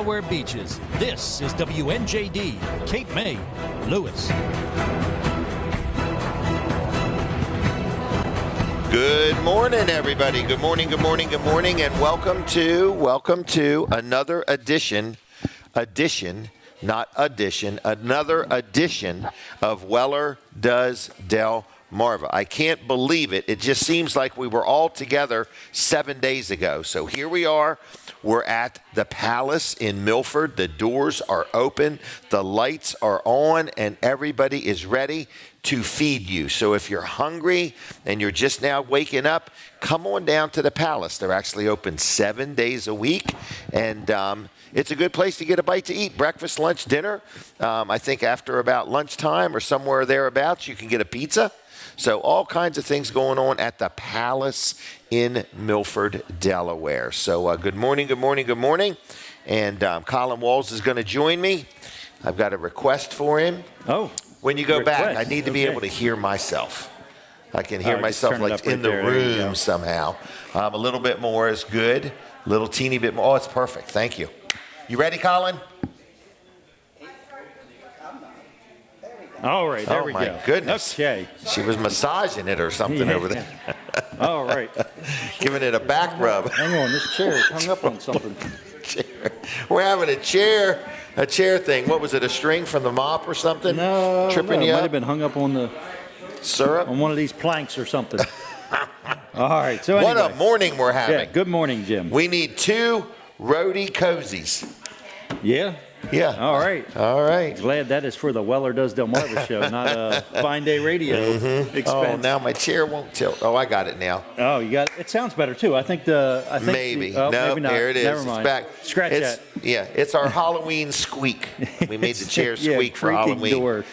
Delaware beaches. This is WNJD, Cape May, Lewis. Good morning, everybody. Good morning, good morning, good morning, and welcome to another another edition of Weller Does Delmarva. I can't believe it. It just seems like we were all together 7 days ago. So here we are. We're at the Palace in Milford. The doors are open, the lights are on, and everybody is ready to feed you. So if you're hungry and you're just now waking up, come on down to the Palace. They're actually open 7 days a week, and it's a good place to get a bite to eat. Breakfast, lunch, dinner. I think after about lunchtime or somewhere thereabouts, you can get a pizza. So all kinds of things going on at the Palace in Milford, Delaware. So good morning, good morning, good morning. And Colin Walls is going to join me. I've got a request for him. Oh. When you go back, I need to be able to hear myself. I can hear myself like in the room somehow. A little bit more is good. A little teeny bit more. Oh, it's perfect. Thank you. You ready, Colin? All right, there we go. Oh, my goodness. Okay. She was massaging it or something over there. All right. Giving it a back rub. Hang on, this chair is hung up on something. We're having a chair thing. What was it, a string from the mop or something? No, Tripping you it up? might have been hung up on the syrup? On one of these planks or something. All right, so anyway. What a morning we're having. Yeah, good morning, Jim. We need 2 roadie cozies. Yeah? Yeah. All right. All right. Glad that is for the Weller Does Delmarva show, not a Fine Day Radio expense. Oh, now my chair won't tilt. Oh, I got it now. Oh, you got it. It sounds better too. Maybe. No, maybe not. there it is. Never mind. It's back. Scratch that. Yeah, it's our Halloween squeak. We made the chair squeak for Halloween. Door.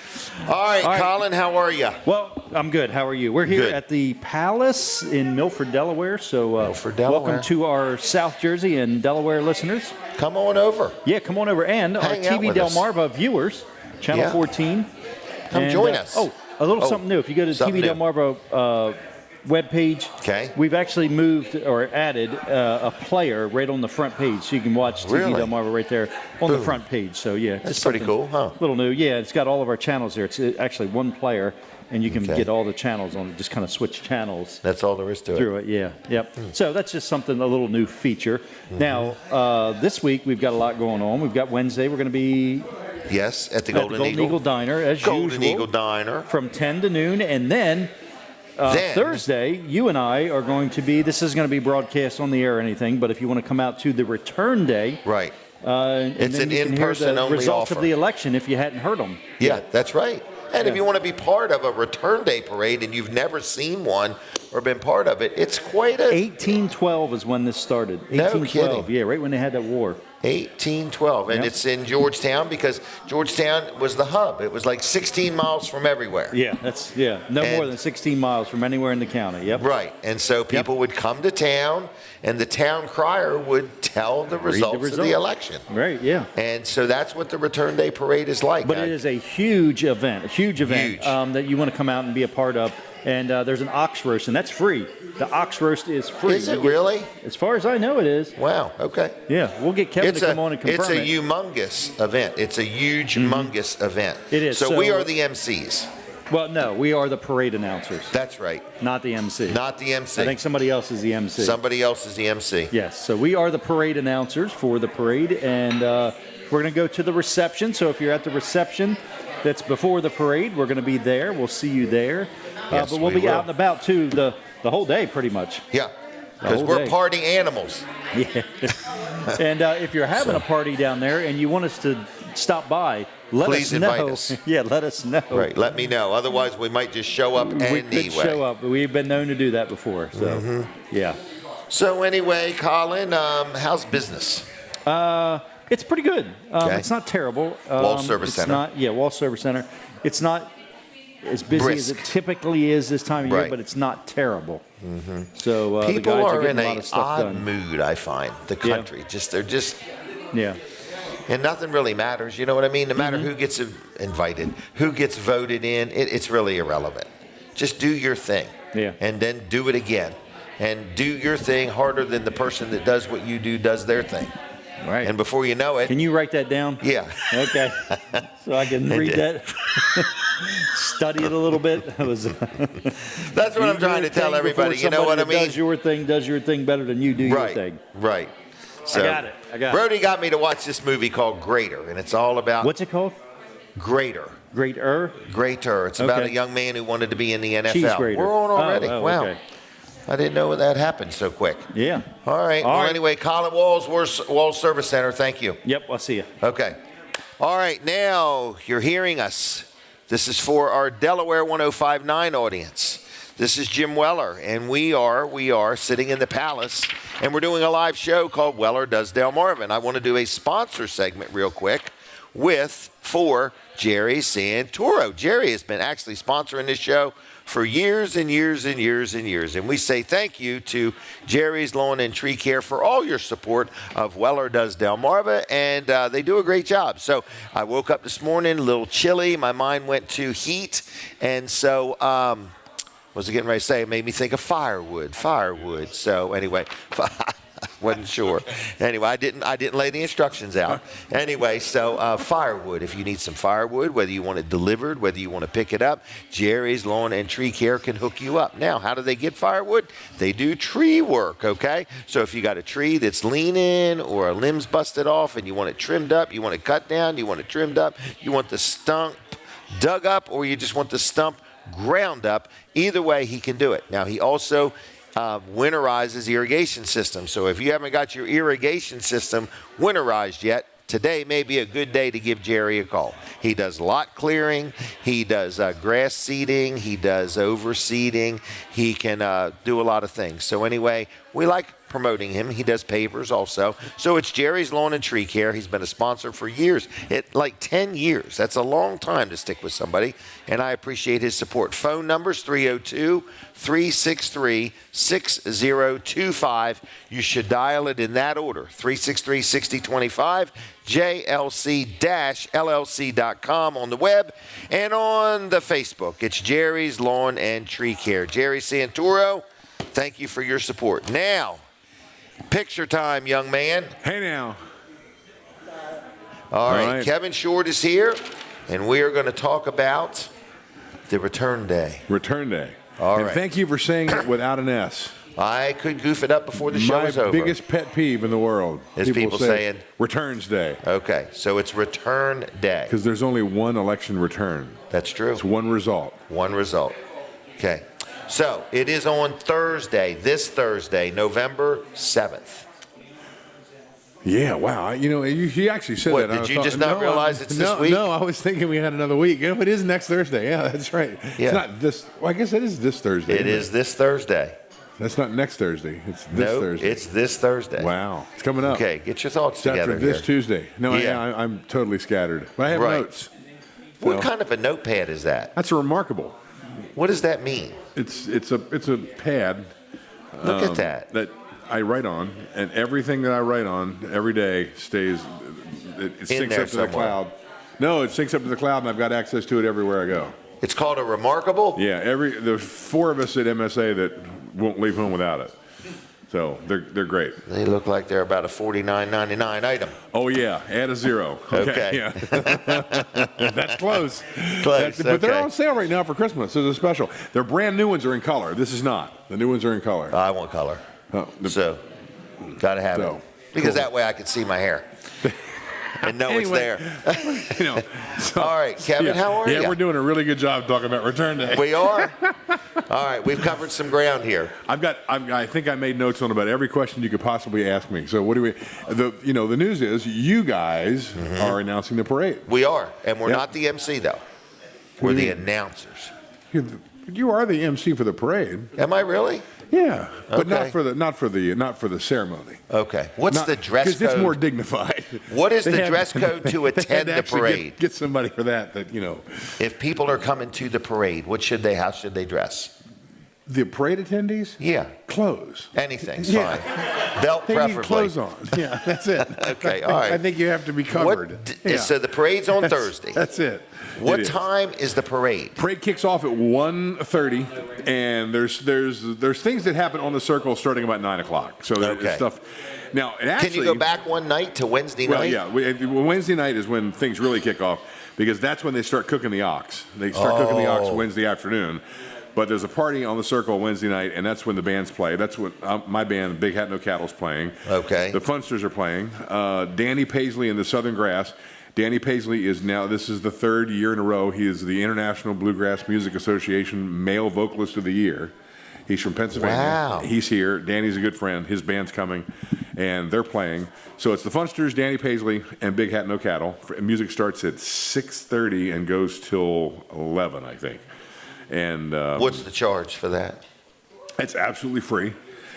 All right, Colin, how are you? Well, I'm good. How are you? We're here at the Palace in Milford, Delaware. So Milford, Delaware. Welcome to our South Jersey and Delaware listeners. Come on over. Yeah, come on over. And our TV Delmarva viewers, Channel 14. Come join us. Oh, a little something new. If you go to the TV Delmarva webpage, we've actually moved or added a player right on the front page. So you can watch TV Delmarva right there on the front page. So, yeah. That's pretty cool, huh? A little new. Yeah, it's got all of our channels there. It's actually one player, and you can get all the channels on it. Just kind of switch channels. That's all there is to it. Through it, yeah. Yep. So that's just something, a little new feature. Now, this week we've got a lot going on. We've got Wednesday. We're going to be... Yes, at the Golden Eagle Diner, as usual. Golden Eagle Diner. From 10 to noon. And then Thursday, you and I are going to be, this is going to be broadcast on the air or anything, but if you want to come out to the return day. Right. It's an in-person only results offer. Of the election if you hadn't heard them. Yeah, that's right. And if you want to be part of a return day parade and you've never seen one or been part of it, it's quite a... 1812 is when this started. 1812. No kidding. Yeah, right when they had that war. 1812. And it's in Georgetown because Georgetown was the hub. It was like 16 miles from everywhere. Yeah, no more than 16 miles from anywhere in the county. Yep. Right. And so people would come to town and the town crier would tell the results of the election. Right, yeah. And so that's what the Return Day Parade is like. But it is a huge event, that you want to come out and be a part of. And there's an ox roast, and that's free. The ox roast is free. Is it really? As far as I know, it is. Wow, okay. Yeah, we'll get Kevin to come on and confirm it. It's a humongous event. It's a huge, humongous event. It is. So we are the MCs. Well, no, we are the parade announcers. That's right. Not the MC. Not the MC. I think somebody else is the MC. Somebody else is the MC. Yes, so we are the parade announcers for the parade, and we're going to go to the reception. So if you're at the reception that's before the parade, we're going to be there. We'll see you there. Yes, but we'll be out and about, too, the whole day, pretty much. Yeah, because we're party animals. Yeah. And if you're having a party down there and you want us to stop by, Please invite us. Yeah, let us know. Right, let me know. Otherwise, we might just show up anyway. We could show up. We've been known to do that before. So, yeah. So anyway, Colin, how's business? It's pretty good. It's not terrible. Wall Service Center. Wall Service Center. It's not as busy as it typically is this time of year, but it's not terrible. So people the guys are in an odd mood, I find. The country, they're just and nothing really matters. You know what I mean? No matter who gets invited, who gets voted in, it's really irrelevant. Just do your thing, and then do it again, and do your thing harder than the person that does what you do does their thing. Right. And before you know it. Can you write that down? Yeah. Okay. So I can read that, study it a little bit. That's what I'm trying to tell everybody. You know what I mean? Does your thing better than you do your thing. Right. So, I got it. Brody got me to watch this movie called Greater, and it's all about. What's it called? Greater. Greater? Greater. It's about a young man who wanted to be in the NFL. Cheese grater. We're on already. Wow. Okay. I didn't know that happened so quick. Yeah. All right. Anyway, Colin Walls Service Center, thank you. Yep, I'll see you. Okay. All right, now you're hearing us. This is for our Delaware 105.9 audience. This is Jim Weller, and we are sitting in the Palace, and we're doing a live show called Weller Does Delmarva. And I want to do a sponsor segment real quick for Jerry Santoro. Jerry has been actually sponsoring this show for years and years and years and years. And we say thank you to Jerry's Lawn and Tree Care for all your support of Weller Does Delmarva, and they do a great job. So I woke up this morning a little chilly. My mind went to heat, and so what was I getting ready to say? It made me think of firewood. So anyway, wasn't sure. Anyway, I didn't lay the instructions out. Anyway, so firewood. If you need some firewood, whether you want it delivered, whether you want to pick it up, Jerry's Lawn and Tree Care can hook you up. Now, how do they get firewood? They do tree work, okay? So if you got a tree that's leaning or a limb's busted off and you want it trimmed up, you want it cut down, you want it trimmed up, you want the stump dug up, or you just want the stump ground up, either way he can do it. Now, he also winterizes irrigation system. So if you haven't got your irrigation system winterized yet, today may be a good day to give Jerry a call. He does lot clearing, he does grass seeding, he does overseeding, he can do a lot of things. So anyway, we like promoting him. He does pavers also. So it's Jerry's Lawn and Tree Care. He's been a sponsor for years, like 10 years. That's a long time to stick with somebody, and I appreciate his support. Phone numbers 302-363-6025. You should dial it in that order, 363-6025, jlc-llc.com on the web and on the Facebook. It's Jerry's Lawn and Tree Care. Jerry Santoro, thank you for your support. Now, picture time, young man. Hey now. All right. Kevin Short is here, and we are going to talk about the return day. Return day. All and right. Thank you for saying it without an S. I could goof it up before the show is over. My biggest pet peeve in the world is people saying returns day. Okay, so it's return day. Because there's only one election return. That's true. It's one result. One result. Okay. So it is on Thursday, this Thursday, November 7th. Yeah, wow. You know, you actually said what, that. Did you just not realize it's this week? No, I was thinking we had another week. You know, it is next Thursday. Yeah, that's right. Yeah. It's not this. Well, I guess it is this Thursday. It is this Thursday. That's not next Thursday. It's this Thursday. It's this Thursday. Wow. It's coming up. Okay, get your thoughts it's together after this here. Tuesday. No, yeah. I'm totally scattered. But I have notes. What kind of a notepad is that? That's a remarkable. What does that mean? It's a pad. Look at that. That I write on, and everything that I write on every day stays. It syncs up to the cloud. No, it syncs up to the cloud, and I've got access to it everywhere I go. It's called a remarkable? Yeah, there's 4 of us at MSA that won't leave home without it. So they're great. They look like they're about a $49.99 item. Oh yeah, add a 0. Okay. Yeah. That's close. Close. But they're on sale right now for Christmas. There's a special. Their brand new ones are in color. This is not. The new ones are in color. I want color. Oh, so, got to have it. Because that way I can see my hair. And know it's there. You know, all right, Kevin, how are you? Yeah, we're doing a really good job talking about return day. We are? All right, we've covered some ground here. I think I made notes on about every question you could possibly ask me. So what do we? The news is you guys are announcing the parade. We are, and we're not the MC though. We're the announcers. You are the MC for the parade. Am I really? Yeah, but okay. not for the ceremony. Okay. What's the dress code? Because it's more dignified. What is the dress code to attend the parade? Get somebody for that. If people are coming to the parade, how should they dress? The parade attendees? Yeah. Clothes. Anything's fine. Belt they preferably. Need clothes on. Yeah, that's it. Okay, all right. I think you have to be covered. So the parade's on Thursday. That's it. What time is the parade? Parade kicks off at 1:30, and there's things that happen on the circle starting about 9 o'clock. So there's stuff. Now, and actually, can you go back one night to Wednesday night? Well, yeah. Wednesday night is when things really kick off because that's when they start cooking the ox. They start cooking the ox Wednesday afternoon. But there's a party on the Circle Wednesday night, and that's when the bands play. That's when my band, Big Hat No Cattle's playing. Okay. The Funsters are playing. Danny Paisley and the Southern Grass. Danny Paisley is now, this is the 3rd year in a row, he is the International Bluegrass Music Association Male Vocalist of the Year. He's from Pennsylvania. Wow. He's here. Danny's a good friend. His band's coming, and they're playing. So it's the Funsters, Danny Paisley, and Big Hat No Cattle. Music starts at 6:30 and goes till 11, I think. And what's the charge for that? It's absolutely free.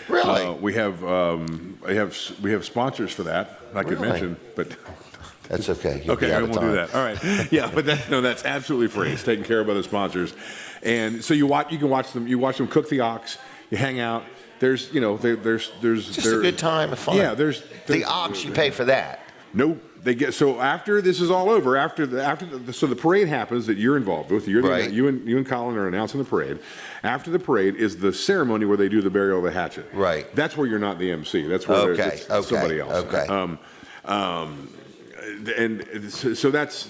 Really? We have sponsors for that. I could mention, but that's okay. Okay, I won't do that. All right. Yeah, but that's absolutely free. It's taken care of by the sponsors, and so you can watch them. You watch them cook the ox. You hang out. There's just a good time of fun. Yeah, there's the ox. You pay for that. Nope. They get so after this is all over. So the parade happens that you're involved with. You and Colin are announcing the parade. After the parade is the ceremony where they do the burial of the hatchet. Right. That's where you're not the MC. That's where it's somebody else. Okay. And so that's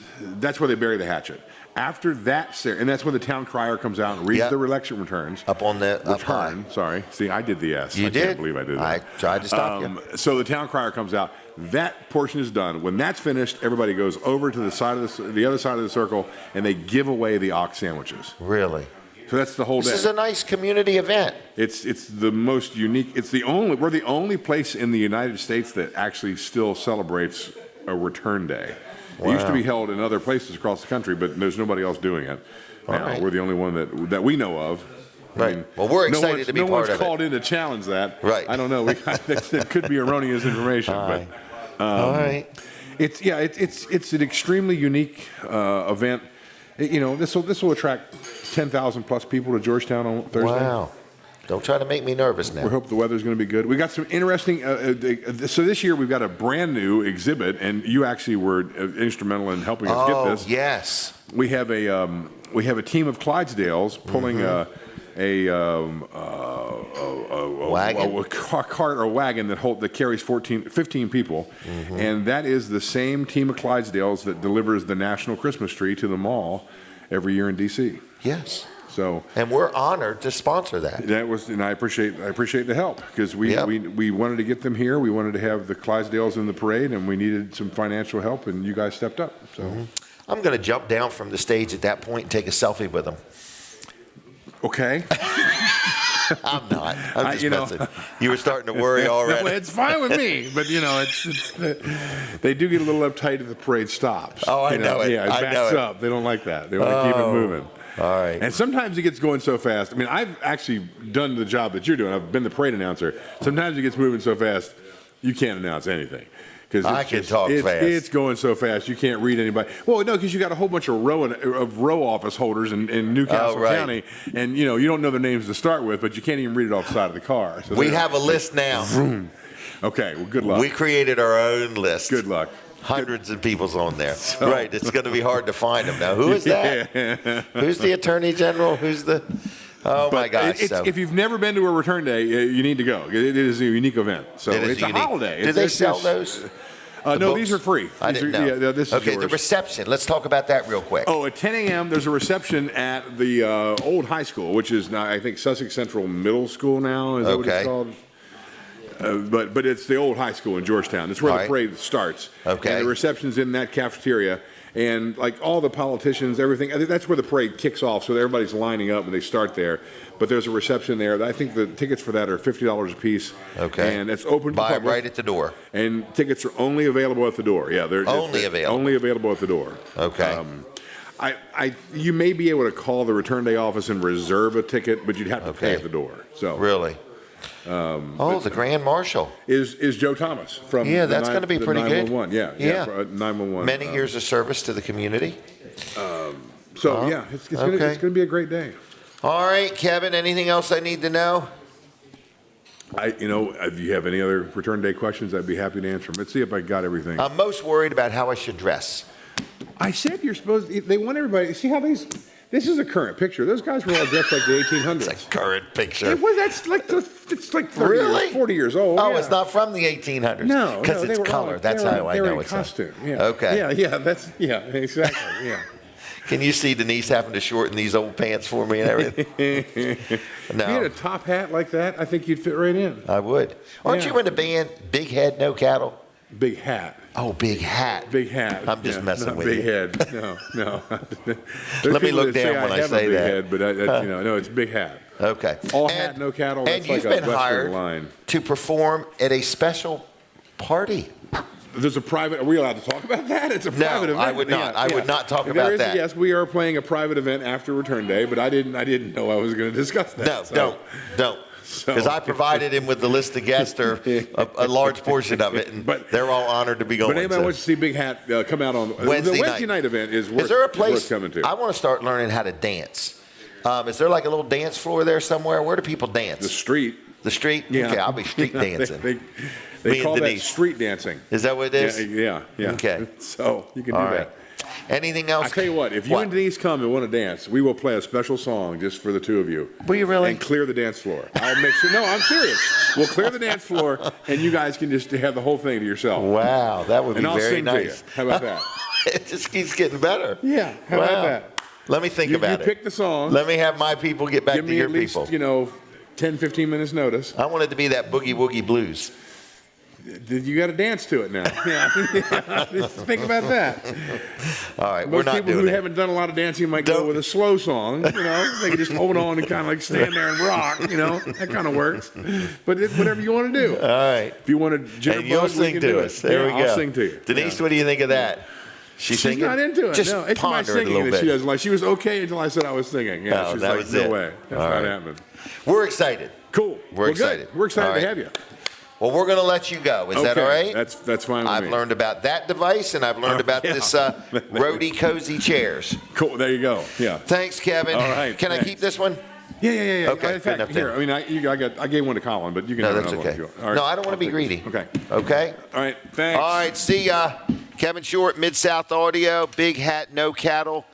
where they bury the hatchet. After that, and that's when the town crier comes out and reads the election returns. Up on the return. Sorry. See, I did the S. You did? I can't believe I did that. I tried to stop you. So the town crier comes out. That portion is done. When that's finished, everybody goes over to the other side of the circle, and they give away the ox sandwiches. Really? So that's the whole day. This is a nice community event. It's the most unique. We're the only place in the United States that actually still celebrates a return day. Wow. It used to be held in other places across the country, but there's nobody else doing it. Now right. We're the only one that we know of. Right. I mean, well, we're excited to be part of it. No one's called in to challenge that. Right. I don't know. That could be erroneous information. All right. But all right. It's an extremely unique event. This will attract 10,000 plus people to Georgetown on Thursday. Wow. Don't try to make me nervous now. We hope the weather's going to be good. We got some interesting. So this year we've got a brand new exhibit, and you actually were instrumental in helping us get this. Oh yes. We have a team of Clydesdales pulling wagon? a cart or wagon that carries 15 people, and that is the same team of Clydesdales that delivers the National Christmas Tree to the mall every year in D.C. Yes. So, and we're honored to sponsor that. And I appreciate the help because we wanted to get them here. We wanted to have the Clydesdales in the parade, and we needed some financial help, and you guys stepped up. So, I'm going to jump down from the stage at that point and take a selfie with them. Okay. I'm not. I'm just messing. You were starting to worry already. No, it's fine with me, but they do get a little uptight if the parade stops. Oh, I know it. Yeah, it backs up. They don't like that. They want to keep it moving. All right. And sometimes it gets going so fast. I mean, I've actually done the job that you're doing. I've been the parade announcer. Sometimes it gets moving so fast, you can't announce anything. I can talk fast. It's going so fast, you can't read anybody. Well, no, because you got a whole bunch of row office holders in Newcastle County, and you don't know their names to start with, but you can't even read it off the side of the car. So we have a list now. Okay, well, good luck. We created our own list. Good luck. Hundreds of people's on there. Right, it's going to be hard to find them now. Who is that? Who's the Attorney General? Who's the... Oh, my gosh. If you've never been to a return day, you need to go. It is a unique event. So it's a holiday. Do they sell those? No, these are free. I didn't know. Yeah, this is okay, yours. The reception. Let's talk about that real quick. Oh, at 10 a.m., there's a reception at the old high school, which is now, I think, Sussex Central Middle School now. Is that what it's called? But it's the old high school in Georgetown. It's where the parade starts. Okay. And the reception's in that cafeteria. And like all the politicians, everything, I think that's where the parade kicks off. So everybody's lining up and they start there. But there's a reception there. I think the tickets for that are $50 a piece. Okay. And it's open to the public. Right at the door. And tickets are only available at the door. Yeah, they're only available at the door. Okay. You may be able to call the return day office and reserve a ticket, but you'd have to pay at the door. So really. The Grand Marshal is Joe Thomas from that's going to be pretty good. 911. Yeah, 911. Many years of service to the community. It's going to be a great day. All right, Kevin. Anything else I need to know? If you have any other return day questions, I'd be happy to answer them. Let's see if I got everything. I'm most worried about how I should dress. I said you're supposed. They want everybody. See how This is a current picture. Those guys were all dressed like the 1800s. It's a current picture. Well, it's like 30 years, 40 years old. Oh, yeah. It's not from the 1800s. No, because it's color. That's how I know it's costume. Yeah. Okay. Yeah, exactly. Yeah. Can you see Denise having to shorten these old pants for me and everything? No. If you had a top hat like that, I think you'd fit right in. I would. Aren't you in the band Big Head, No Cattle? Big Hat. Oh, Big Hat. Big Hat. I'm just messing with big you. Head. No. Let me look down when I say that. Head, but no, it's Big Hat. Okay. All hat, no cattle. That's And you've like a been Western hired line. to perform at a special party. There's a private. Are we allowed to talk about that? It's a private event. I would not. Yeah, I would not talk about that. Yes, we are playing a private event after Return Day, but I didn't know I was going to discuss that. No, don't. Because I provided him with the list of guests, or a large portion of it, and they're all honored to be going. But anybody wants to see Big Hat come out on Wednesday the Wednesday night event is worth, there a place worth coming to. I want to start learning how to dance. Is there like a little dance floor there somewhere? Where do people dance? The street. The street? Yeah. Okay, I'll be street dancing. They call that street dancing. Is that what it is? Yeah. Okay. So you can do that. Anything else? I tell you what, if you and Denise come and want to dance, we will play a special song just for the two of you. Will you really? And clear the dance floor. I'll make sure. No, I'm serious. We'll clear the dance floor, and you guys can just have the whole thing to yourself. Wow, that would be very nice. And I'll sing to you. How about that? It just keeps getting better. Yeah. How about that? Let me think about it. You pick the song. Let me have my people get back to your people. Give me at least, 10, 15 minutes notice. I want it to be that boogie woogie blues. You got to dance to it now. Just think about that. All right, Most people who haven't done a lot of dancing might go with a slow song. They can just hold on and kind of like stand there and rock. That kind of works. But it's whatever you want to do. All right. If you want to jitterbug, and you'll sing to us. There we go. I'll sing to you. Denise, what do you think of that? She's not into it. Just no, it's my ponder singing it a little that bit. she doesn't like. She was okay until I said I was singing. Yeah, No, she's that like, was no it. way. That's not happening. We're excited. Cool. We're excited. Good. We're excited to have you. Well, we're going to let you go. Is that all right? That's fine with me. I've learned about that device, and I've learned about this roadie cozy chairs. Cool. There you go. Yeah. Thanks, Kevin. All right. Can I keep this one? Yeah. Okay. In fact, here. I mean, I gave one to Colin, but you can. No, have that's another okay. one if you want. All right. No, I don't want to be greedy. Okay. Okay. All right. Thanks. All right. See ya. Kevin Short, Mid-South Audio, Big Hat, No Cattle,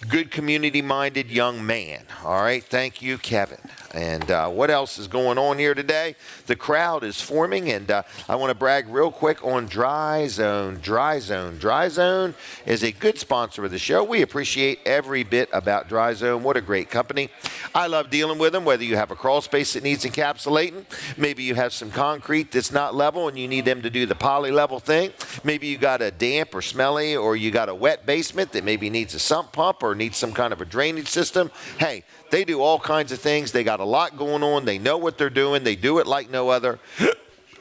good community-minded young man. All right. Thank you, Kevin. And what else is going on here today? The crowd is forming, and I want to brag real quick on Dry Zone. Dry Zone. Dry Zone is a good sponsor of the show. We appreciate every bit about Dry Zone. What a great company. I love dealing with them, whether you have a crawl space that needs encapsulating, maybe you have some concrete that's not level and you need them to do the poly level thing. Maybe you got a damp or smelly, or you got a wet basement that maybe needs a sump pump or needs some kind of a drainage system. Hey, they do all kinds of things. They got a lot going on. They know what they're doing. They do it like no other.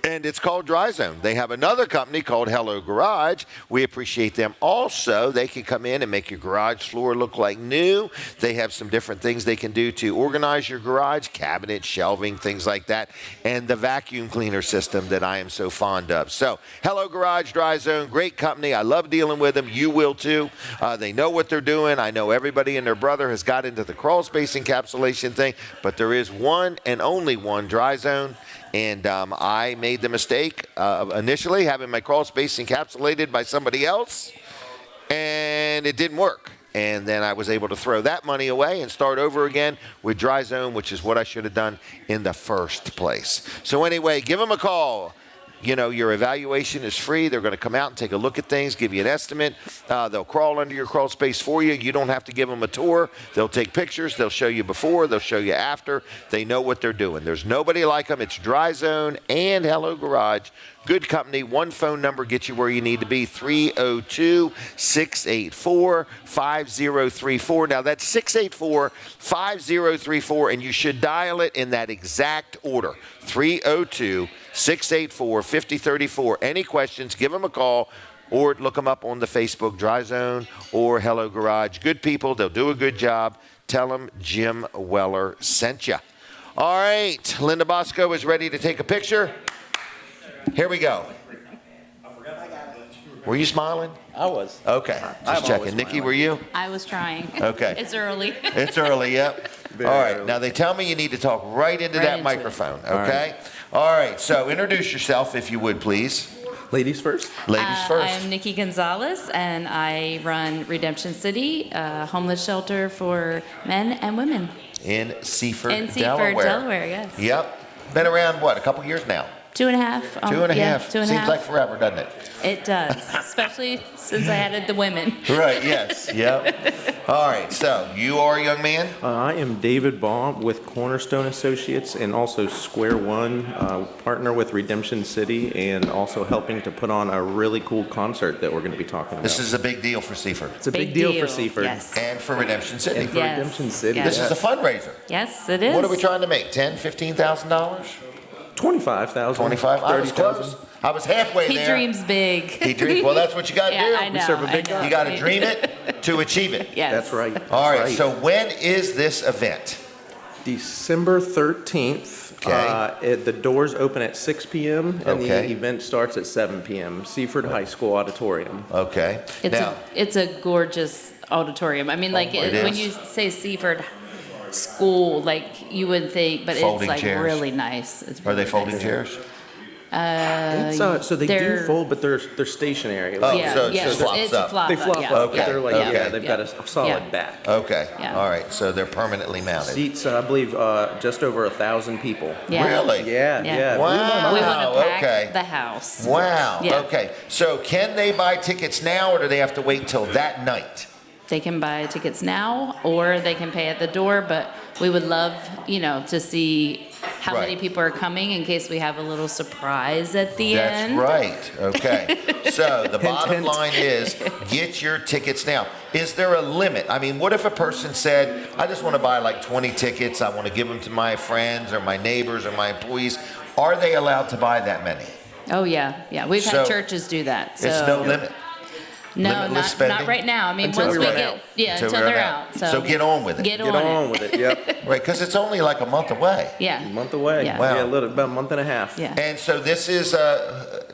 And it's called Dry Zone. They have another company called Hello Garage. We appreciate them also. They can come in and make your garage floor look like new. They have some different things they can do to organize your garage, cabinets, shelving, things like that, and the vacuum cleaner system that I am so fond of. So Hello Garage, Dry Zone, great company. I love dealing with them. You will too. They know what they're doing. I know everybody and their brother has got into the crawl space encapsulation thing, but there is one and only one Dry Zone. And I made the mistake initially having my crawl space encapsulated by somebody else, and it didn't work. And then I was able to throw that money away and start over again with Dry Zone, which is what I should have done in the first place. So anyway, give them a call. Your evaluation is free. They're going to come out and take a look at things, give you an estimate. They'll crawl under your crawl space for you. You don't have to give them a tour. They'll take pictures. They'll show you before. They'll show you after. They know what they're doing. There's nobody like them. It's Dry Zone and Hello Garage. Good company. One phone number gets you where you need to be, 302-684-5034. Now, that's 684-5034, and you should dial it in that exact order, 302-684-5034. Any questions, give them a call or look them up on the Facebook, Dry Zone or Hello Garage. Good people. They'll do a good job. Tell them Jim Weller sent you. All right. Linda Bosco is ready to take a picture. Here we go. Were you smiling? I was. Okay. Just checking. Nikki, were you? I was trying. Okay. It's early. It's early, yep. All right. Now, they tell me you need to talk right into that microphone, okay? All right. So introduce yourself, if you would, please. Ladies first. Ladies first. I'm Nikkie Gonzalez, and I run Redemption City, a homeless shelter for men and women. In Seaford, In Seaford, Delaware. Delaware, yes. Yep. Been around, what, a couple years now? 2.5. 2.5. Yeah, 2.5. Seems like forever, doesn't it? It does, especially since I added the women. Right, yes. Yep. All right, so you are a young man? I am David Baugh with Cornerstone Associates and also Square One, partner with Redemption City, and also helping to put on a really cool concert that we're going to be talking about. This is a big deal for Seaford. It's a big deal for Seaford. Yes. And for Redemption City. And for Yes. Redemption City. Yes. This is a fundraiser. Yes, it is. What are we trying to make? $10,000, $15,000? 25,000. 25? I was 30,000. close. I was halfway He there. dreams big. He dreams. Well, that's what you got to Yeah, do. I know. We serve a big I know. You got to dream it to achieve it. Yes. That's right. All right, That's right. so when is this event? December 13th. Okay. The doors open at 6 p.m. and Okay. the event starts at 7 p.m. Seaford High School Auditorium. Okay. It's a gorgeous auditorium. I mean, like it when is. you say Seaford School, like you would think, but Folding it's like chairs. really nice. It's Are they really folding nice. chairs? So they do they're- fold, but they're stationary. Oh, Yeah, so it yes, just flops it's up. a flop They flop yeah, up. yeah, They're like, yeah, they've yeah. got a solid Yeah. back. Okay. Yeah. All right, so they're permanently mounted. Seats, I believe, just over 1,000 people. Yeah. Really? Yeah, Yeah. yeah. Wow. We want to pack okay. the house. Wow. Yeah. Okay. So can they buy tickets now, or do they have to wait till that night? They can buy tickets now, or they can pay at the door. But we would love, to see how many Right. people are coming in case we have a little surprise at the That's end. right. Okay. So the bottom hint. line is get your tickets now. Is there a limit? I mean, what if a person said, I just want to buy like 20 tickets. I want to give them to my friends or my neighbors or my employees. Are they allowed to buy that many? Oh yeah, yeah. We've So, had churches do that. So It's no limit. No, limitless spending? not right now. I mean, Until once we we run get out. until we they're run out. So So get on with it. Get Get on with it. Yep. Right, because it's only like a month away. Yeah. A month away. Yeah. Wow. Yeah, about a month and a half. Yeah. And so this is,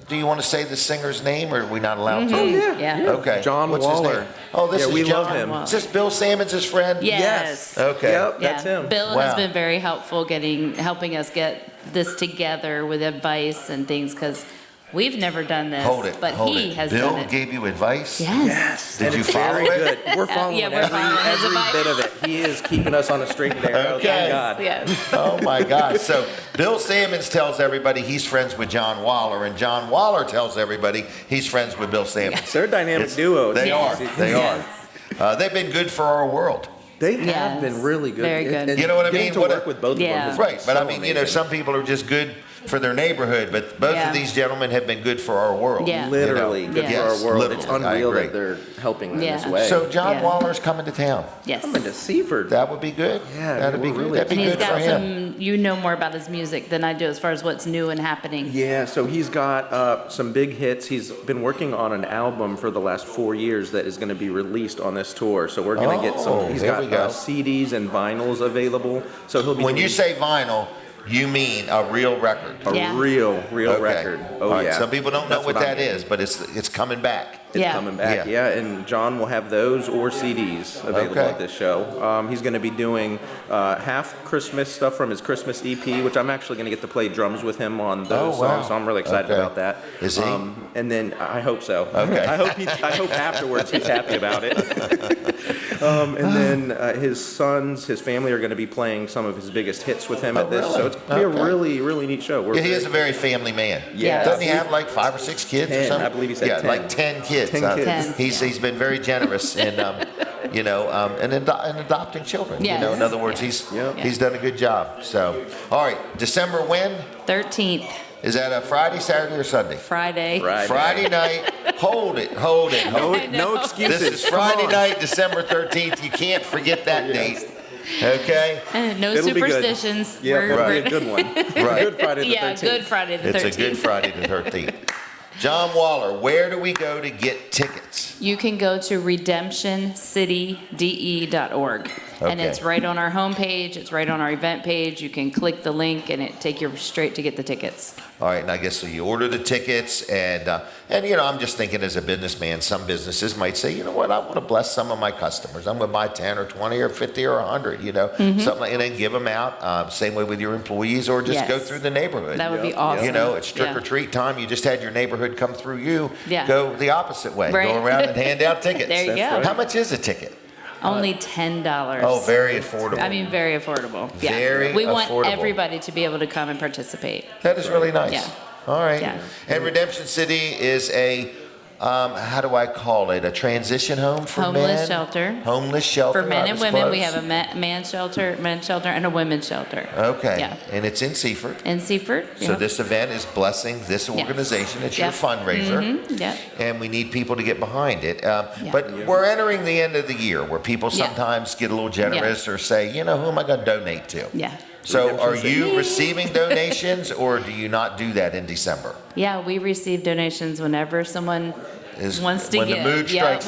do you want to say the singer's name, or are we not allowed to? Yeah. Okay. John What's his Waller. name? Oh, this Yeah, is we John. love him. Is this Bill Sammons' friend? Yes. Okay. Yep, that's Yeah. him. Bill Wow. has been very helpful helping us get this together with advice and things because we've never done this. Hold it. But hold he it. has Bill done it. gave you advice? Yes. Did And you it's follow very it? good. We're following yeah, we're every, following his every advice. bit of it. He is keeping us on a straight and narrow. Okay. Thank God. Yes. Oh my gosh. So Bill Sammons tells everybody he's friends with John Waller, and John Waller tells everybody he's friends with Bill Sammons. They're a dynamic duo. They Yes. are. They Yes. are. They've been good for our world. They have Yes. been really good. Very good. You know what I getting mean? To What a- work with both of Yeah. them. has been Right, but I so mean, amazing. some people are just good for their neighborhood, but both Yeah. of these gentlemen have been good for our world. Yeah. Literally You know? good Yeah. for our Yes, world. literally. It's I unreal agree. that they're helping in Yeah. this way. So John Yeah. Waller's coming to town. Yes. coming to Seaford. That would be good. Yeah, That'd be we're good. really- That'd And be he's good for got him. you know more about his music than I do as far as what's new and happening. Yeah, so he's got some big hits. He's been working on an album for the last 4 years that is going to be released on this tour. So we're going to get Oh, some. He's there got we go. CDs and vinyls available. So he'll be When doing you say vinyl, you mean a real record. a Yeah. real Okay. record. Oh All right, yeah. some people don't know That's what I'm that getting. is, but it's coming back. It's Yeah. coming back, Yeah. and John will have those or CDs available Okay. at this show. He's going to be doing half Christmas stuff from his Christmas EP, which I'm actually going to get to play drums with him on those Oh, wow. songs, so I'm really excited Okay. about that. Is he? And then I hope so. Okay. I hope afterwards he's happy about it. And then his sons, his family are going to be playing some of his biggest hits with him at this, really? so it's going to be a really, really neat show. We're Yeah, he very- is a very family man. Yeah. Doesn't he have like 5 or 6 kids or 10, something? I believe he said yeah, 10. like 10 kids. 10 kids. 10, He's been very generous in, in adopting children. Yes. In other words, he's Yep. he's done a good job. So, all right, December when? 13th, Is that a Friday, Saturday, or Sunday? Friday. Friday night. Hold it. No excuses. This is Come Friday on. night, December 13th. You can't forget that date. Okay? No It'll be good. superstitions. Yeah, We're- it'll we're- be a good one. Right. Good Friday the yeah, 13th. Good Friday the 13th. It's a good Friday the 13th. John Waller, where do we go to get tickets? You can go to redemptioncityde.org. And Okay. it's right on our homepage. It's right on our event page. You can click the link and it take you straight to get the tickets. All right, and I guess so you order the tickets, and And, you know, I'm just thinking as a businessman, some businesses might say, you know what, I want to bless some of my customers. I'm going to buy 10 or 20 or 50 or 100, you know, something like, and then give them out. Same way with your employees, or just go through the neighborhood. That would be awesome. You know, it's trick or treat time. You just had your neighborhood come through you. Yeah. Go the opposite way. Right. Go around and hand out tickets. There you go. Right. How much is a ticket? Only $10. Oh, very affordable. I mean, very affordable. Yeah. Very we want affordable. everybody to be able to come and participate. That is really nice. Yeah. All right. Yeah. And Redemption City is a, how do I call it? A transition home for men? Homeless shelter. Homeless shelter. For men I and was women, close. we have a men's shelter, and a women's shelter. Okay. Yeah. And it's in Seaford. In Seaford. So this event is blessing this organization. It's your fundraiser. Yeah. And we need people to get behind it. But we're entering the end of the year where people sometimes get a little generous or say, you know, who am I going to donate to? Yeah. So are you receiving donations, or do you not do that in December? Yeah, we receive donations whenever someone wants to when give. the mood strikes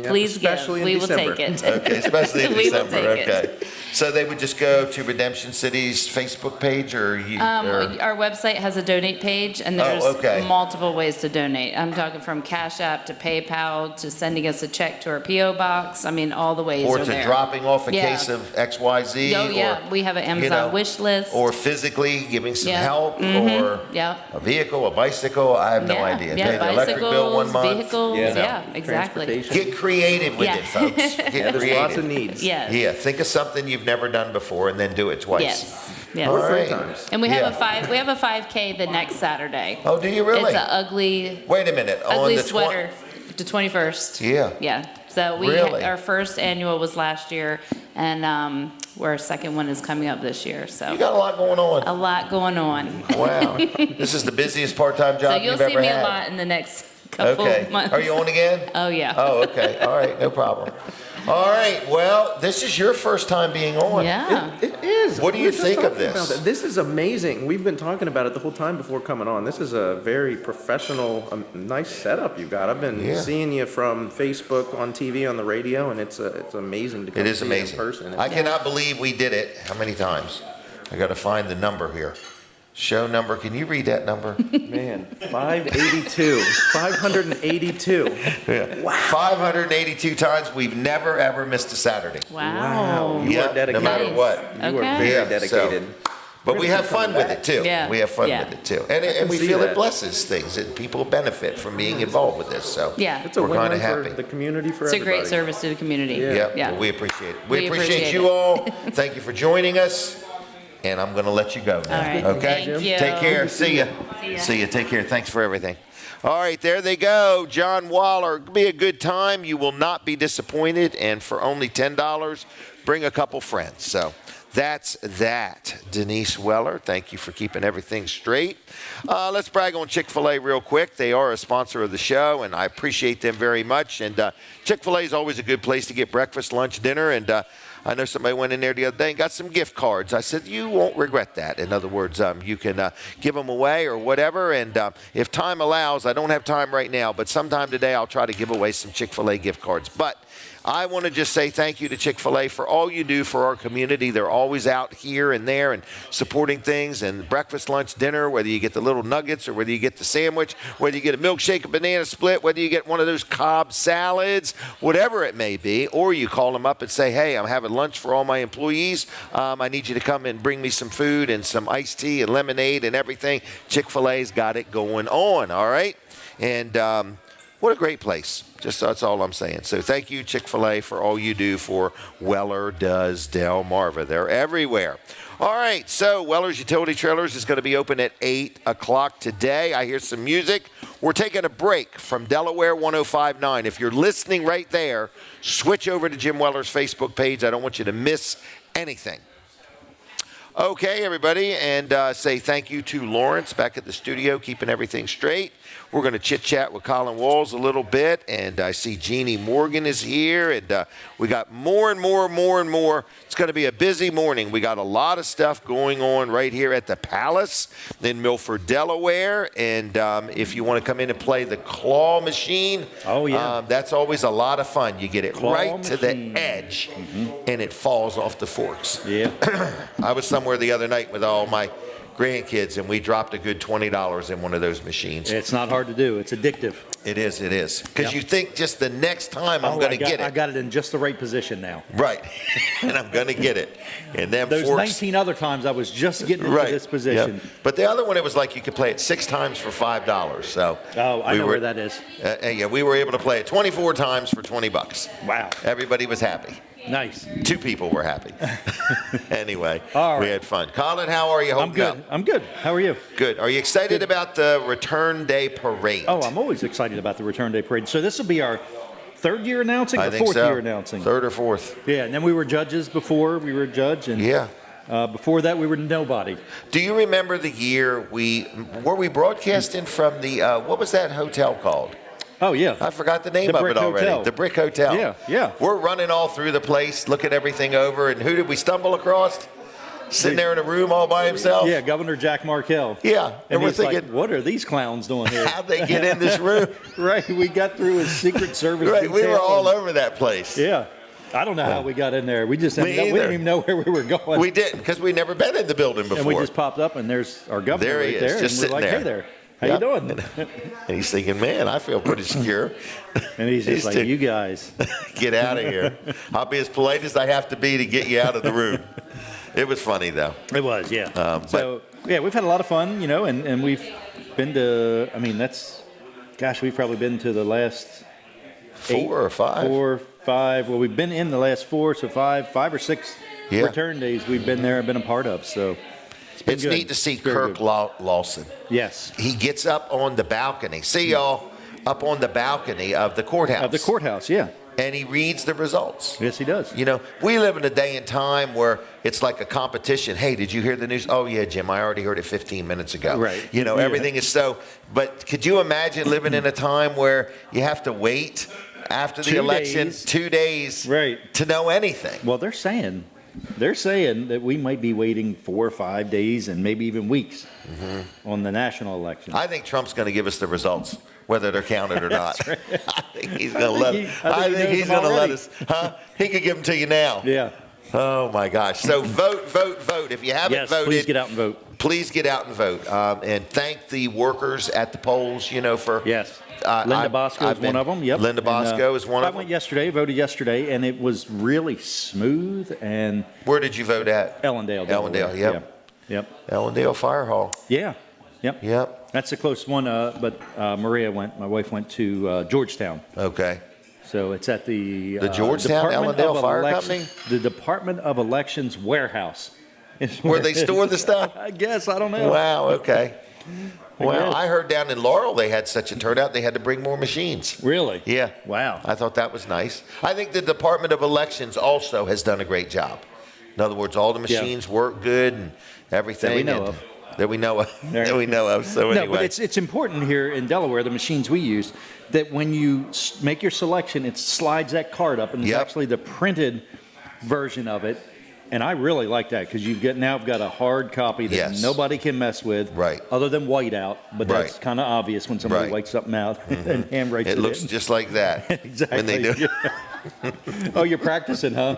Please especially give. in We will December. take it. Okay, especially in We will December. take Okay. it. So they would just go to Redemption City's Facebook page, or you? Our website has a donate page, and there's multiple ways to donate. I'm talking from Cash App to PayPal to sending us a check to our P.O. box. I mean, all the ways or are to there. dropping off a case of XYZ. Oh, yeah. We have an Amazon wish list. Or physically giving some help, or a vehicle, a bicycle. I have no idea. Yeah, Pay the electric bill one month. Vehicles, exactly. Get creative with it, folks. Get creative. There's lots of needs. Yes. Yeah, think of something you've never done before and then do it twice. Yes. All right. And we have a 5K the next Saturday. Oh, do you really? It's an ugly. Wait a minute. Ugly on the sweater. The 21st. Yeah. Yeah. So our first annual was last year, and our second one is coming up this year. So you got a lot going on. A lot going on. Wow. This is the busiest part-time job you've ever had. So you'll see me a lot in the next couple months. Are you on again? Oh, yeah. Oh, okay. All right. No problem. All right. Well, this is your first time being on. Yeah. It is. What do you think of this? This is amazing. We've been talking about it the whole time before coming on. This is a very professional, nice setup you've got. I've been seeing you from Facebook, on TV, on the radio, and it's amazing to come see you in person. I cannot believe we did it. How many times? I got to find the number here. Show number. Can you read that number? Man, 582. 582. Yeah. Wow. 582 times. We've never, ever missed a Saturday. Wow. You are dedicated. No matter what. You are very dedicated. But we have fun with it, too. Yeah. We have fun with it, too. And we feel it blesses things, and people benefit from being involved with this. So it's a we're kind of win-win happy. for the community, for It's everybody. a great service to the community. Yeah. Well, we appreciate it. We appreciate you all. Thank you for joining us. And I'm going to let you go now. All right. Okay? Thank you. Take care. See ya. See ya. Take care. Thanks for everything. All right, there they go. John Waller. It'll be a good time. You will not be disappointed. And for only $10, bring a couple friends. So that's that. Denise Weller, thank you for keeping everything straight. Let's brag on Chick-fil-A real quick. They are a sponsor of the show, and I appreciate them very much. And Chick-fil-A is always a good place to get breakfast, lunch, dinner, and I know somebody went in there the other day and got some gift cards. I said, you won't regret that. In other words, you can give them away or whatever. And if time allows, I don't have time right now, but sometime today I'll try to give away some Chick-fil-A gift cards. But I want to just say thank you to Chick-fil-A for all you do for our community. They're always out here and there and supporting things, and breakfast, lunch, dinner, whether you get the little nuggets or whether you get the sandwich, whether you get a milkshake, a banana split, whether you get one of those Cobb salads, whatever it may be, or you call them up and say, hey, I'm having lunch for all my employees. I need you to come and bring me some food and some iced tea and lemonade and everything. Chick-fil-A's got it going on, all right? And what a great place. Just that's all I'm saying. So thank you, Chick-fil-A, for all you do for Weller Does Delmarva. They're everywhere. All right, so Weller's Utility Trailers is going to be open at 8 o'clock today. I hear some music. We're taking a break from Delaware 105.9. If you're listening right there, switch over to Jim Weller's Facebook page. I don't want you to miss anything. Okay, everybody, and say thank you to Lawrence back at the studio, keeping everything straight. We're going to chit-chat with Colin Walls a little bit, and I see Jeanie Morgan is here, and we got more and more. It's going to be a busy morning. We got a lot of stuff going on right here at the Palace in Milford, Delaware, and if you want to come in and play the claw machine, that's always a lot of fun. You get it right to the edge, and it falls off the forks. Yeah. I was somewhere the other night with all my grandkids, and we dropped a good $20 in one of those machines. It's not hard to do. It's addictive. It is. Because you think just the next time I'm going to get it. I got it in just the right position now. Right. And I'm going to get it. And then those 19 other times I was just getting into this position. Yep. But the other one, it was like you could play it 6 times for $5. So I know where that is. Yeah, we were able to play it 24 times for $20. Wow. Everybody was happy. Nice. 2 people were happy. Anyway, all right. We had fun. Colin, how are you? I'm good. I'm good. How are you? Good. Are you excited about the Return Day Parade? Oh, I'm always excited about the Return Day Parade. So this will be our 3rd year announcing or 4th year announcing? 3rd or 4th. Yeah, and then we were judges before. We were a judge. And before that, we were nobody. Do you remember the year we broadcasting from the, what was that hotel called? Oh, yeah. I forgot the name of it already. Hotel. The Brick Hotel. Yeah. We're running all through the place, looking everything over, and who did we stumble across? Sitting there in a room all by himself? Yeah, Governor Jack Markell. Yeah. And we're thinking, like, what are these clowns doing here? How'd they get in this room? Right. We got through his Secret Service Right. detail. We were all over that place. Yeah. I don't know how we got in there. We just ended up, we didn't even know where we were going. We didn't, because we'd never been in the building before. And we just popped up, and there's our governor there he right is, there. just and sitting we're like, there. Hey there. How you doing? And he's thinking, man, I feel pretty secure. And he's just like, you guys. Get out of here. I'll be as polite as I have to be to get you out of the room. It was funny, though. It was, yeah. We've had a lot of fun, and we've been to, we've probably been to the last 4 or 5. 4 or 5. Well, we've been in the last 4, so 5 or 6 return days we've been there and been a part of, so. It's neat to see Kirk Lawson. Yes. He gets up on the balcony. See y'all up on the balcony of the courthouse. Of the courthouse, yeah. And he reads the results. Yes, he does. We live in a day and time where it's like a competition. Hey, did you hear the news? Oh, yeah, Jim, I already heard it 15 minutes ago. Right. Everything is so. But could you imagine living in a time where you have to wait after the election 2 days to know anything? Well, they're saying that we might be waiting 4 or 5 days and maybe even weeks on the national election. I think Trump's going to give us the results, whether they're counted or not. Right. I think he's going to let us. I think he's going to let us. He could give them to you now. Yeah. Oh, my gosh. So vote. If you haven't voted, please get out and vote. Please get out and vote. And thank the workers at the polls, for... Yes. Linda Bosco is one of them. Yep. Linda Bosco is one of them. I went voted yesterday, and it was really smooth. And where did you vote at? Ellendale. Ellendale, yep. Ellendale Fire Hall. Yeah. Yep. That's a close one, but my wife went to Georgetown. Okay. So it's at the Georgetown Ellendale Fire Company? The Department of Elections warehouse. Where they store the stuff? I guess. I don't know. Wow, okay. Well, I heard down in Laurel they had such a turnout they had to bring more machines. Really? Yeah. Wow. I thought that was nice. I think the Department of Elections also has done a great job. In other words, all the machines work good and everything. That we know of. So anyway. No, but it's important here in Delaware, the machines we use, that when you make your selection, it slides that card up, and it's actually the printed version of it. And I really like that because you've got a hard copy that nobody can mess with, other than white out. But that's kind of obvious when somebody whites something out and handwrites it. It looks just like that. Exactly. When they do. Oh, you're practicing, huh?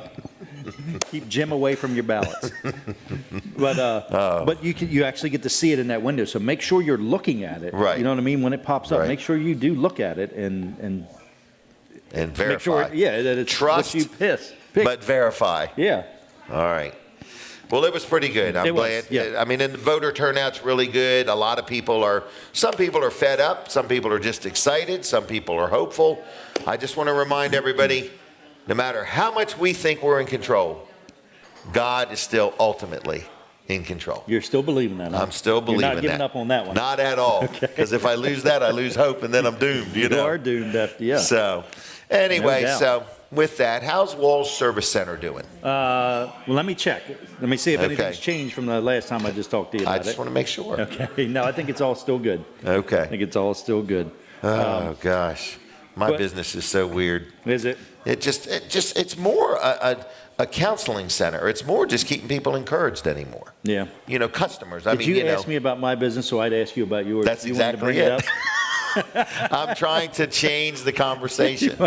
Keep Jim away from your ballots. But you actually get to see it in that window. So make sure you're looking at it. Right. You know what I mean? When it pops up, make sure you do look at it and verify. Make sure, that it's trust, what you pick. But verify. Yeah. All right. Well, it was pretty good. I'm glad. Yeah. I mean, and the voter turnout's really good. Some people are fed up. Some people are just excited. Some people are hopeful. I just want to remind everybody, no matter how much we think we're in control, God is still ultimately in control. You're still believing that, huh? I'm still believing that. You're not giving up on that one. Not at all. Because if I lose that, I lose hope, and then I'm doomed. You are doomed. Yeah. So, anyway, with that, how's Walls Service Center doing? Well, let me check. Let me see if anything's changed from the last time I just talked to you about it. I just want to make sure. Okay. No, I think it's all still good. Okay. I think it's all still good. Oh, gosh. My business is so weird. Is it? It's more a counseling center. It's more just keeping people encouraged anymore. Yeah. Customers. Did you ask me about my business, so I'd ask you about yours? That's exactly it. I'm trying to change the conversation.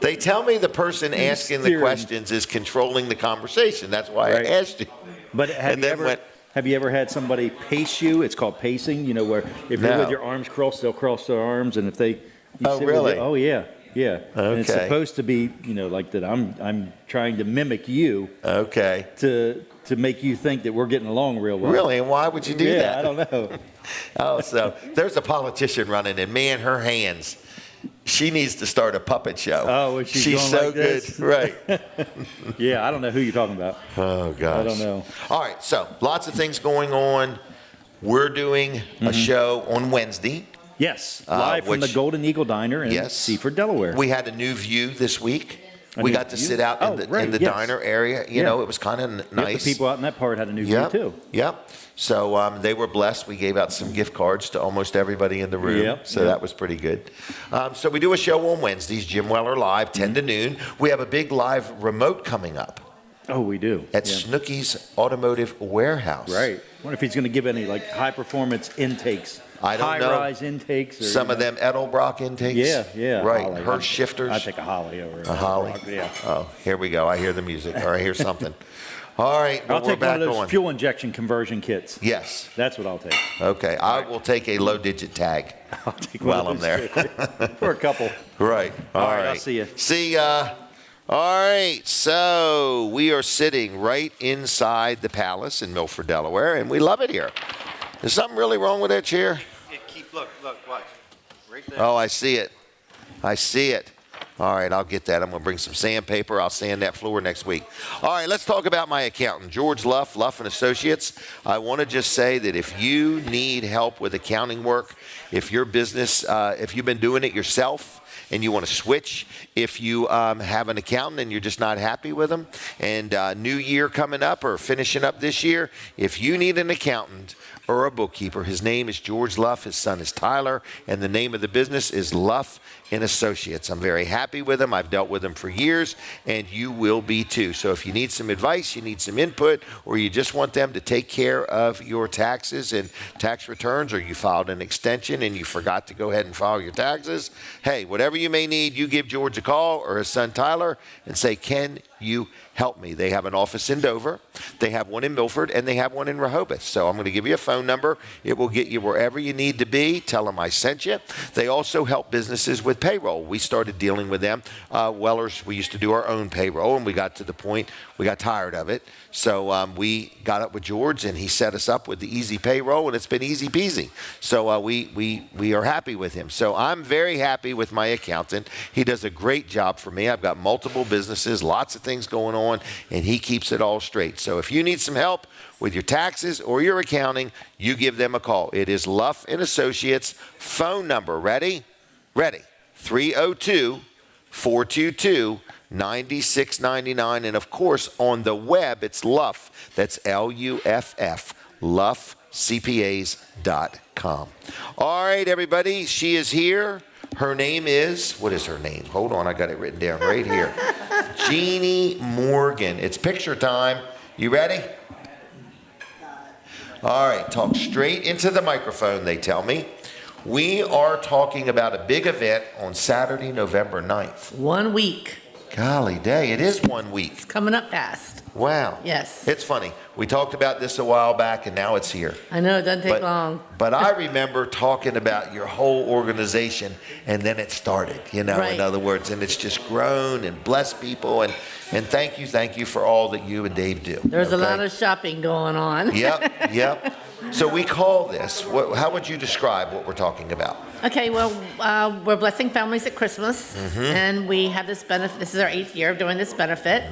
They tell me the person asking the questions is controlling the conversation. That's why I asked you. But have you ever Have you ever had somebody pace you? It's called pacing, where if you're with your arms crossed, they'll cross their arms, and if they really? Oh, yeah. Yeah. Okay. And it's supposed to be, like that I'm trying to mimic you. Okay. To make you think that we're getting along real well. Really? And why would you do that? I don't know. Oh, so there's a politician running, and man, her hands. She needs to start a puppet show. Oh, she's so like this? good, right? Yeah, I don't know who you're talking about. Oh gosh, I don't know. All right, so lots of things going on. We're doing a show on Wednesday. Yes, live from the Golden Eagle Diner in Seaford, Delaware. We had a new view this week. We got to sit out in the diner area. You know, it was kind of nice. The people out in that part had a new view too. Yep. So they were blessed. We gave out some gift cards to almost everybody in the room. So that was pretty good. So we do a show on Wednesdays, Jim Weller Live, 10 to noon. We have a big live remote coming up. Oh, we do. At Snooky's Automotive Warehouse. Right. I wonder if he's going to give any high performance intakes. I don't know. High-rise intakes. Or, some of them Edelbrock intakes. Yeah. Right. Holly. Her shifters. I take a Holly over. A Holly. Yeah. Oh, here we go. I hear the music, or I hear something. All right. I'll take one of those fuel injection conversion kits. Yes. That's what I'll take. Okay. I will take a low-digit tag I'll take while I'm there. For a couple. Right. All right. I'll see you. See ya. All right, so we are sitting right inside the Palace in Milford, Delaware, and we love it here. Is something really wrong with that chair? Look, watch. Right there. Oh, I see it. I see it. All right, I'll get that. I'm going to bring some sandpaper. I'll sand that floor next week. All right, let's talk about my accountant, George Luff and Associates. I want to just say that if you need help with accounting work, if your business, if you've been doing it yourself, and you want to switch, if you have an accountant and you're just not happy with them, and new year coming up or finishing up this year, if you need an accountant or a bookkeeper, his name is George Luff, his son is Tyler, and the name of the business is Luff and Associates. I'm very happy with him. I've dealt with him for years, and you will be too. So if you need some advice, you need some input, or you just want them to take care of your taxes and tax returns, or you filed an extension and you forgot to go ahead and file your taxes, hey, whatever you may need, you give George a call or his son Tyler and say, can you help me? They have an office in Dover, they have one in Milford, and they have one in Rehoboth. So I'm going to give you a phone number. It will get you wherever you need to be. Tell them I sent you. They also help businesses with payroll. We started dealing with them. Weller's, we used to do our own payroll, and we got to the point, we got tired of it. So we got up with George, and he set us up with the easy payroll, and it's been easy peasy. So we are happy with him. So I'm very happy with my accountant. He does a great job for me. I've got multiple businesses, lots of things going on, and he keeps it all straight. So if you need some help with your taxes or your accounting, you give them a call. It is Luff and Associates. Phone number, ready? Ready. 302-422-9699. And of course, on the web, it's Luff. That's Luff, luffcpas.com. All right, everybody, she is here. Her name is, what is her name? Hold on, I got it written down right here. Jeanie Morgan. It's picture time. You ready? All right, talk straight into the microphone, they tell me. We are talking about a big event on Saturday, November 9th. 1 week. Golly day, it is 1 week. It's coming up fast. Wow. Yes. It's funny. We talked about this a while back, and now it's here. I know, it doesn't take long. But I remember talking about your whole organization, and then it started, in other words, and it's just grown and blessed people, and thank you for all that you and Dave do. There's a lot of shopping going on. Yep. So we call this, how would you describe what we're talking about? Okay, well, we're blessing families at Christmas, and we have this benefit. This is our 8th year of doing this benefit,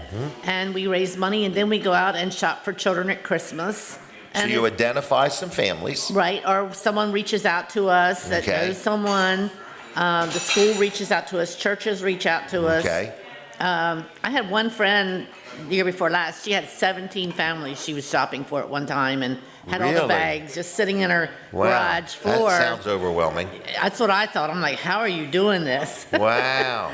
and we raise money, and then we go out and shop for children at Christmas. So you identify some families. Right, or someone reaches out to us that knows someone. The school reaches out to us. Churches reach out to us. Okay. I had one friend the year before last. She had 17 families she was shopping for at one time, and had all the bags just sitting in her garage floor. That sounds overwhelming. That's what I thought. I'm like, how are you doing this? Wow.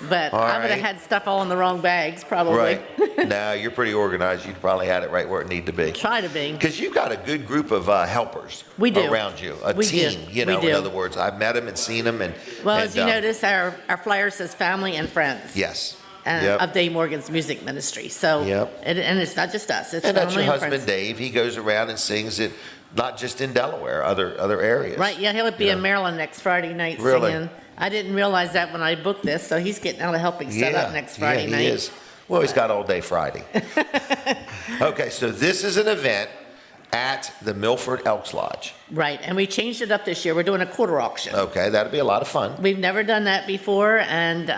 But I would have had stuff all in the wrong bags, probably. Right. No, you're pretty organized. You probably had it right where it needed to be. Try to be. Because you've got a good group of helpers around you. A team, in other words. I've met them and seen them. Well, as you notice, our flyer says family and friends. Yes. of Dave Morgan's music ministry. So, and it's not just us. It's and that's your family and husband, friends. Dave. He goes around and sings it, not just in Delaware, other areas. Right, yeah, he'll be in Maryland next Friday night singing. I didn't realize that when I booked this, so he's getting out of helping set up next Friday night. He is. Well, he's got all day Friday. Okay, so this is an event at the Milford Elks Lodge. Right, and we changed it up this year. We're doing a quarter auction. Okay, that'll be a lot of fun. We've never done that before, and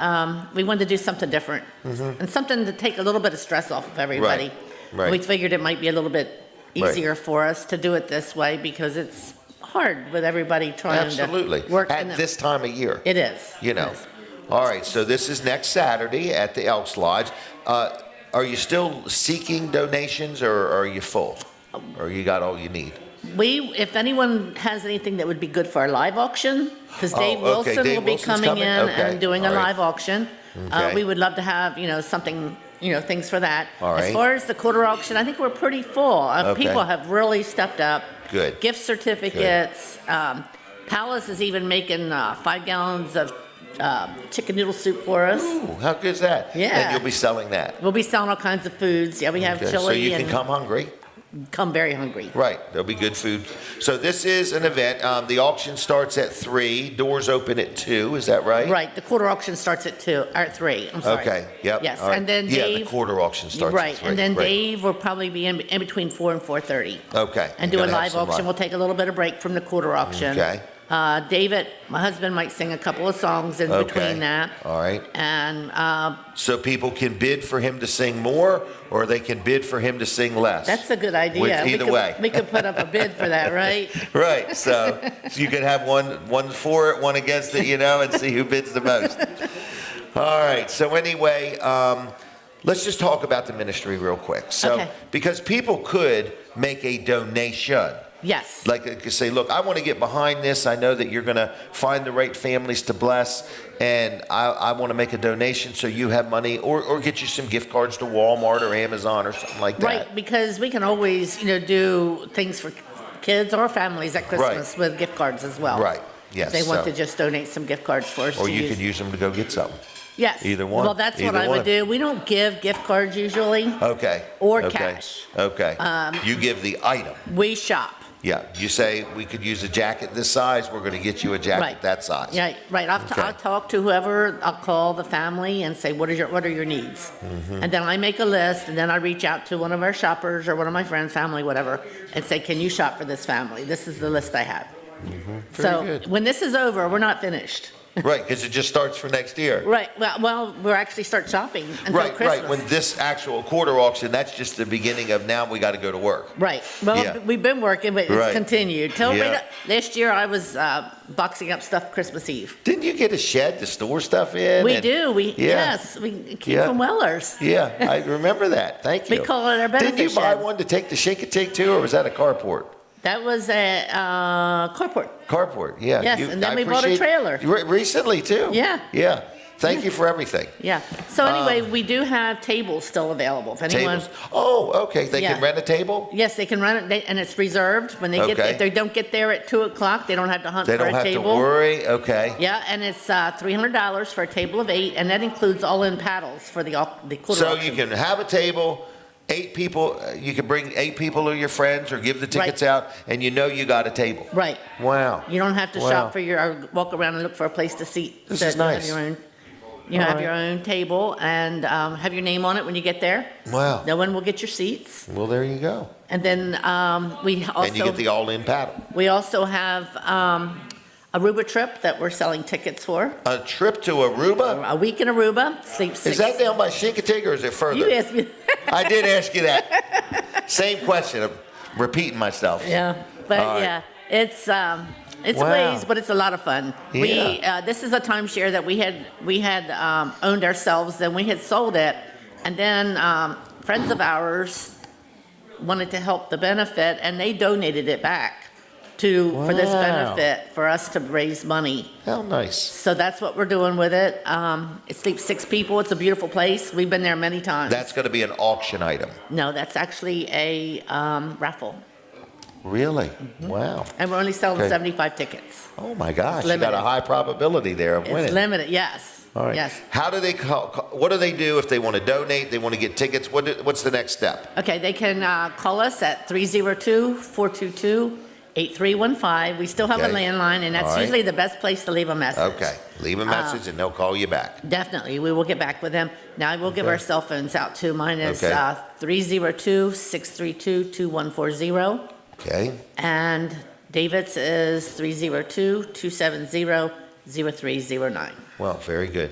we wanted to do something different and something to take a little bit of stress off of everybody. Right. We figured it might be a little bit easier for us to do it this way because it's hard with everybody trying to work. At this time of year. It is. You know. All right, so this is next Saturday at the Elks Lodge. Are you still seeking donations, or are you full? Or you got all you need? If anyone has anything that would be good for our live auction, because Dave Wilson will be coming in and doing a live auction. We would love to have, something, things for that. As far as the quarter auction, I think we're pretty full. People have really stepped up. Good. Gift certificates. Palace is even making 5 gallons of chicken noodle soup for us. Ooh, how good is that? Yeah. And you'll be selling that. We'll be selling all kinds of foods. Yeah, we have chili. So you can come hungry. Come very hungry. Right, there'll be good food. So this is an event. The auction starts at 3. Doors open at 2. Is that right? Right. The quarter auction starts at 3. I'm sorry. Okay. Yep. Yes. All right. And then Dave. The quarter auction starts at 3. And then Dave will probably be in between 4 and 4:30. Okay. And do a live auction. We'll take a little bit of break from the quarter auction. Okay. David, my husband, might sing a couple of songs in between that. All right. And so people can bid for him to sing more, or they can bid for him to sing less. That's a good idea. Either way. We could put up a bid for that, right? Right. So you could have one for it, one against it, and see who bids the most. All right. So anyway, let's just talk about the ministry real quick. So because people could make a donation. Yes. Like they could say, look, I want to get behind this. I know that you're going to find the right families to bless, and I want to make a donation so you have money, or get you some gift cards to Walmart or Amazon or something like that. Right, because we can always, do things for kids or families at Christmas with gift cards as well. Right, yes. If they want to just donate some gift cards for us. Or you could use them to go get something. Yes. Either one. Well, that's what I would do. We don't give gift cards usually. Okay. Or cash. Okay. You give the item. We shop. Yeah, you say we could use a jacket this size, we're going to get you a jacket that size. Yeah, right. I'll talk to whoever, I'll call the family and say, what are your needs? And then I make a list, and then I reach out to one of our shoppers or one of my friends, family, whatever, and say, can you shop for this family? This is the list I have. So good. When this is over, we're not finished. Right, because it just starts for next year. Right. Well, we'll actually start shopping until Christmas. Right. When this actual quarter auction, that's just the beginning of now we got to go to work. Right. Well, we've been working, but it's continued. Last year I was boxing up stuff Christmas Eve. Didn't you get a shed to store stuff in? We do. Yes, we came from Weller's. Yeah, I remember that. Thank you. We call it our benefit Didn't you buy shed. one to take the Shinkatig to, or was that a carport? That was a carport. Carport, yeah. Yes, and then we bought a trailer. Recently, too? Yeah. Yeah. Thank you for everything. Yeah. So anyway, we do have tables still available. If anyone. Tables. Oh, okay. They can rent a table? Yes, they can rent it, and it's reserved. When they get there, if they don't get there at 2 o'clock, they don't have to hunt for a table. They don't have to worry. Okay. Yeah, and it's $300 for a table of 8, and that includes all-in paddles for the quarter So auction. you can have a table. 8 people, you can bring 8 people or your friends, or give the tickets out, and you got a table. Right. Wow. You don't have to shop for or walk around and look for a place to sit. This is nice. You have your own table and have your name on it when you get there. Wow. No one will get your seats. Well, there you go. And then we also. And you get the all-in paddle. We also have Aruba trip that we're selling tickets for. A trip to Aruba? A week in Aruba. Is that down by Shinkatig, or is it further? You asked me. I did ask you that. Same question. I'm repeating myself. Yeah, but it's a ways, but it's a lot of fun. Yeah. This is a timeshare that we had owned ourselves, then we had sold it, and then friends of ours wanted to help the benefit, and they donated it back for this benefit for us to raise money. How nice. So that's what we're doing with it. It sleeps 6 people. It's a beautiful place. We've been there many times. That's going to be an auction item. No, that's actually a raffle. Really? Wow. And we're only selling 75 tickets. Oh my gosh, you got a high probability there of winning. It's limited, yes. All right. Yes. How do they call? What do they do if they want to donate? They want to get tickets. What's the next step? Okay, they can call us at 302-422-8315. We still have a Okay. landline, and that's All right. usually the best place to leave a message. Okay. Leave a message and they'll call you back. Definitely, we will get back with them. Now, we'll give our cell phones out too. Mine is Okay. 302-632-2140, Okay. and David's is 302-270-0309. Well, very good.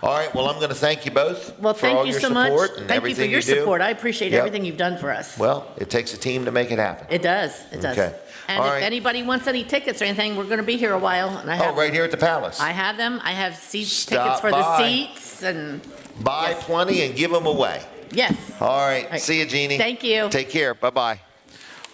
All right. Well, I'm going to thank you both Well, for all thank you your so much. support and Thank you for everything your do. support. I appreciate Yep. everything you've done for us. Well, it takes a team to make it happen. It does, it does. Okay. And All if right. anybody wants any tickets or anything, we're going to be here a while. And I have, Oh, right here at the Palace. I have them. I have tickets Stop for by. the seats and, Buy Yes. plenty and give them away. yes. All right. right. See you, Jeanie. Thank you. Take care. Bye-bye.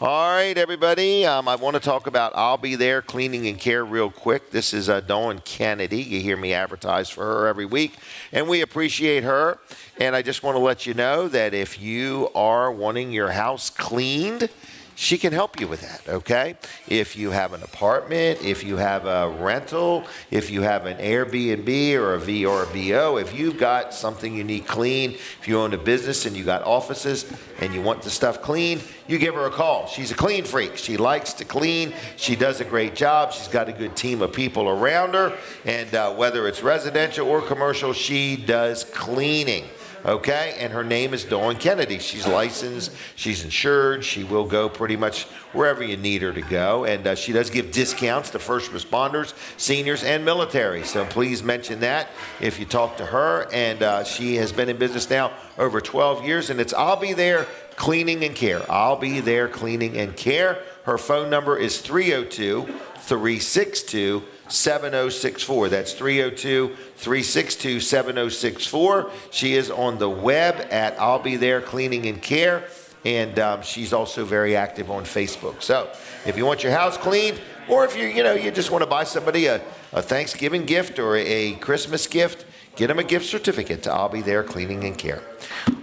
All right, everybody. I want to talk about I'll Be There Cleaning and Care real quick. This is Dawn Kennedy. You hear me advertise for her every week, and we appreciate her. And I just want to let you know that if you are wanting your house cleaned, she can help you with that, okay? If you have an apartment, if you have a rental, if you have an Airbnb or a VRBO, if you've got something you need clean, if you own a business and you got offices and you want the stuff clean, you give her a call. She's a clean freak. She likes to clean. She does a great job. She's got a good team of people around her. And whether it's residential or commercial, she does cleaning. Okay, and her name is Dawn Kennedy. She's licensed, she's insured, she will go pretty much wherever you need her to go, and she does give discounts to first responders, seniors, and military. So please mention that if you talk to her, and she has been in business now over 12 years, and it's I'll Be There Cleaning and Care. I'll Be There Cleaning and Care. Her phone number is 302-362-7064. That's 302-362-7064. She is on the web at I'll Be There Cleaning and Care, and she's also very active on Facebook. So if you want your house cleaned, or if you just want to buy somebody a Thanksgiving gift or a Christmas gift, get them a gift certificate to I'll Be There Cleaning and Care.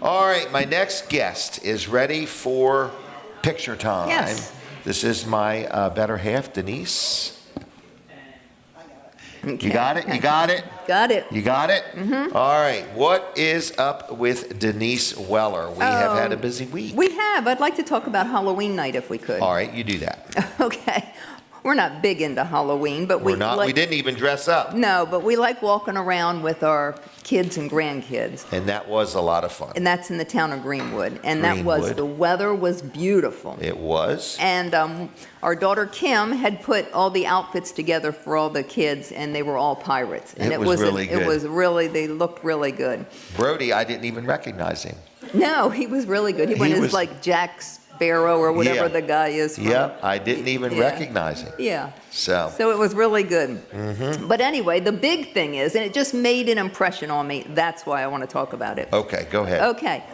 All right, my next guest is ready for picture time. Yes. This is my better half, Denise. Okay. You got it? You got it? Got it. You got it? Mm-hmm. All right. What is up with Denise Weller? We have had a busy week. We have. I'd like to talk about Halloween night if we could. All right, you do that. Okay. We're not big into Halloween, but We're not. We didn't even dress up. No, but we like walking around with our kids and grandkids. And that was a lot of fun. And that's in the town of Greenwood. And the weather was beautiful. It was. And our daughter Kim had put all the outfits together for all the kids, and they were all pirates. And it was really good. It was really, they looked really good. Brody, I didn't even recognize him. No, he was really good. He went as like Jack Sparrow or whatever the guy is. Yeah, I didn't even recognize him. Yeah. So it was really good. Mm-hmm. But anyway, the big thing is, and it just made an impression on me, that's why I want to talk about it. Okay, go ahead. Okay.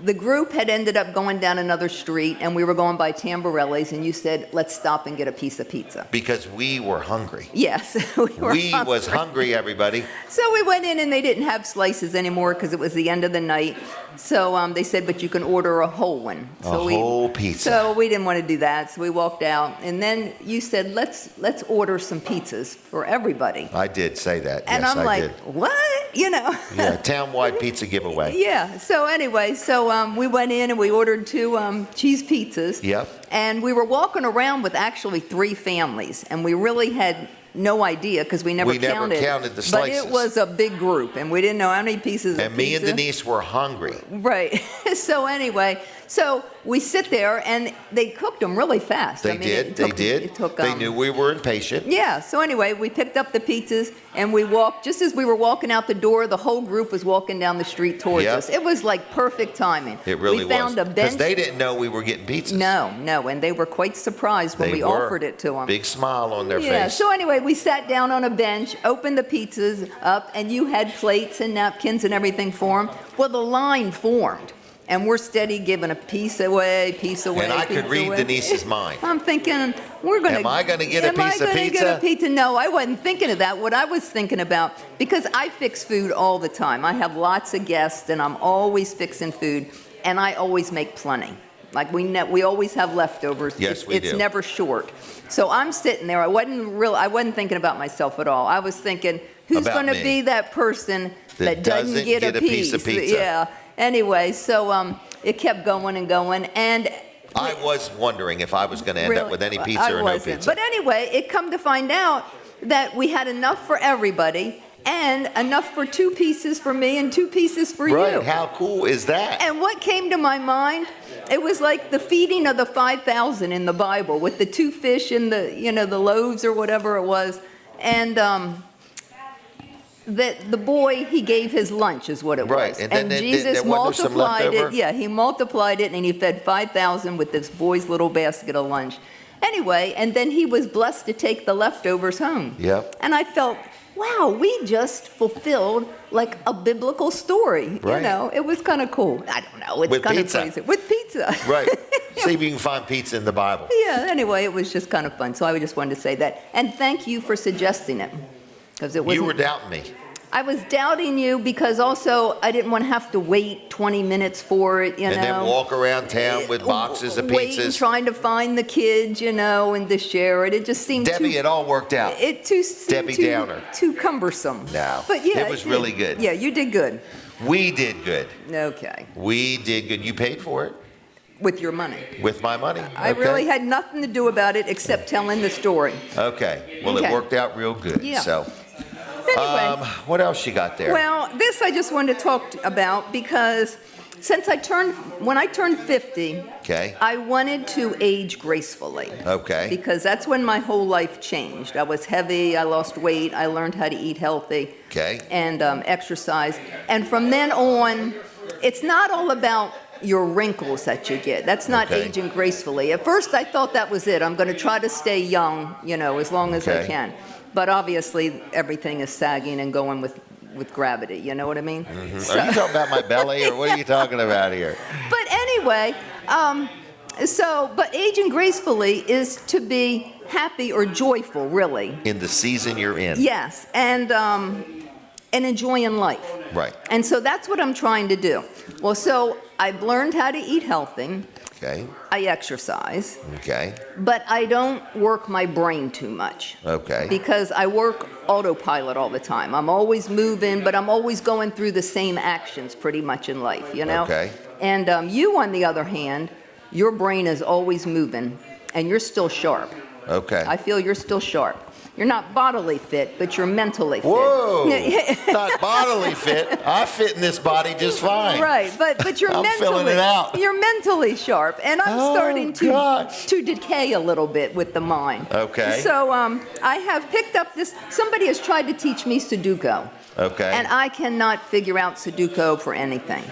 The group had ended up going down another street, and we were going by Tamborelli's, and you said, let's stop and get a piece of pizza. Because we were hungry. Yes, we were hungry. Was hungry, everybody. So we went in, and they didn't have slices anymore because it was the end of the night. So they said, but you can order a whole one. So whole pizza. So we didn't want to do that, so we walked out. And then you said, let's order some pizzas for everybody. I did say that. And yes, I'm like, did. what? Yeah, town-wide pizza giveaway. Yeah, so anyway, we went in and we ordered 2 cheese pizzas. Yep. And we were walking around with actually 3 families, and we really had no idea because we never counted the slices. But it was a big group, and we didn't know how many pieces of pizza. And me and Denise were hungry. Right. So anyway, we sit there, and they cooked them really fast. They did. They knew we were impatient. Yeah. So anyway, we picked up the pizzas, and we walked. Just as we were walking out the door, the whole group was walking down the street towards us. It was like perfect timing. It really was. We found a bench. Because they didn't know we were getting pizzas. No, and they were quite surprised when we offered it to them. Big smile on their face. Yeah. So anyway, we sat down on a bench, opened the pizzas up, and you had plates and napkins and everything for them. Well, the line formed. And we're steady giving a piece away. And I could read Denise's mind. I'm thinking, am I going to get a piece of pizza? Get a pizza? No, I wasn't thinking of that. What I was thinking about, because I fix food all the time. I have lots of guests, and I'm always fixing food, and I always make plenty. Like we always have leftovers. Yes, we do. It's never short. So I'm sitting there. I wasn't thinking about myself at all. I was thinking, who's going to be that person that doesn't get a piece of pizza. Yeah. Anyway, so it kept going and going, and I was wondering if I was going to end up with any pizza or no pizza. But anyway, it come to find out that we had enough for everybody and enough for 2 pieces for me and 2 pieces for you. Right, how cool is that? And what came to my mind, it was like the feeding of the 5,000 in the Bible with the 2 fish and the loaves or whatever it was. And that the boy, he gave his lunch is what it was. And then Jesus multiplied it. Yeah, he multiplied it and he fed 5,000 with this boy's little basket of lunch. Anyway, and then he was blessed to take the leftovers home. Yep. And I felt, wow, we just fulfilled like a biblical story. Right. You know, it was kind of cool. I don't know. It's kind of crazy. With pizza. Right. See if you can find pizza in the Bible. Yeah, anyway, it was just kind of fun. So I just wanted to say that. And thank you for suggesting it. Because it was. You were doubting me. I was doubting you because also I didn't want to have to wait 20 minutes for it, And then walk around town with boxes of pizzas. Waiting, trying to find the kids, and to share it. It just seemed Debbie, it all worked out. Debbie Downer. Too cumbersome. No, but yeah, it was really good. Yeah, you did good. We did good. Okay. We did good. You paid for it? With your money. With my money. I really had nothing to do about it except telling the story. Okay. Well, it worked out real good. Yeah. So. Anyway, what else you got there? Well, this I just wanted to talk about because when I turned 50, I wanted to age gracefully. Okay. Because that's when my whole life changed. I was heavy, I lost weight, I learned how to eat healthy. Okay. And exercise. And from then on, it's not all about your wrinkles that you get. That's not aging gracefully. At first, I thought that was it. I'm going to try to stay young, as long as I can. But obviously, everything is sagging and going with gravity. You know what I mean? Mm-hmm. So, are you talking about my belly, or what are you talking about here? But anyway, but aging gracefully is to be happy or joyful, really. In the season you're in. Yes, and enjoying life. Right. And so that's what I'm trying to do. Well, so I've learned how to eat healthy. Okay. I exercise. Okay. But I don't work my brain too much. Okay. Because I work autopilot all the time. I'm always moving, but I'm always going through the same actions pretty much in life, Okay. And you, on the other hand, your brain is always moving, and you're still sharp. Okay. I feel you're still sharp. You're not bodily fit, but you're mentally fit. Whoa! Not bodily fit. I fit in this body just fine. Right, but you're I'm filling it out. You're mentally sharp, and I'm starting to decay a little bit with the mind. Okay. So I have picked up this. Somebody has tried to teach me Sudoku. Okay. And I cannot figure out Sudoku for anything.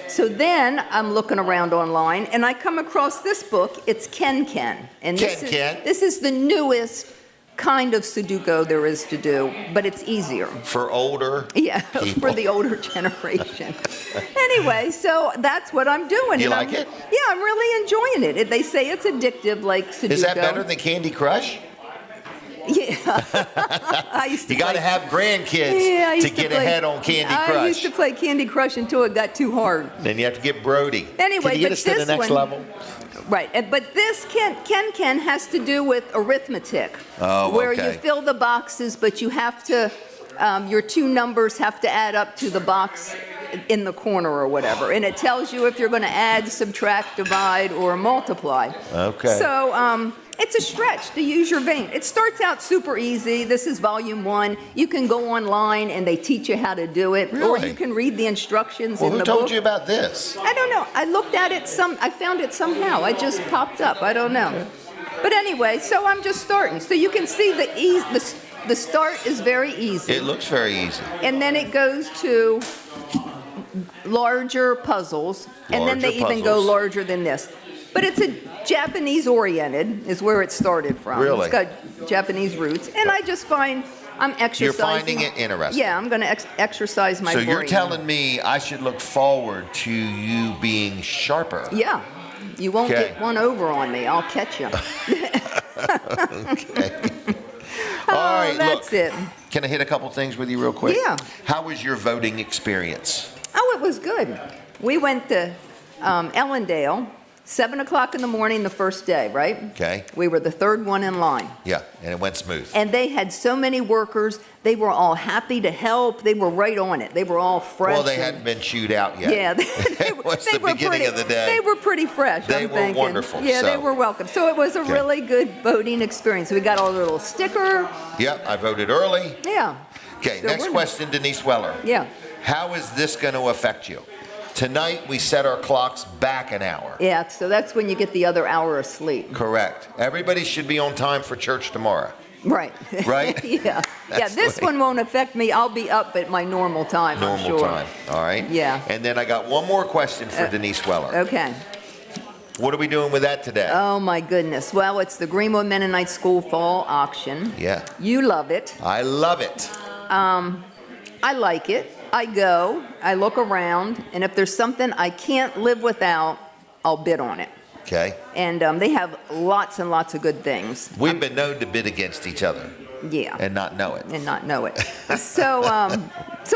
So then I'm looking around online, and I come across this book. It's Ken. And this is the newest kind of Sudoku there is to do, but it's easier. For older people. For the older generation. Anyway, so that's what I'm doing. You like it? Yeah, I'm really enjoying it. They say it's addictive like Sudoku. Is that better than Candy Crush? Yeah. I used to you got to have grandkids to get ahead on Candy Crush. I used to play Candy Crush until it got too hard. Then you have to get Brody. Anyway, Can you get us to the next level? Right, but this Ken has to do with arithmetic, where you fill the boxes, but you have to, your 2 numbers have to add up to the box in the corner or whatever, and it tells you if you're going to add, subtract, divide, or multiply. Okay. So it's a stretch to use your brain. It starts out super easy. This is volume 1. You can go online and they teach you how to do it, or you can read the instructions in the book. Who told you about this? I don't know. I looked at it. I found it somehow. It just popped up. I don't know. But anyway, so I'm just starting. So you can see the start is very easy. It looks very easy. And then it goes to larger puzzles, and then they even go larger than this. But it's a Japanese-oriented, is where it started from. Really? It's got Japanese roots. And I just find I'm exercising. You're finding it interesting. Yeah, I'm going to exercise my brain. So you're telling me I should look forward to you being sharper. Yeah. You won't get one over on me. I'll catch you. Okay. All right, that's it. Can I hit a couple things with you real quick? Yeah. How was your voting experience? Oh, it was good. We went to Ellendale, 7 o'clock in the morning the first day, right? Okay. We were the third one in line. Yeah, and it went smooth. And they had so many workers. They were all happy to help. They were right on it. They were all fresh. Well, they hadn't been chewed out yet. Yeah. It was the beginning of the day. They were pretty fresh, They I'm were thinking. wonderful. Yeah, so. they were welcome. So it was a really good voting experience. We got our little sticker. Yep, I voted early. Yeah. Okay, So next we're- question, Denise Weller. Yeah. How is this going to affect you? Tonight, we set our clocks back an hour. Yeah, so that's when you get the other hour of sleep. Correct. Everybody should be on time for church tomorrow. Right. Right? Yeah. Yeah, this one won't affect me. I'll be up at my normal time, I'm Normal sure. time. All right? Yeah. And then I got one more question for Denise Weller. Okay. What are we doing with that today? Oh, my goodness. Well, it's the Greenwood Mennonite School Fall Auction. Yeah. You love it. I love it. I like it. I go, I look around, and if there's something I can't live without, I'll bid on it. Okay. And they have lots and lots of good things. We've been known to bid against each other. Yeah. And not know it. And not know it. So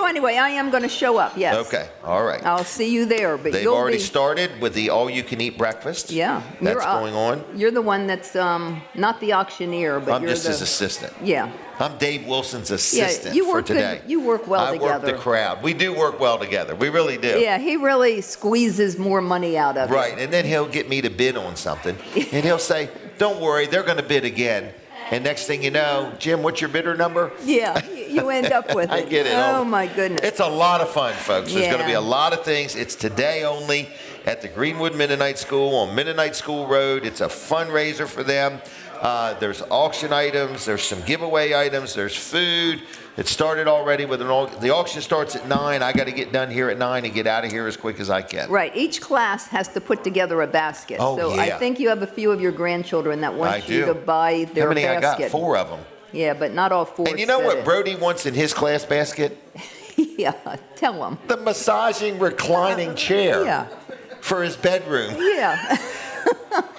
anyway, I am going to show up, yes. Okay. All right. I'll see you there, but They've you'll already be... started with the all-you-can-eat breakfast. Yeah. That's going on. You're the one that's not the auctioneer, but I'm you're just the... his assistant. Yeah. I'm Dave Wilson's assistant you for work today. Good. You work well together. I work the crowd. We do work well together. We really do. Yeah, he really squeezes more money out of it. Right, and then he'll get me to bid on something, and he'll say, don't worry, they're going to bid again. And next thing you know, Jim, what's your bidder number? Yeah, you end up with it. I get it. Oh, my goodness. It's a lot of fun, folks. There's going to be Yeah. a lot of things. It's today only at the Greenwood Mennonite School on Mennonite School Road. It's a fundraiser for them. There's auction items. There's some giveaway items. There's food. It started already with the auction starts at 9. I got to get done here at 9 and get out of here as quick as I can. Right. Each class has to put together a basket. Oh, so yeah. I think you have a few of your grandchildren that I want you do. to buy their How many basket. I got? 4 of them. Yeah, but not all 4. And you know what fit Brody wants in his class basket? in. Yeah, tell them. The massaging reclining chair Yeah. for his bedroom. Yeah.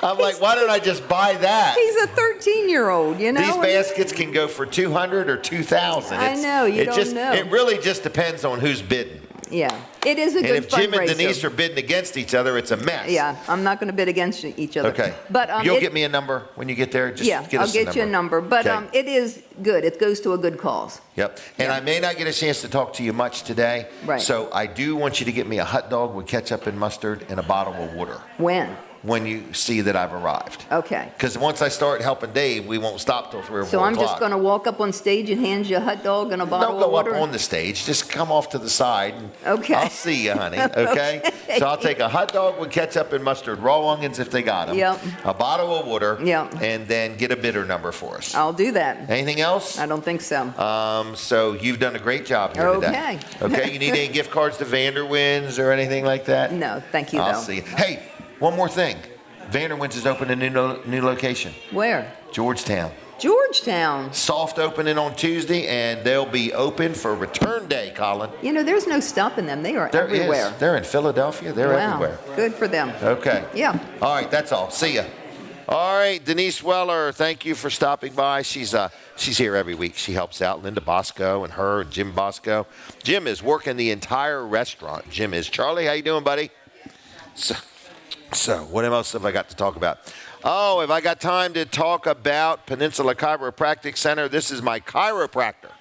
I'm like, why don't I just buy that? He's a 13-year-old, you know? These baskets can go for $200 or $2,000. I know, you don't know. It really just depends on who's bidding. Yeah. It is a And good if Jim and fundraiser. Denise are bidding against each other, it's a mess. Yeah, I'm not going to bid against each other. Okay. But You'll get me a number when you get there? Just yeah, get I'll us get you a number. But Okay. it is good. It goes to a good cause. Yep. And I may not get a chance to talk to you much today. Right. So I do want you to get me a hot dog with ketchup and mustard and a bottle of water When you see that I've arrived. Okay. Because once I start helping Dave, we won't stop till 3 or 4 So o'clock. I'm just going to walk up on stage and hand you a hot dog and a bottle Don't of go up water? on the stage. Just come off to the side. And Okay. I'll see you, honey. Okay? Okay. So I'll take a hot dog with ketchup and mustard, raw onions if they got them. Yep. A bottle of water. Yep. And then get a bidder number for us. I'll do that. Anything else? I don't think so. So you've done a great job here today. Okay. Okay. You need any gift cards to Vanderwin's or anything like that? No, thank you, I'll though. see you. Hey, one more thing. Vanderwin's has opened a new location. Where? Georgetown. Georgetown. Soft opening on Tuesday, and they'll be open for return day, Colin. You know, there's no stopping them. They are There everywhere. is. They're in Philadelphia. They're Wow. everywhere. Good for them. Okay. Yeah. All right, that's all. See ya. All right, Denise Weller, thank you for stopping by. She's here every week. She helps out Linda Bosco and her and Jim Bosco. Jim is working the entire restaurant. Jim is. Charlie, how you doing, buddy? So what else have I got to talk about? Oh, have I got time to talk about Peninsula Chiropractic Center? This is my chiropractor.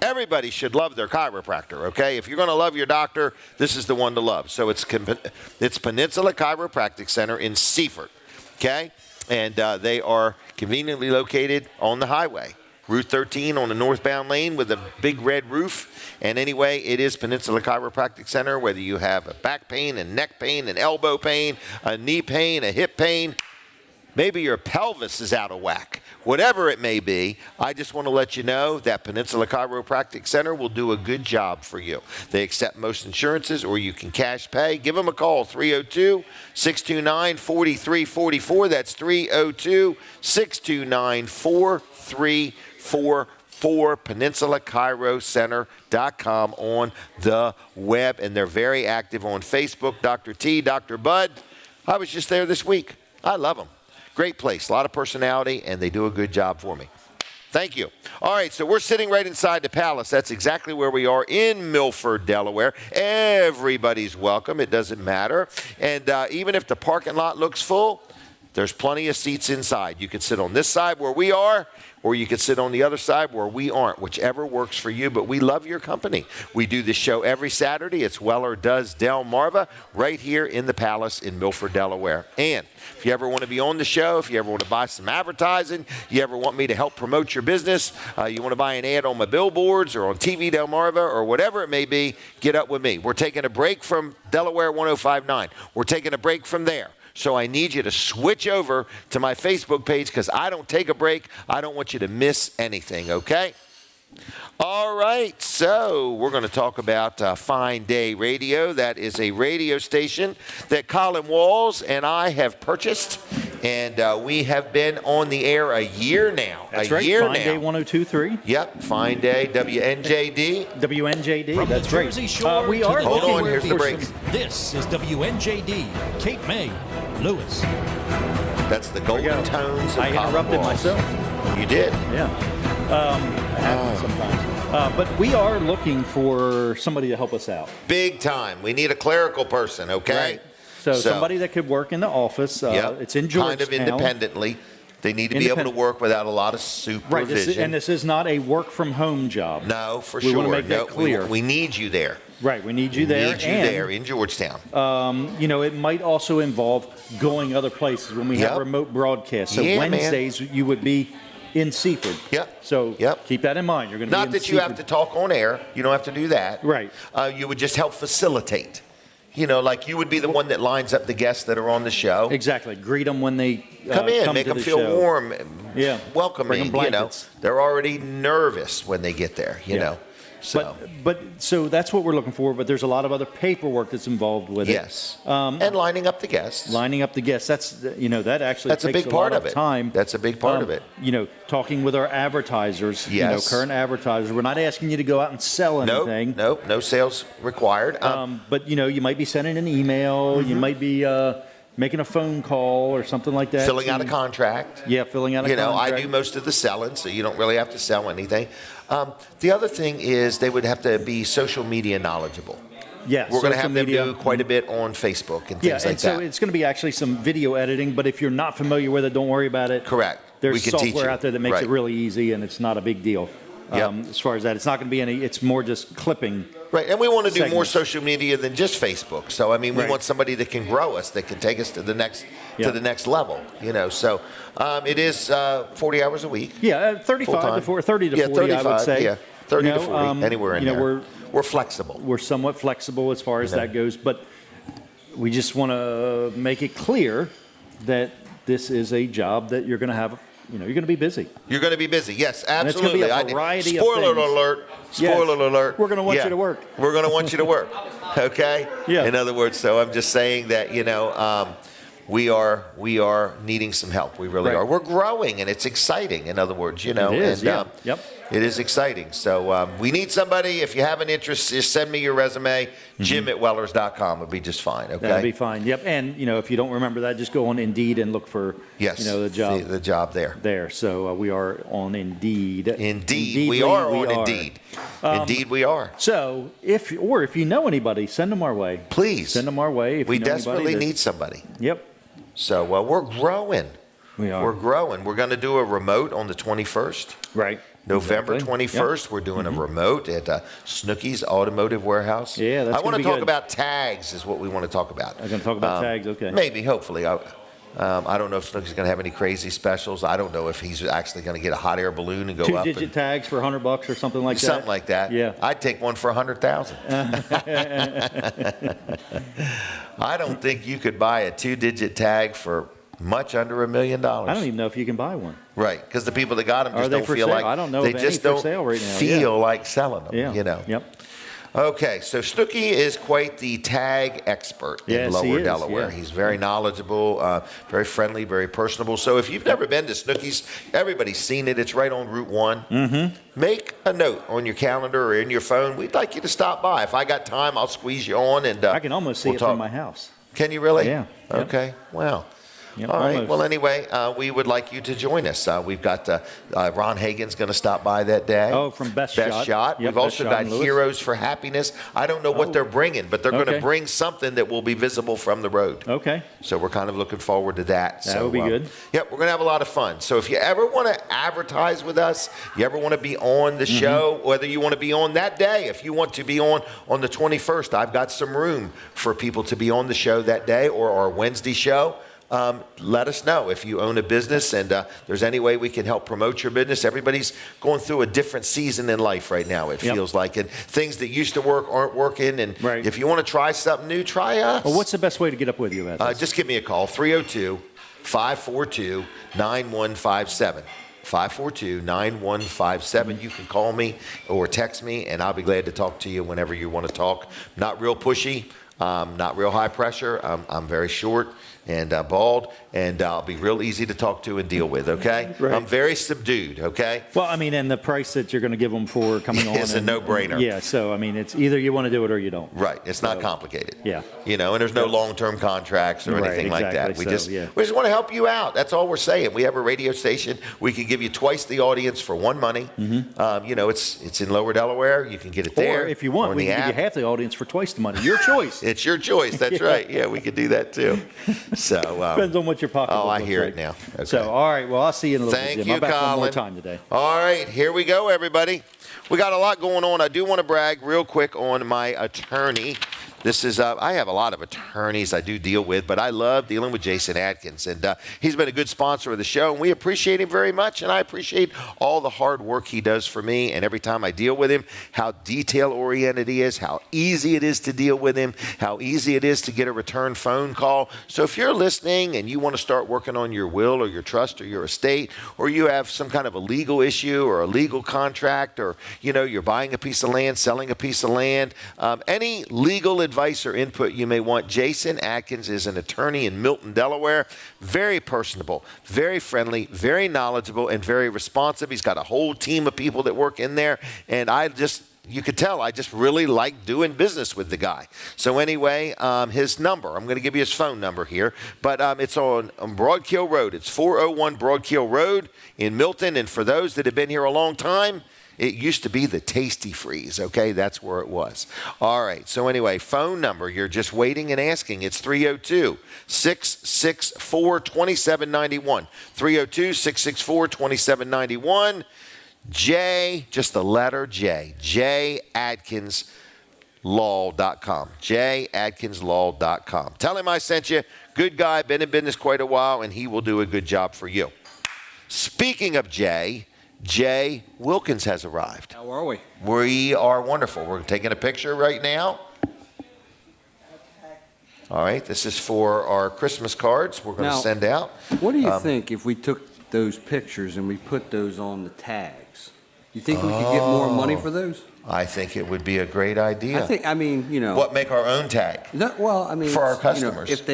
Everybody should love their chiropractor, okay? If you're going to love your doctor, this is the one to love. So it's Peninsula Chiropractic Center in Seaford, okay? And they are conveniently located on the highway. Route 13 on the northbound lane with a big red roof. And anyway, it is Peninsula Chiropractic Center, whether you have a back pain, a neck pain, an elbow pain, a knee pain, a hip pain. Maybe your pelvis is out of whack. Whatever it may be, I just want to let you know that Peninsula Chiropractic Center will do a good job for you. They accept most insurances, or you can cash pay. Give them a call, 302-629-4344. That's 302-629-4344. PeninsulaChiroCenter.com on the web. And they're very active on Facebook. Dr. T, Dr. Bud. I was just there this week. I love them. Great place, a lot of personality, and they do a good job for me. Thank you. All right, so we're sitting right inside the Palace. That's exactly where we are in Milford, Delaware. Everybody's welcome. It doesn't matter. And even if the parking lot looks full, there's plenty of seats inside. You could sit on this side where we are, or you could sit on the other side where we aren't, whichever works for you. But we love your company. We do this show every Saturday. It's Weller Does Delmarva right here in the Palace in Milford, Delaware. And if you ever want to be on the show, if you ever want to buy some advertising, you ever want me to help promote your business, you want to buy an ad on my billboards or on TV Delmarva or whatever it may be, get up with me. We're taking a break from Delaware 105.9. We're taking a break from there. So I need you to switch over to my Facebook page because I don't take a break. I don't want you to miss anything, okay? All right, so we're going to talk about Fine Day Radio. That is a radio station that Colin Walls and I have purchased, and we have been on the air a year now. That's right, Fine Day 102.3. Yep, Fine Day, WNJD. WNJD, From that's the right. Jersey Shore We to are the Hold on, Delaware here's the break. beaches. This is WNJD, Cape May, Lewis. That's the golden tones of I Colin interrupted Walls. myself. You did? Yeah. It happens sometimes. But we are looking for somebody to help us out. Big time. We need a clerical person, okay? Right. So somebody that could work in the office. Yep. It's in Georgetown. Kind of independently. They need to be able to work without a lot of Right. supervision. This is not a work from home job. No, for we sure. Want to make that clear. We need you there. Right. We need you there. We need you there in Georgetown. It might also involve going other places when we have remote broadcasts. So Wednesdays you would be in Seaford. Yep. So keep that in mind. You're going to be Not in that you have to talk on air. You don't have to do that. Right. You would just help facilitate. Like you would be the one that lines up the guests that are on the show. Exactly. Greet them when they come in, come make to them the feel show. warm, Yeah. welcoming. Bring them blankets. They're already nervous when they get there. You know. So. So that's what we're looking for. But there's a lot of other paperwork that's involved with it. Yes. And lining up the guests. Lining up the guests. That's that actually that's takes a big part lot of it. Time. That's a big part of it. Talking with our advertisers. Yes. Current advertisers. We're not asking you to go out and sell anything. Nope. No sales required. But you might be sending an email. You might be making a phone call or something like that. Filling out a contract. Yeah, filling out a contract. I do most of the selling, so you don't really have to sell anything. The other thing is they would have to be social media knowledgeable. Yeah, we're going to have them do quite a bit on Facebook and things like that. So it's going to be actually some video editing, but if you're not familiar with it, don't worry about it. Correct. There's we can teach software you. out there that makes Right. it really easy, and it's not a big deal. As far as that, it's not going to be it's more just clipping. Right, and we want to do more segments. social media than just Facebook. So I mean, we Right. want somebody that can grow us, that can take us to the next level. So it is 40 hours a week. Yeah, 30 to 40, I would say. Yeah, 30 to 40, anywhere in there. We're flexible. We're somewhat flexible as far as that goes, but we just want to make it clear that this is a job that you're going to have. You're going to be busy. You're going to be busy. Yes, absolutely. And it's going to be a variety of Spoiler things. alert. Yes. Spoiler alert. We're going to want you to work. We're going to want you to work. Okay? Yeah. In other words, so I'm just saying that, we are needing some help. We really are. We're growing, and it's exciting. In other words, It is, and, it is exciting. So we need somebody. If you have an interest, just send me your resume. Jim@wellers.com would be just fine. Okay, that'd be fine. Yep. And if you don't remember that, just go on Indeed and look for the job. The job there. There. So we are on Indeed. Indeed, we are on Indeed. Indeed, we are. So if you know anybody, send them our way. Please send them our way. If we you know desperately anybody need somebody. Yep. So we're growing. We are. We're growing. We're going to do a remote on the 21st. Right. November Exactly. 21st, we're doing a remote at Snooki's Automotive Warehouse. Yeah, that's I want gonna to be talk good. about tags is what we want to talk about. I'm going to talk about tags, okay. Maybe, hopefully. I don't know if Snooki's going to have any crazy specials. I don't know if he's actually going to get a hot air balloon and go up. Two-digit tags for $100 or something like that. Something like that. Yeah. I'd take one for $100,000. I don't think you could buy a two-digit tag for much under $1 million. I don't even know if you can buy one. Right, because the people that got them just don't feel sale? like I don't know they of just any for don't sale right now. feel like selling them. Yeah. Yep. Okay, so Snooki is quite the tag expert in Lower Delaware. Yeah. He's very knowledgeable, very friendly, very personable. So if you've never been to Snooki's, everybody's seen it. It's right on Route 1. Mm-hmm. Make a note on your calendar or in your phone. We'd like you to stop by. If I got time, I'll squeeze you on. And I can almost see it from my house. Can you really? Yeah. Okay, wow. Yep, All right. almost. Well, anyway, we would like you to join us. We've got Ron Hagen's going to stop by that day. Oh, from Best Shot. Yep, We've also got Heroes for Happiness. I don't know what they're bringing, but they're going to bring something that will be visible from the road. Okay. So we're kind of looking forward to that. That would be good. Yep, we're going to have a lot of fun. So if you ever want to advertise with us, you ever want to be on the show, whether you want to be on that day, if you want to be on the 21st, I've got some room for people to be on the show that day or our Wednesday show. Let us know if you own a business and there's any way we can help promote your business. Everybody's going through a different season in life right now, it feels like. And things that used to work aren't working. And if you want to try something new, try us. Well, what's the best way to get up with you at this? Just give me a call, 302-542-9157. 542-9157. You can call me or text me, and I'll be glad to talk to you whenever you want to talk. Not real pushy, not real high pressure. I'm very short and bald, and I'll be real easy to talk to and deal with, okay? Right. I'm very subdued, okay? Well, I mean, and the price that you're going to give them for coming on is a no-brainer. Yeah, so, I mean, it's either you want to do it or you don't. Right. It's not complicated. Yeah. You know, and there's no long-term contracts or anything like that. We just yeah. we just want to help you out. That's all we're saying. We have a radio station. We can give you twice the audience for one money. You know, it's in Lower Delaware. You can get it there. Or if you want, we can give you half the audience for twice the money. Your choice. It's your choice. That's right. Yeah, we could do that too. So depends on what your pocket. Oh, I hear it now. Okay. So, all right. Well, I'll see you in a little bit. Thank Jim. you, I'm back Colin. one more time today. All right, here we go, everybody. We got a lot going on. I do want to brag real quick on my attorney. This is, I have a lot of attorneys I do deal with, but I love dealing with Jason Atkins. And he's been a good sponsor of the show, and we appreciate him very much. And I appreciate all the hard work he does for me. And every time I deal with him, how detail-oriented he is, how easy it is to deal with him, how easy it is to get a return phone call. So if you're listening and you want to start working on your will or your trust or your estate, or you have some kind of a legal issue or a legal contract, or, you know, you're buying a piece of land, selling a piece of land, any legal advice or input you may want, Jason Atkins is an attorney in Milton, Delaware. Very personable, very friendly, very knowledgeable, and very responsive. He's got a whole team of people that work in there, and you could tell I just really like doing business with the guy. So anyway, his number, I'm going to give you his phone number here, but it's on Broadkill Road. It's 401 Broadkill Road in Milton, and for those that have been here a long time, it used to be the Tasty Freeze, okay? That's where it was. All right, so anyway, phone number, you're just waiting and asking. It's 302-664-2791. 302-664-2791. J, just the letter J, JAtkinsLaw.com. JAtkinsLaw.com. Tell him I sent you. Good guy, been in business quite a while, and he will do a good job for you. Speaking of Jay Wilkins has arrived. How are we? We are wonderful. We're taking a picture right now. All right, this is for our Christmas cards we're going to send out. What do you think if we took those pictures and we put those on the tags? You think we could get more money for those? I think it would be a great idea. What, make our own tag? For our customers. If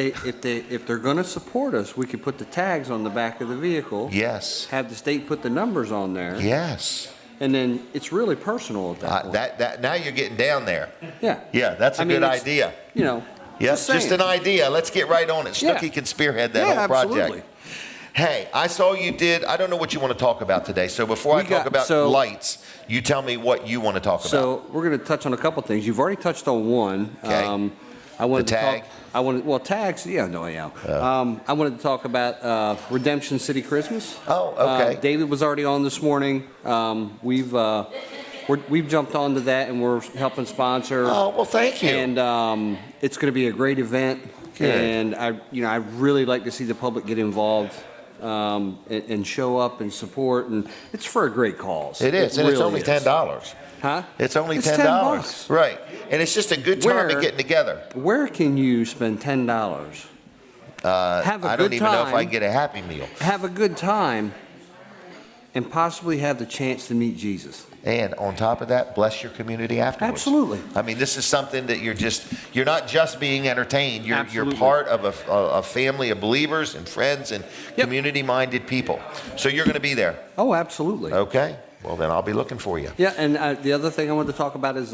they're going to support us, we could put the tags on the back of the vehicle. Yes. Have the state put the numbers on there. Yes. And then it's really personal at that point. That now you're getting down there. Yeah. Yeah, that's a good idea. Yes, just an idea. Let's get right on it. Snooki can spearhead that whole project. Absolutely. Hey, I saw you did, I don't know what you want to talk about today. So before I talk about lights, you tell me what you want to talk about. So we're going to touch on a couple things. You've already touched on one. Okay. I wanted the tag? Tags, I wanted to talk about Redemption City Christmas. Oh, okay. David was already on this morning. We've jumped onto that, and we're helping sponsor. Oh, well, thank you. And it's going to be a great event. Good. And I really like to see the public get involved. And show up and support, and it's for a great cause. It is, and it's only $10. Huh? It's only $10. $10. Right. And it's just a good time of getting together. Where can you spend $10? I don't even know if I can get a Happy Meal. Have a good time and possibly have the chance to meet Jesus. And on top of that, bless your community afterwards. Absolutely. I mean, this is something that you're not just being entertained. You're part of a family of believers and friends and community-minded people. So you're going to be there. Oh, absolutely. Okay. Well, then I'll be looking for you. Yeah, and the other thing I wanted to talk about is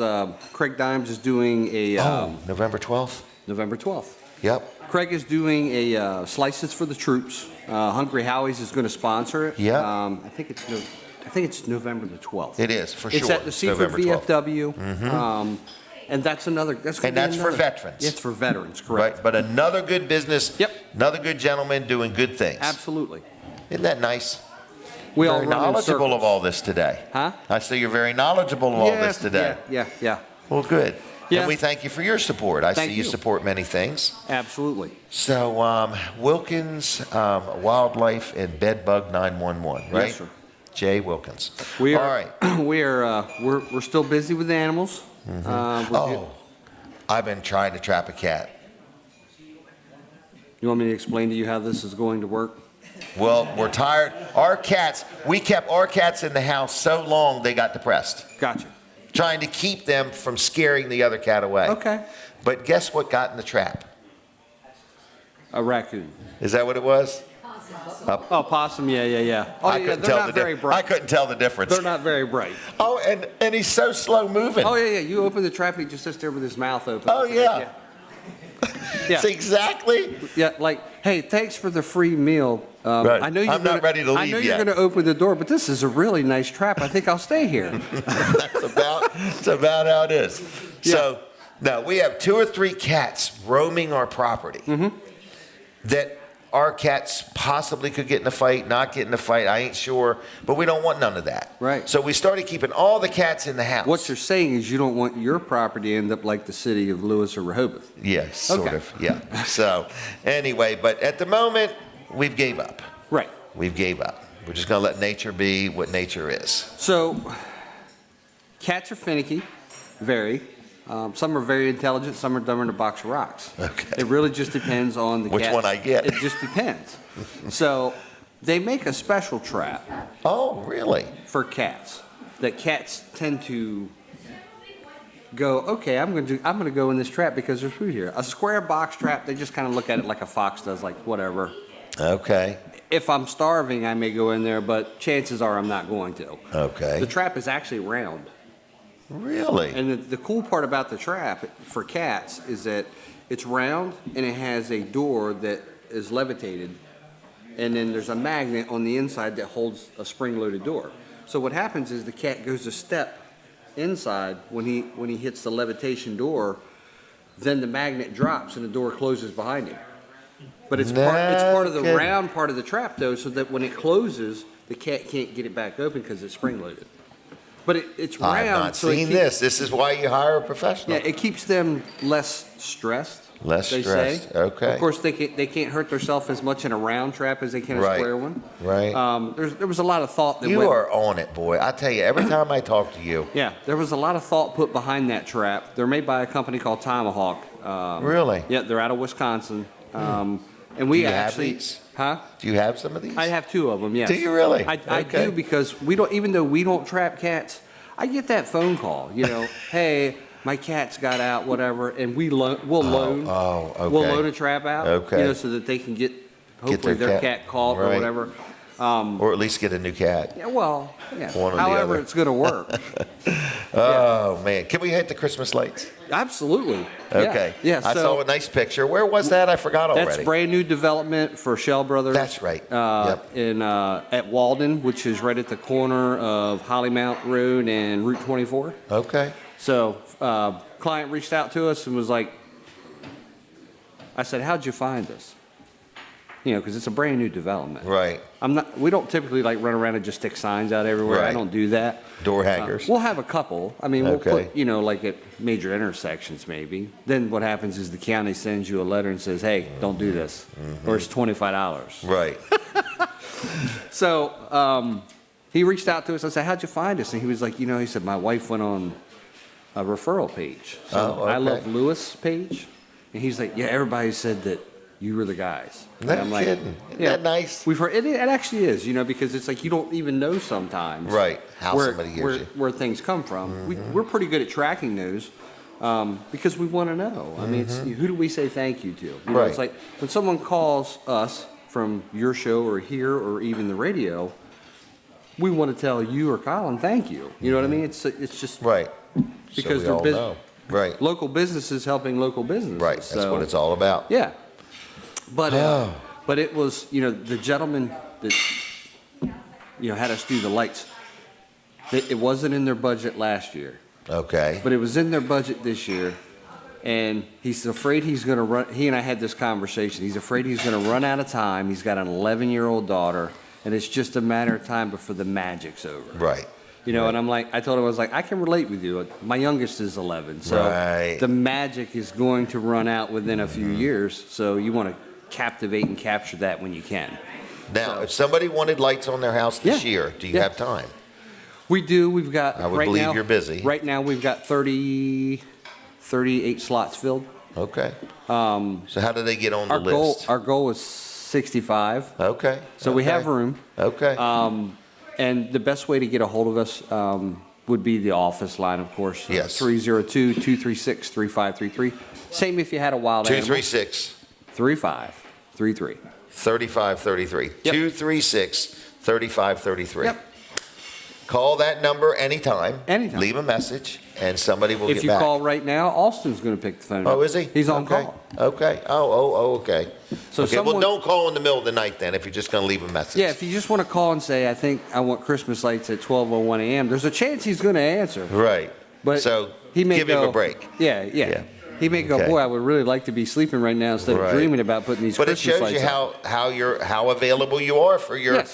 Craig Dimes is doing a... November 12th? November 12th. Yep. Craig is doing a Slices for the Troops. Hungry Howie's is going to sponsor it. Yeah. I think it's November the 12th. It is, for It's sure. at the Seaford November 12th. VFW. And that's another. That's And that's for veterans. It's for veterans, correct. Right, but another good business. Yep. Another good gentleman doing good things. Absolutely. Isn't that nice? We all very run in knowledgeable circles. of all this today. Huh? I see you're very knowledgeable of all this today. Yeah. Well, good. Yeah. And we thank you for your support. I Thank see you you. support many things. Absolutely. So, Wilkins Wildlife and Bedbug 911, right? Yes, sir. Jay Wilkins. We are. All right. We are. We're still busy with animals. I've been trying to trap a cat. You want me to explain to you how this is going to work? Well, we're tired. We kept our cats in the house so long they got depressed. Gotcha. Trying to keep them from scaring the other cat away. Okay. But guess what got in the trap? A raccoon. Is that what it was? Oh, possum. Yeah. Oh, I yeah. couldn't They're tell not very I bright. couldn't tell the difference. They're not very bright. Oh, and he's so slow moving. Oh yeah. You open the trap, he just sits there with his mouth open. Oh, yeah. Yeah. It's exactly. Yeah, like, hey, thanks for the free meal. Right. I know I'm not ready to I leave know yet. you're going to open the door, but this is a really nice trap. I think I'll stay here. That's about how it is. So now we have 2 or 3 cats roaming our property that our cats possibly could get in a fight, not get in a fight. I ain't sure, but we don't want none of that. Right. So we started keeping all the cats in the house. What you're saying is you don't want your property to end up like the city of Lewis or Rehoboth. Yes, sort Okay. of. Yeah. So anyway, but at the moment we've gave up. Right. We've gave up. We're just going to let nature be what nature is. So, cats are finicky, very. Some are very intelligent, some are dumber than a box of rocks. Okay. It really just depends on the Which cat. one I get. It just depends. So, they make a special trap Oh, really? for cats that cats tend to go, okay, I'm going to go in this trap because there's food here. A square box trap, they just kind of look at it like a fox does, like whatever. Okay. If I'm starving, I may go in there, but chances are I'm not going to. Okay. The trap is actually round. Really? And the cool part about the trap for cats is that it's round and it has a door that is levitated, and then there's a magnet on the inside that holds a spring-loaded door. So what happens is the cat goes a step inside when he hits the levitation door, then the magnet drops and the door closes behind him. But it's part of the round part of the trap though, so that when it closes, the cat can't get it back open because it's spring-loaded. But it's round. I've not so seen this. This is why you hire a professional. Yeah, it keeps them less stressed. Less they stressed. Say. Okay. Of course, they can't hurt themselves as much in a round trap as they can a Right. square one. Right. There was a lot of thought that You went. are on it, boy. I tell you, every time I talk to you. Yeah, there was a lot of thought put behind that trap. They're made by a company called Tomahawk. Really? Yeah, they're out of Wisconsin. And we Do you have actually, these? huh? Do you have some of these? I have 2 of them. Yes. Do you really? I Okay. do because we don't. Even though we don't trap cats, I get that phone call. You know, hey, my cat's got out, whatever, and we'll loan. Oh, okay. We'll loan a trap out. Okay. You know, so that they can get hopefully their cat caught or Right. whatever. Or at least get a new cat. Yeah, well, yeah. One or the However, other. it's going to work. Oh, man. Can we hit the Christmas lights? Absolutely. Okay. Yeah. I so saw a nice picture. Where was that? I forgot already. that's brand new development for Shell Brothers. That's right. Yep. At Walden, which is right at the corner of Hollymount Road and Route 24. Okay. So, client reached out to us and was like, I said, how'd you find us? You know, because it's a brand new development. Right. We don't typically like run around and just stick signs out everywhere. Right. I don't do that. Door hangers. We'll have a couple. I mean, we'll Okay. put, you know, like at major intersections maybe. Then what happens is the county sends you a letter and says, hey, don't do this. Or it's $25. Right. So he reached out to us. I said, how'd you find us? And he was like, you know, he said, my wife went on a referral page. So Oh, okay. I Love Lewis page. And he's like, yeah, everybody said that you were the guys. No And I'm like, kidding. Isn't yeah, that nice? We've heard it actually is, you know, because it's like you don't even know sometimes. Right. How somebody hears you. Where things come from. We're pretty good at tracking those because we want to know. I mean, it's, who do we say thank you to? You know, Right. it's like when someone calls us from your show or here or even the radio, we want to tell you or Colin thank you. You know what I mean? It's just Right. because so we all they're busy. know. Right. Local businesses helping local businesses. Right. That's So, what it's all about. Yeah. But it was, the gentleman that, had us do the lights. It wasn't in their budget last year, Okay. but it was in their budget this year. And he's afraid he's going to run. He and I had this conversation. He's afraid he's going to run out of time. He's got an 11-year-old daughter, and it's just a matter of time before the magic's over. Right. And I'm like, I told him, I was like, I can relate with you. My youngest is 11, so the magic is going to run out within a few years. So you want to captivate and capture that when you can. Now, if somebody wanted lights on their house this year, do you have time? We do. We've got. I would believe you're busy. Right now, we've got 38 slots filled. Okay. So how do they get on the list? Our goal is 65. Okay. So we have room. Okay. And the best way to get a hold of us would be the office line, of course. Yes. 302-236-3533. Same if you had a wild animal. 236-3533. 3533. 236-3533. Yep. Call that number anytime. Anytime. Leave a message, and somebody will If get you back. call right now, Austin's going to pick the phone up. Oh, is he? He's on Okay. call. Okay. Okay. So Okay, well, don't call in the middle of the night then if you're just going to leave a message. Yeah, if you just want to call and say, I think I want Christmas lights at 12:01 a.m., there's a chance he's going to answer. Right. But so he may give go, him a break. Yeah. He may go, Okay. boy, I would really like to be sleeping right now instead of dreaming about putting these But it Christmas shows you lights on. how available you are for your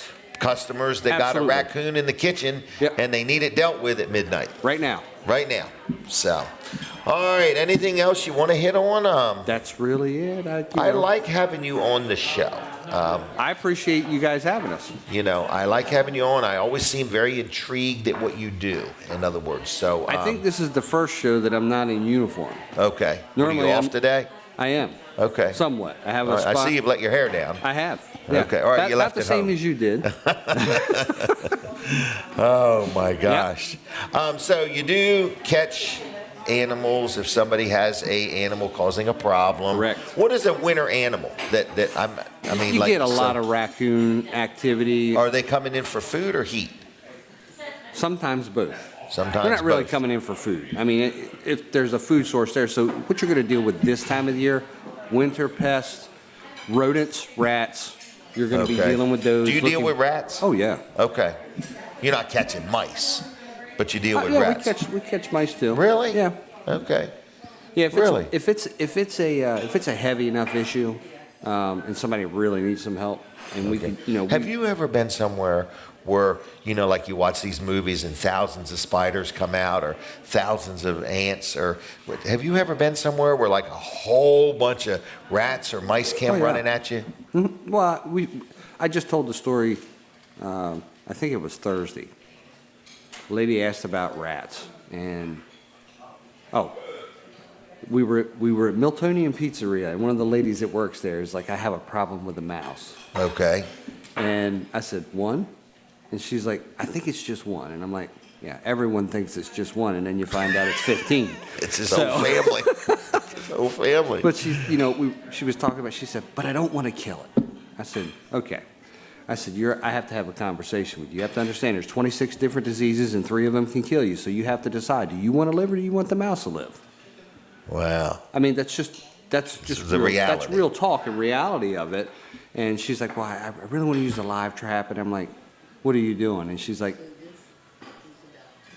customers that Absolutely. got a raccoon in the kitchen and they need it dealt with at midnight. Right now. So, all right. Anything else you want to hit on? That's really it. I like having you on the show. I appreciate you guys having us. I like having you on. I always seem very intrigued at what you do, in other words. So I think this is the first show that I'm not in uniform. Okay. Normally Are you off today? I am. Okay. Somewhat. I have a All right, spot. I see you've let your hair down. I have. Yeah. Okay. All right. You left Not the it same home. as you did. Oh my gosh. So you do catch animals if somebody has a animal causing a problem. Correct. What is a winter animal that You get a lot of raccoon activity. Are they coming in for food or heat? Sometimes both. Sometimes They're not really both. coming in for food. I mean, if there's a food source there. So what you're going to deal with this time of the year, winter pests, rodents, rats, you're going to be dealing with those. Do you deal with rats? Oh, yeah. Okay. You're not catching mice, but you deal with rats. We catch mice too. Really? Yeah. Okay. Yeah. If Really? If it's a heavy enough issue, and somebody really needs some help, and we can, Have you ever been somewhere where, like you watch these movies and thousands of spiders come out or thousands of ants, or have you ever been somewhere where like a whole bunch of rats or mice came running at you? Mm-hmm. Well, I just told the story, I think it was Thursday. A lady asked about rats, and we were at Miltonian Pizzeria, and one of the ladies that works there is like, I have a problem with a mouse. Okay. And I said, one? And she's like, I think it's just one. And I'm like, yeah, everyone thinks it's just one, and then you find out it's 15. It's his whole family. His whole family. But she was talking about, she said, but I don't want to kill it. I said, okay. I said, I have to have a conversation with you. You have to understand there's 26 different diseases and 3 of them can kill you. So you have to decide, do you want to live or do you want the mouse to live? Wow. I mean, that's just the real, reality. that's real talk and reality of it. And she's like, well, I really want to use a live trap. And I'm like, what are you doing? And she's like,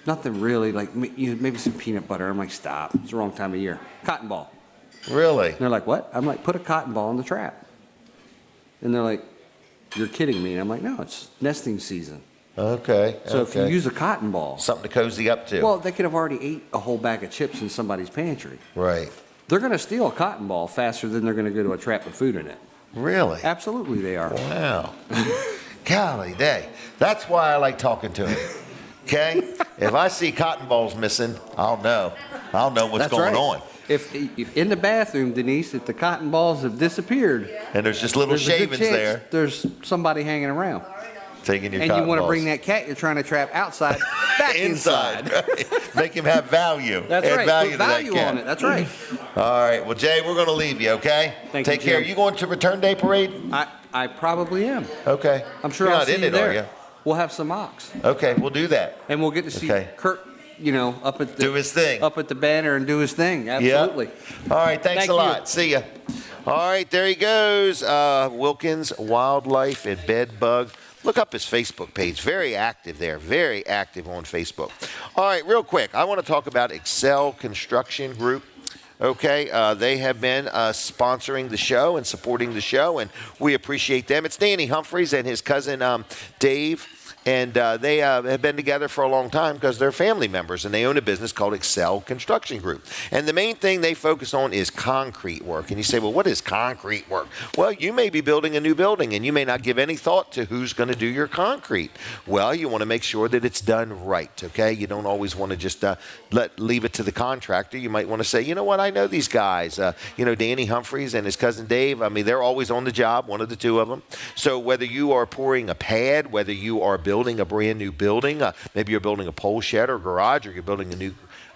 nothing really, like maybe some peanut butter. I'm like, stop. It's the wrong time of year. Cotton ball. Really? And they're like, what? I'm like, put a cotton ball in the trap. And they're like, you're kidding me. And I'm like, no, it's nesting season. Okay. So if you use a cotton ball. Something to cozy up to. Well, they could have already ate a whole bag of chips in somebody's pantry. Right. They're going to steal a cotton ball faster than they're going to go to a trap with food in it. Really? Absolutely they are. Wow. Golly day. That's why I like talking to him. Okay? If I see cotton balls missing, I'll know. I'll know what's going on. If in the bathroom, Denise, if the cotton balls have disappeared. And there's just little shavings there. There's somebody hanging around. Taking your and cotton you want to balls. bring that cat you're trying to trap outside back inside. Right. Make him have value. That's Add right. Value Put value to that cat. on it. That's right. All right. Well, Jay, we're going to leave you, okay? Thank you, Take care. Jim. You going to Return Day Parade? I probably am. Okay. I'm sure You're I'll not see in you it, there. are you? We'll have some ox. Okay, we'll do that. And we'll get to see Okay. Kurt up at the do his thing, up at the banner and do his thing. Absolutely. Yep. All right. Thanks a lot. See ya. All right. There he goes. Wilkins Wildlife and Bedbug. Look up his Facebook page. Very active there. Very active on Facebook. All right. Real quick. I want to talk about Excel Construction Group. Okay, they have been sponsoring the show and supporting the show, and we appreciate them. It's Danny Humphreys and his cousin Dave, and they have been together for a long time because they're family members, and they own a business called Excel Construction Group. And the main thing they focus on is concrete work. And you say, well, what is concrete work? Well, you may be building a new building, and you may not give any thought to who's going to do your concrete. Well, you want to make sure that it's done right, okay? You don't always want to just leave it to the contractor. You might want to say, you know what, I know these guys. Danny Humphreys and his cousin Dave, I mean, they're always on the job, one of the two of them. So whether you are pouring a pad, whether you are building a brand new building, maybe you're building a pole shed or garage, or you're building a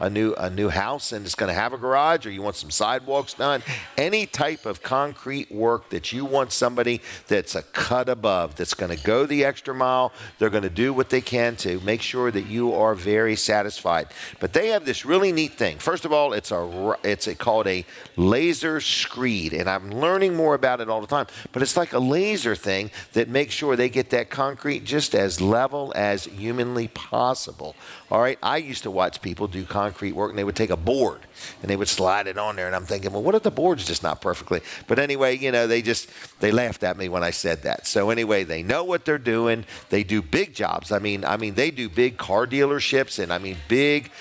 new house and it's going to have a garage, or you want some sidewalks done, any type of concrete work that you want somebody that's a cut above, that's going to go the extra mile, they're going to do what they can to make sure that you are very satisfied. But they have this really neat thing. First of all, it's called a laser screed, and I'm learning more about it all the time, but it's like a laser thing that makes sure they get that concrete just as level as humanly possible. All right, I used to watch people do concrete work, and they would take a board and they would slide it on there, and I'm thinking, well, what if the board's just not perfectly? But anyway, they laughed at me when I said that. So anyway, they know what they're doing. They do big jobs. I mean, they do big car dealerships, and I mean big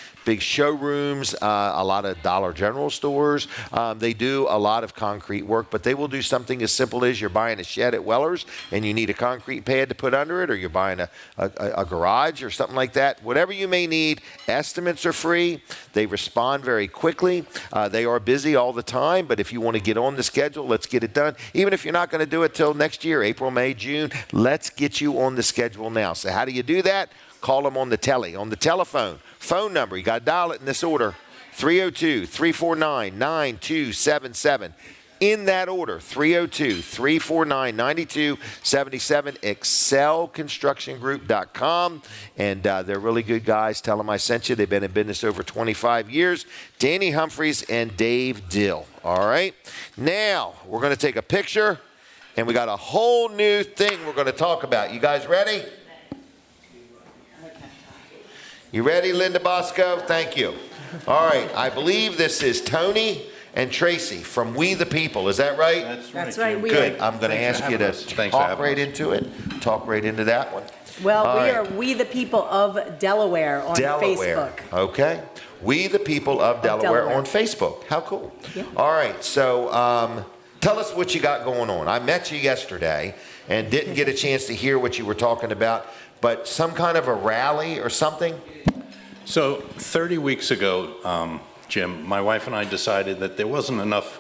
showrooms, a lot of Dollar General stores. They do a lot of concrete work, but they will do something as simple as you're buying a shed at Weller's and you need a concrete pad to put under it, or you're buying a garage or something like that. Whatever you may need, estimates are free. They respond very quickly. They are busy all the time, but if you want to get on the schedule, let's get it done. Even if you're not going to do it till next year, April, May, June, let's get you on the schedule now. So how do you do that? Call them on the telephone. Phone number, you got to dial it in this order, 302-349-9277. In that order, 302-349-9277, excelconstructiongroup.com. And they're really good guys. Tell them I sent you. They've been in business over 25 years. Danny Humphreys and Dave Dill. All right. Now, we're going to take a picture, and we got a whole new thing we're going to talk about. You guys ready? You ready, Linda Bosco? Thank you. All right. I believe this is Tony and Tracy from We the People. Is that right? That's right. Good. I'm going to ask you to talk right into it. Talk right into that one. Well, we are We the People of Delaware on Facebook. Okay. We the People of Delaware on Facebook. How cool. Yeah. All right. So tell us what you got going on. I met you yesterday and didn't get a chance to hear what you were talking about, but some kind of a rally or something? So 30 weeks ago, Jim, my wife and I decided that there wasn't enough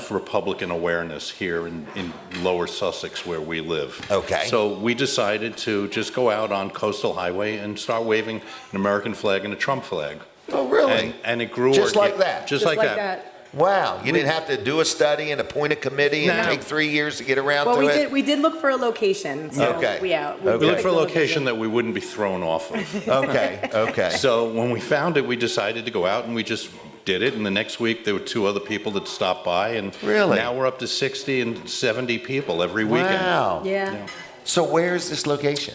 Republican awareness here in Lower Sussex where we live. Okay. So we decided to just go out on Coastal Highway and start waving an American flag and a Trump flag. Oh, really? And it grew. Just like that? Just like that. Wow, you didn't have to do a study and appoint a committee and take 3 years to get around to it? We did look for a location. So okay. We looked for a location that we wouldn't be thrown off of. Okay. So when we found it, we decided to go out and we just did it. And the next week, there were 2 other people that stopped by. And now we're up to 60 and 70 people every weekend. Wow. Yeah. So where is this location?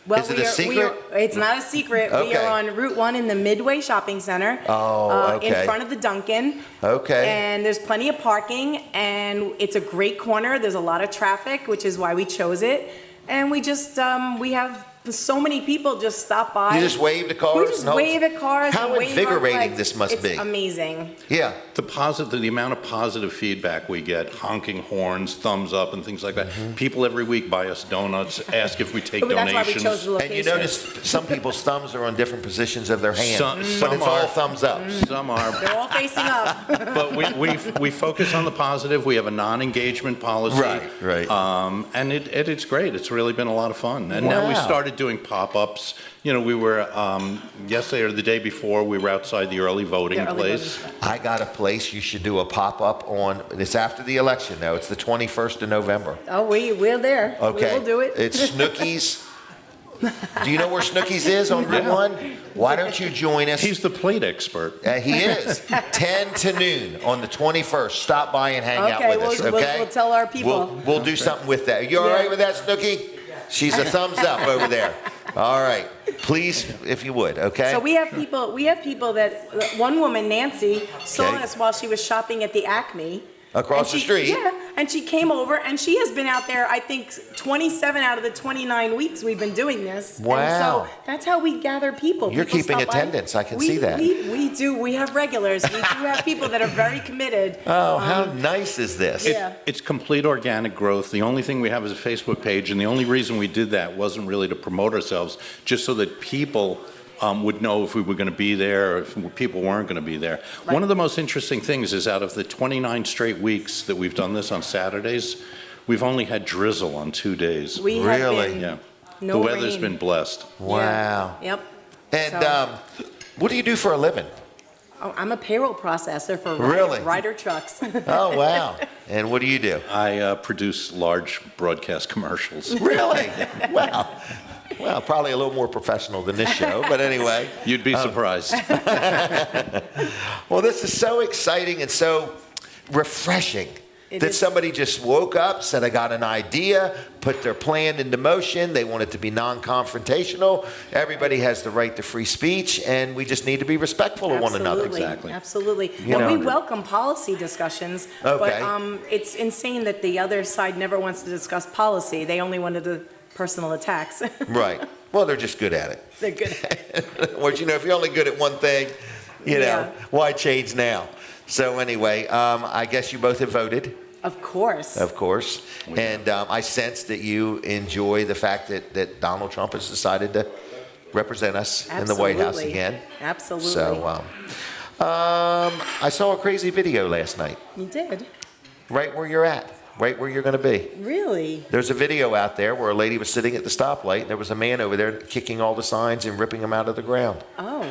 Well, is it a secret? It's not a secret. Okay. We are on Route 1 in the Midway Shopping Center. In front of the Dunkin'. Okay. And there's plenty of parking, and it's a great corner. There's a lot of traffic, which is why we chose it. And we just, we have so many people just stop by. You just wave to cars? We just wave at cars. How invigorating this must be. It's amazing. Yeah. The amount of positive feedback we get, honking horns, thumbs up, and things like that. Mm-hmm. People every week buy us donuts, ask if we take donations. That's why we chose the location. And you notice some people's thumbs are on different positions of their hand. But it's all thumbs up. Some are. They're all facing up. But we focus on the positive. We have a non-engagement policy. Right. And it's great. It's really been a lot of fun. And now we started doing pop-ups. You know, we were, yesterday or the day before, we were outside the early voting place. I got a place you should do a pop-up on. It's after the election, though. It's the 21st of November. Oh, we're there. Okay. We will do it. It's Snooki's Do you know where Snookies is on Route 1? Why don't you join us? He's the plate expert. He is. 10 to noon on the 21st. Stop by and hang out with us, okay? We'll tell our people. We'll do something with that. You all right with that, Snooki? She's a thumbs up over there. All right. Please, if you would, okay? So we have people that, one woman, Nancy, saw us while she was shopping at the Acme. Across the street? Yeah, and she came over, and she has been out there, I think, 27 out of the 29 weeks we've been doing this. Wow. And so that's how we gather people. You're People keeping stop by. attendance. I can see that. We do. We have regulars. We do have people that are very committed. Oh, how nice is this? It's complete organic growth. The only thing we have is a Facebook page, and the only reason we did that wasn't really to promote ourselves, just so that people would know if we were going to be there or if people weren't going to be there. Right. One of the most interesting things is out of the 29 straight weeks that we've done this on Saturdays, we've only had drizzle on 2 days. We really? Yeah. No the weather's rain. been blessed. Wow. Yeah. Yep. And what do you do for a living? Oh, I'm a payroll processor for Ryder trucks. Oh, wow. And what do you do? I produce large broadcast commercials. Really? Wow. Well, probably a little more professional than this show, but anyway. You'd be surprised. Well, this is so exciting and so refreshing that somebody just woke up, said, I got an idea, put their plan into motion. They want it to be non-confrontational. Everybody has the right to free speech, and we just need to be respectful of one another. Exactly. Absolutely. We welcome policy discussions, but it's insane that the other side never wants to discuss policy. They only wanted to personal attacks. Right. Well, they're just good at it. They're good at it. Well, if you're only good at one thing, you know, why change now? So anyway, I guess you both have voted. Of course. Of course. And I sense that you enjoy the fact that Donald Trump has decided to represent us in the White House again. Absolutely. So I saw a crazy video last night. You did? Right where you're at. Right where you're going to be. Really? There's a video out there where a lady was sitting at the stoplight, and there was a man over there kicking all the signs and ripping them out of the ground. Oh.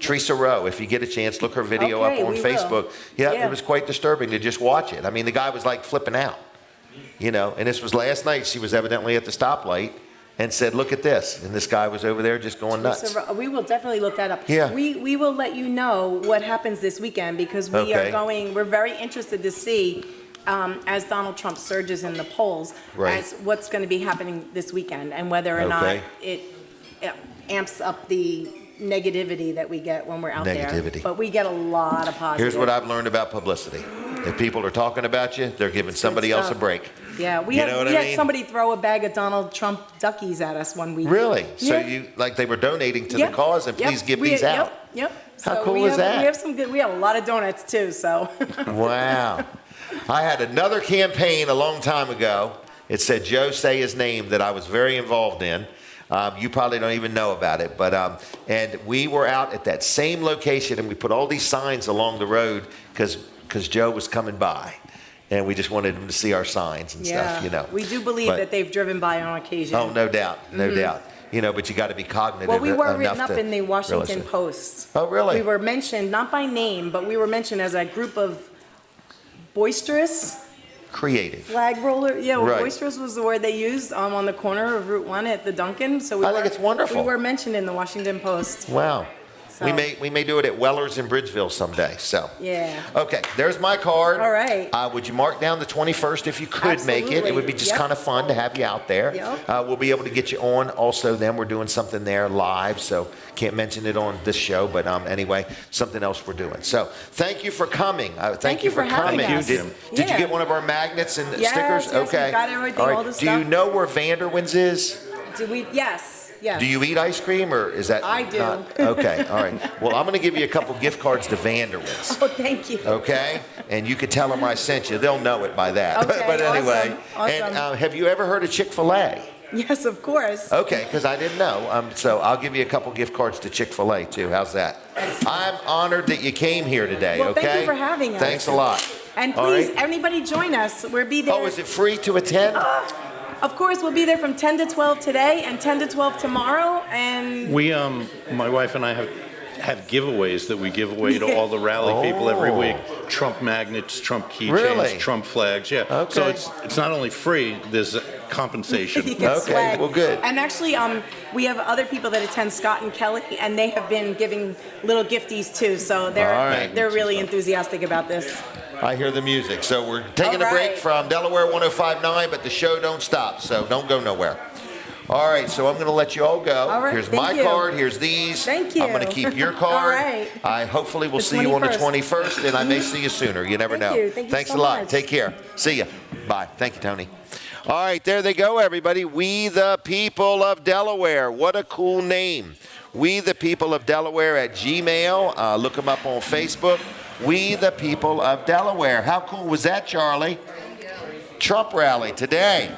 Teresa Rowe, if you get a chance, look her video up on Facebook. Yeah, it was quite disturbing to just watch it. I mean, the guy was like flipping out, you know, and this was last night. She was evidently at the stoplight and said, look at this. And this guy was over there just going nuts. We will definitely look that up. Yeah. We will let you know what happens this weekend because we're very interested to see as Donald Trump surges in the polls, as what's going to be happening this weekend and whether or not it amps up the negativity that we get when we're out there. But we get a lot of positive. Here's what I've learned about publicity. If people are talking about you, they're giving somebody else a break. Yeah, we had somebody throw a bag of Donald Trump duckies at us one week. Really? So you, like they were donating to the cause and please give these out. Yep. How cool is that? We have some good, we have a lot of donuts too, so. Wow. I had another campaign a long time ago. It said Joe say his name that I was very involved in. You probably don't even know about it, but and we were out at that same location and we put all these signs along the road because Joe was coming by. And we just wanted him to see our signs and stuff, you know. We do believe that they've driven by on occasion. Oh, no doubt, no doubt. You know, but you got to be cognitive enough. Well, we were written up in the Washington Post. Oh, really? We were mentioned, not by name, but we were mentioned as a group of boisterous, creative flag roller. Yeah, well, boisterous was the word they used on the corner of Route 1 at the Dunkin'. So I think it's wonderful. We were mentioned in the Washington Post. Wow. So. We may do it at Weller's in Bridgeville someday. So yeah. Okay, there's my card. All right. Would you mark down the 21st if you could make it? It would be just kind of fun to have you out there. Yep. We'll be able to get you on. Also, then we're doing something there live, so can't mention it on this show, but anyway, something else we're doing. So thank you for coming. Thank you for coming. Us. Did you get one of our magnets and stickers? Yes, okay. We got everything. All right. All the Do you know where Vanderwin's is? Do we? Yes. Yes. Do you eat ice cream, or is that I do. Not? Okay, all right. Well, I'm going to give you a couple gift cards to Vanderwin's. Oh, thank you. Okay? And you can tell them I sent you. They'll know it by that. Okay, but anyway. awesome. And have you ever heard of Chick-fil-A? Yes, of course. Okay, because I didn't know. So I'll give you a couple gift cards to Chick-fil-A, too. How's that? I'm honored that you came here today, well, okay? Thank you for having us. Thanks a lot. And please, anybody join us. We'll be there. Oh, is it free to attend? Of course, we'll be there from 10 to 12 today and 10 to 12 tomorrow. And we, my wife and I have giveaways that we give away to all the rally people every week. Trump magnets, Trump keychains, Really? Trump flags. Yeah. Okay. So it's not only free. There's compensation. You get Okay, swag. well, good. And actually, we have other people that attend, Scott and Kelly, and they have been giving little gifties too. So All right. they're really enthusiastic about this. I hear the music. So we're taking All a break right. from Delaware 105.9, but the show don't stop, so don't go nowhere. All right, so I'm going to let you all go. All right, Here's thank my you. card. Here's these. Thank you. I'm going to keep your All card. right. I hopefully will The see you on the 21st. 21st, and I may see you sooner. You never Thank know. you. Thank you Thanks so a lot. much. Take care. See ya. Bye. Thank you, Tony. All right, there they go, everybody. We the People of Delaware. What a cool name. We the People of Delaware at Gmail. Look them up on Facebook. We the People of Delaware. How cool was that, Charlie? Trump rally today.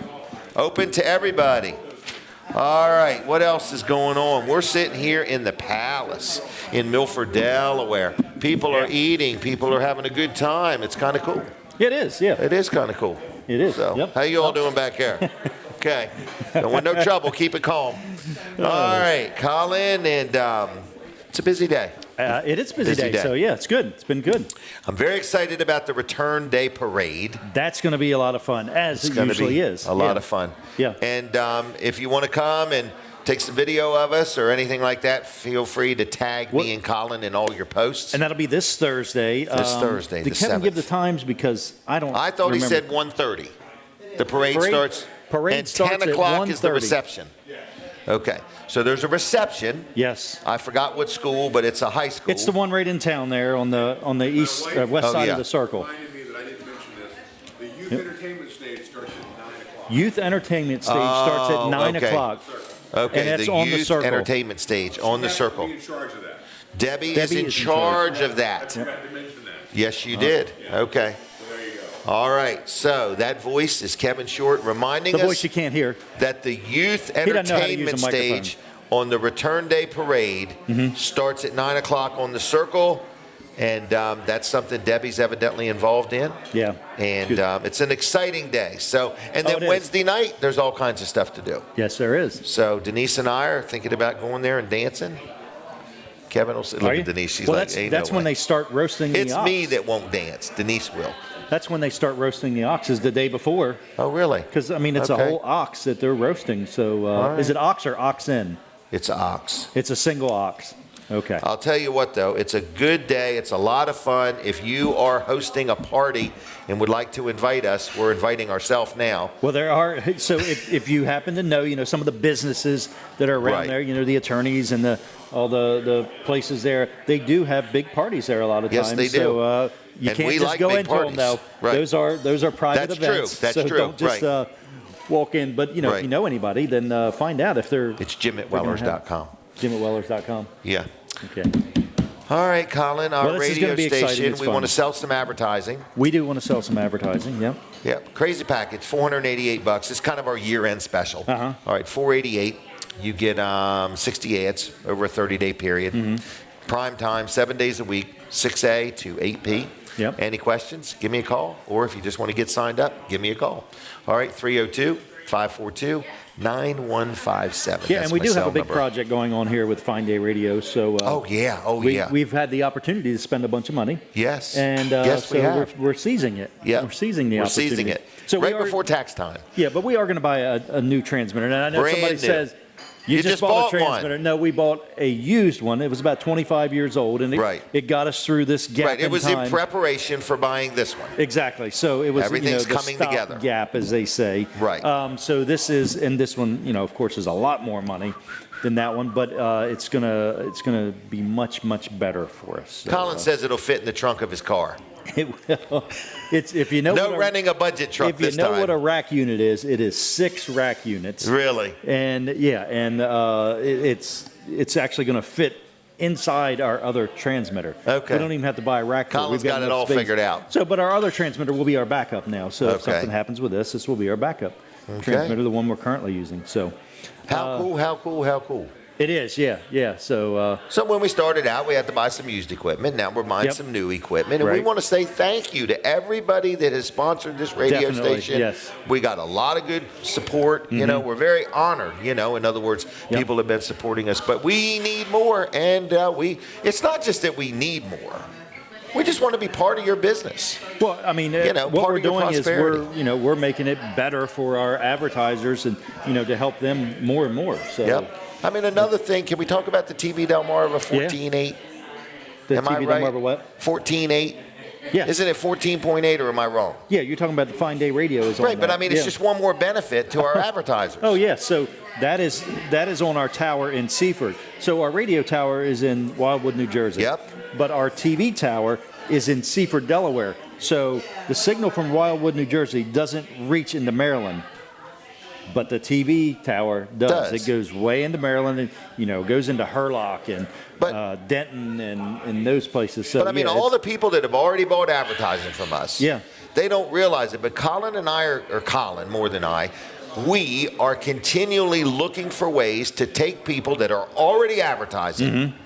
Open to everybody. All right, what else is going on? We're sitting here in the Palace in Milford, Delaware. People are eating. People are having a good time. It's kind of cool. It is, yeah. It is kind of cool. It is. So, Yep. how you all doing back there? Okay. Don't want no trouble. Keep it calm. All right, Colin, and it's a busy day. It is a busy day, so yeah, it's good. It's been good. I'm very excited about the Return Day Parade. That's going to be a lot of fun, as It's it going to usually be is. a lot of fun. Yeah. And if you want to come and take some video of us or anything like that, feel free to tag me and Colin in all your posts. And that'll be this Thursday. This Thursday, Did the Kevin 7th. give the times? Because I don't I thought remember. he said 1:30. The parade starts, and starts 10 at o'clock is the 1:30. reception. Okay, so there's a reception. Yes. I forgot what school, but it's a high school. It's the one right in town there on the east west side of the circle. The youth entertainment stage starts at 9 o'clock. Youth entertainment stage starts at 9 okay. o'clock. Okay, and that's the on the youth circle. entertainment stage on the circle. In charge of that. Debbie is in charge of that. Yes, you did. Okay. All right, so that voice is Kevin Short reminding The us voice you can't hear. that the youth doesn't know how to use entertainment a microphone. stage on the Return Day Parade starts at 9 o'clock on the circle, and that's something Debbie's evidently involved in. Yeah. And it's an exciting day. So, and Oh, then it is. Wednesday night, there's all kinds of stuff to do. Yes, there is. So Denise and I are thinking about going there and dancing. Kevin will say, look Are you? at Denise. She's well, like, that's when they start roasting the It's ox. me that won't dance. Denise will. That's when they start roasting the oxes the day before. Oh, really? Because, I mean, it's a Okay. whole ox that they're roasting. So right. is it ox or oxen? It's ox. It's a single ox. Okay. I'll tell you what, though, it's a good day. It's a lot of fun. If you are hosting a party and would like to invite us, we're inviting ourselves now. Well, there are. So if you happen to know, some of the businesses that are around Right. there, the attorneys and all the places there, they do have big parties there a lot of Yes, times. they do. So you And can't we just like go big into parties. them, though. Right. Those are private That's true. events. That's so true. don't just Right. walk in. But, if Right. you know anybody, then find out if they're. It's jim@wellers.com. Jim@wellers.com. Yeah. Okay. All right, Colin, our Well, this is radio gonna be exciting. station, It's we fun. want to sell some advertising. We do want to sell some advertising, yeah. Yep, crazy package, $488. It's kind of our year-end special. Uh-huh. All right, $488. You get 60 ads over a 30-day period. Mm-hmm. Prime time, 7 days a week, 6A to 8P. Yep. Any questions? Give me a call. Or if you just want to get signed up, give me a call. All right, 302-542-9157. Yeah, That's and we my do have cell a big number. project going on here with Fine Day Radio. So we've had the opportunity to spend a bunch of money. Yes. And Yes, we so have. we're seizing it. Yeah. We're seizing the We're opportunity. seizing it. So right before tax time. Yeah, but we are going to buy a new transmitter. And I know Brand somebody new. says, you just bought a transmitter. No, we bought a used one. It was about 25 years old, and it got us through this gap Right, it was in time. in preparation for buying this one. Exactly. So it was Everything's the coming stop together. gap, as they say. Right. So this one, of course, is a lot more money than that one, but it's gonna be much better for us. So, Colin says it'll fit in the trunk of his car. It will. It's if you know No what renting a budget truck if you this know time. what a rack unit is, it is 6 rack units. Really? And it's actually going to fit inside our other transmitter. Okay. We don't even have to buy a rack. for it. Colin's We've got it enough all space. figured out. So, but our other transmitter will be our backup now. So if Okay. something happens with this will be our backup transmitter, the one we're currently using. So. How cool. It is, yeah. So when we started out, we had to buy some used equipment. Now we're buying some new equipment. And we Right. want to say thank you to everybody that has sponsored this radio Definitely, station. yes. We got a lot of good support. Mhm. We're very honored. In other words, people have been supporting us. But we need more. And it's not just that we need more. We just want to be part of your business. Well, I mean, what we're doing is we're making it better for our advertisers and, to help them more and more. So. Yep. I mean, another thing, can we talk about the TV Delmarva 14.8? The Am TV I right? Delmarva what? 14.8? Yeah. Isn't it 14.8 or am I wrong? Yeah, you're talking about the Fine Day Radio is on right, but that. I mean, it's just one more benefit to our advertisers. Oh, yeah. So that is on our tower in Seaford. So our radio tower is in Wildwood, New Jersey. Yep. But our TV tower is in Seaford, Delaware. So the signal from Wildwood, New Jersey doesn't reach into Maryland. But the TV tower does. It goes way into Maryland and, goes into Hurlock and Denton and those places. So, but I mean, all the people that have already bought advertising from us, they don't realize it. But Colin and I or Colin more than I, we are continually looking for ways to take people that are already advertising. Mm-hmm.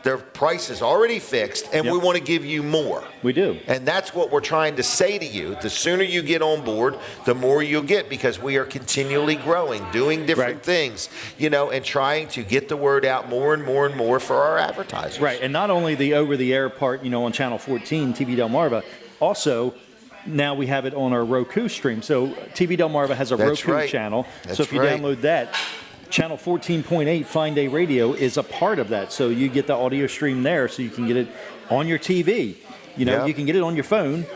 Their price is already fixed, and we want to give you more. We do. And that's what we're trying to say to you. The sooner you get on board, the more you'll get, because we are continually growing, doing different things, and trying to get the word out more and more and more for our advertisers. Right, and not only the over-the-air part, on Channel 14, TV Delmarva, also now we have it on our Roku stream. So TV Delmarva has a Roku channel. So if you download that, Channel 14.8 Fine Day Radio is a part of that. So you get the audio stream there, so you can get it on your TV. You can get it on your phone,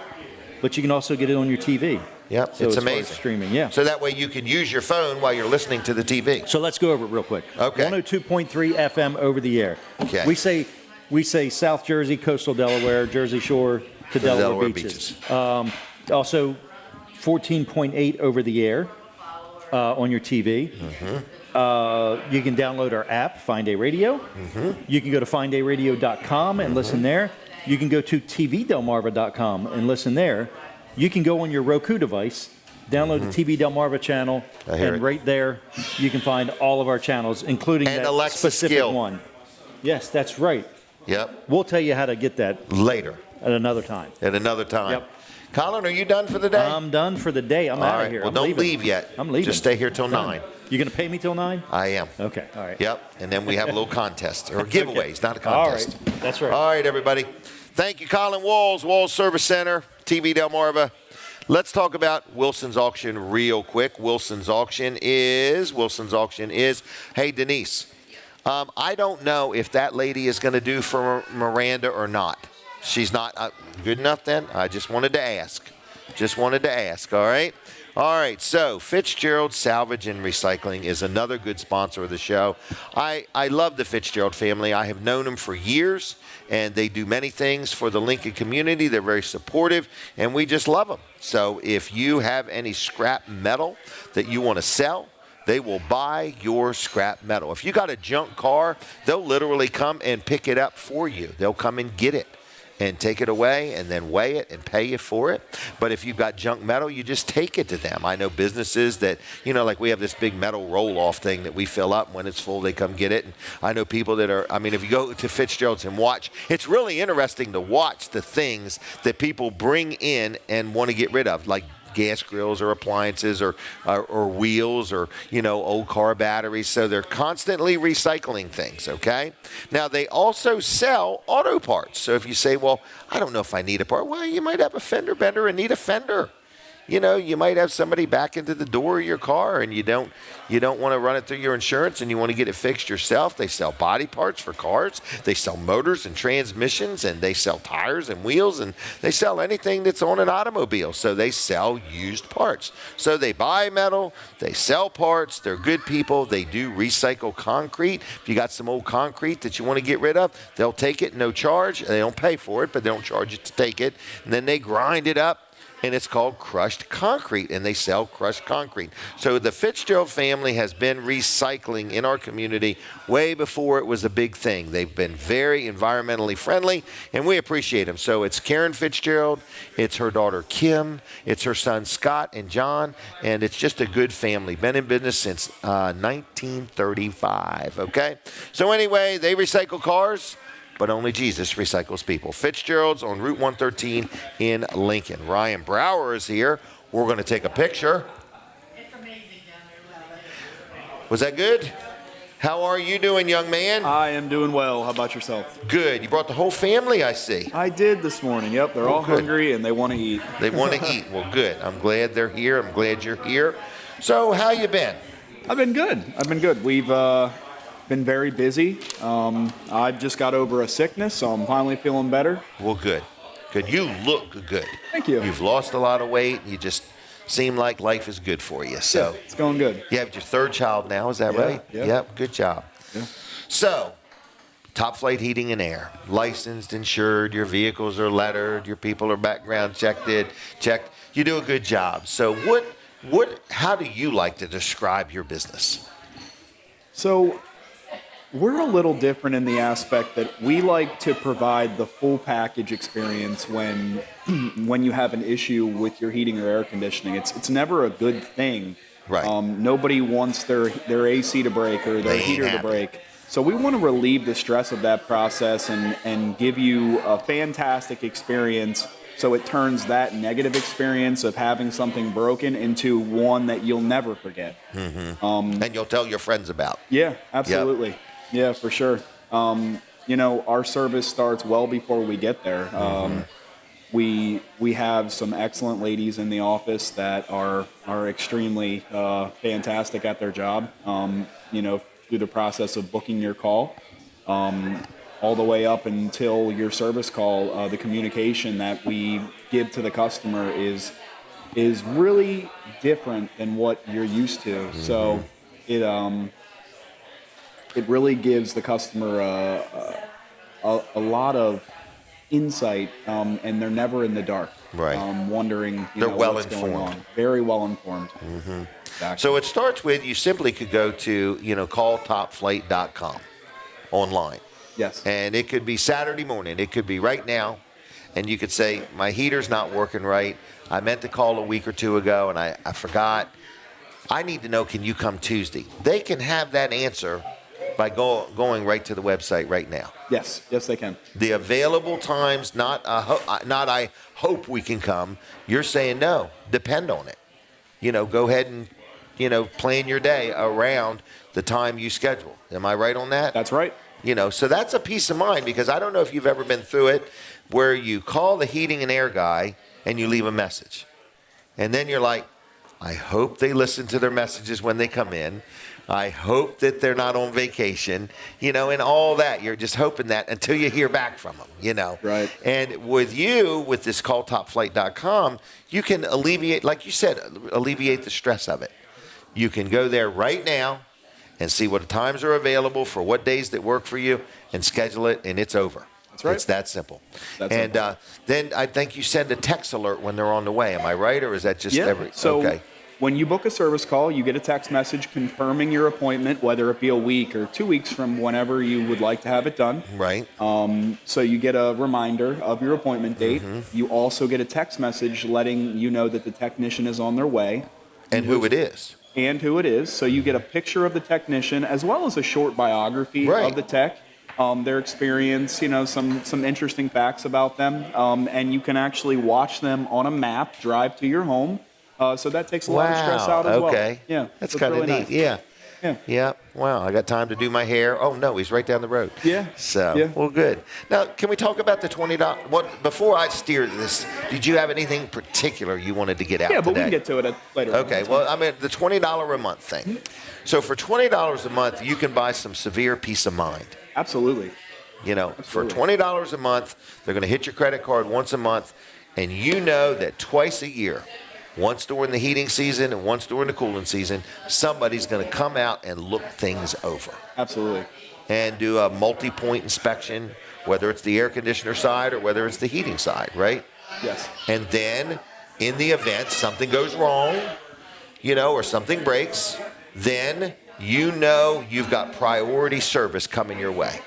but you can also get it on your TV. Yep, so it's amazing. Streaming, yeah. So that way you can use your phone while you're listening to the TV. So let's go over it real quick. Okay. 102.3 FM over the air. Okay. We say South Jersey, coastal Delaware, Jersey Shore to Delaware beaches. Also 14.8 over the air on your TV. Mm-hmm. You can download our app, Fine Day Radio. Mm-hmm. You can go to finedayradio.com and listen there. You can go to tvdelmarva.com and listen there. You can go on your Roku device, download the TV Delmarva channel, and right there you can find all of our channels, including that Alexa specific skill. one. Yes, that's right. Yep. We'll tell you how to get that later. At another time. Yep. Colin, are you done for the day? I'm done for the day. I'm out of here. Well, don't leave yet. I'm leaving. Just stay here till 9. You going to pay me till 9? I am. Okay, all right. Yep, and then we have a little contest, or giveaways, not a contest. All right, that's right. All right, everybody. Thank you, Colin Walls Service Center, TV Delmarva. Let's talk about Wilson's Auction real quick. Wilson's Auction is, hey, Denise, I don't know if that lady is going to do for Miranda or not. She's not good enough then? I just wanted to ask. All right? All right, so Fitzgerald Salvage and Recycling is another good sponsor of the show. I love the Fitzgerald family. I have known them for years, and they do many things for the Lincoln community. They're very supportive, and we just love them. So if you have any scrap metal that you want to sell, they will buy your scrap metal. If you got a junk car, they'll literally come and pick it up for you. They'll come and get it and take it away and then weigh it and pay you for it. But if you've got junk metal, you just take it to them. I know businesses that, like we have this big metal roll-off thing that we fill up. When it's full, they come get it. And I know people that are, if you go to Fitzgerald's and watch, it's really interesting to watch the things that people bring in and want to get rid of, like gas grills or appliances or wheels or, old car batteries. So they're constantly recycling things, okay? Now, they also sell auto parts. So if you say, well, I don't know if I need a part. Well, you might have a fender bender and need a fender. You might have somebody back into the door of your car and you don't want to run it through your insurance and you want to get it fixed yourself. They sell body parts for cars. They sell motors and transmissions, and they sell tires and wheels, and they sell anything that's on an automobile. So they sell used parts. So they buy metal, they sell parts, they're good people. They do recycle concrete. If you got some old concrete that you want to get rid of, they'll take it, no charge. They don't pay for it, but they don't charge you to take it. And then they grind it up, and it's called crushed concrete, and they sell crushed concrete. So the Fitzgerald family has been recycling in our community way before it was a big thing. They've been very environmentally friendly, and we appreciate them. So it's Karen Fitzgerald, it's her daughter Kim, it's her son Scott and John, and it's just a good family. Been in business since 1935, okay? So anyway, they recycle cars, but only Jesus recycles people. Fitzgerald's on Route 113 in Lincoln. Ryan Brower is here. We're going to take a picture. It's amazing down there. Was that good? How are you doing, young man? I am doing well. How about yourself? Good. You brought the whole family, I see. I did this morning. Yep, they're all hungry and they want to eat. They want to eat. Well, good. I'm glad they're here. I'm glad you're here. So, how you been? I've been good. We've been very busy. I just got over a sickness, so I'm finally feeling better. Well, good. Good. You look good. Thank you. You've lost a lot of weight. You just seem like life is good for you. So yeah, it's going good. You have your third child now, is that right? Yeah. Yep. Good job. Yeah. So, Top Flight Heating and Air, licensed, insured, your vehicles are lettered, your people are background checked. You do a good job. So how do you like to describe your business? So we're a little different in the aspect that we like to provide the full package experience when you have an issue with your heating or air conditioning. It's never a good thing. Right. Nobody wants their AC to break or their heater to break. So we want to relieve the stress of that process and give you a fantastic experience so it turns that negative experience of having something broken into one that you'll never forget. Mm-hmm. And you'll tell your friends about. Yeah, absolutely. Yep. Yeah, for sure. Our service starts well before we get there. We have some excellent ladies in the office that are extremely fantastic at their job. Through the process of booking your call, all the way up until your service call, the communication that we give to the customer is really different than what you're used to. Mm-hmm. So it really gives the customer a lot of insight, and they're never in the dark. Right. Wondering, they're well what's informed. going on. Very well informed. Mm-hmm. Exactly. So it starts with you simply could go to calltopflight.com online. Yes. And it could be Saturday morning. It could be right now, and you could say my heater's not working right. I meant to call a week or two ago, and I forgot. I need to know. Can you come Tuesday? They can have that answer by going right to the website right now. Yes, they can. The available times, not I hope we can come. You're saying no, depend on it. Go ahead and, plan your day around the time you schedule. Am I right on that? That's right. So that's a peace of mind, because I don't know if you've ever been through it where you call the heating and air guy and you leave a message. And then you're like, I hope they listen to their messages when they come in. I hope that they're not on vacation, and all that. You're just hoping that until you hear back from them, Right. And with this calltopflight.com, you can alleviate, like you said, alleviate the stress of it. You can go there right now and see what times are available for what days that work for you and schedule it, and it's over. That's right. It's that simple. Then I think you send a text alert when they're on the way. Am I right, or is that just okay? When you book a service call, you get a text message confirming your appointment, whether it be a week or 2 weeks from whenever you would like to have it done. Right. So you get a reminder of your appointment date. Mm-hmm. You also get a text message letting you know that the technician is on their way. And who it is. So you get a picture of the technician as well as a short biography of the tech, their experience, some interesting facts about them. And you can actually watch them on a map, drive to your home. So that takes a lot of stress out as well. Okay. Yeah. That's kind of really neat. Nice. Yeah. Wow. I got time to do my hair. Oh, no, he's right down the road. Yeah. So, well, good. Now, can we talk about the $20? Before I steer this, did you have anything particular you wanted to get out today? Yeah, but we can get to it later. Okay. Well, the $20 a month thing. So for $20 a month, you can buy some severe peace of mind. Absolutely. For $20 a month, they're going to hit your credit card once a month, and you know that twice a year, once during the heating season and once during the cooling season, somebody's going to come out and look things over. Absolutely. And do a multi-point inspection, whether it's the air conditioner side or whether it's the heating side, right? Yes. And then, in the event something goes wrong, or something breaks, then you've got priority service coming your way.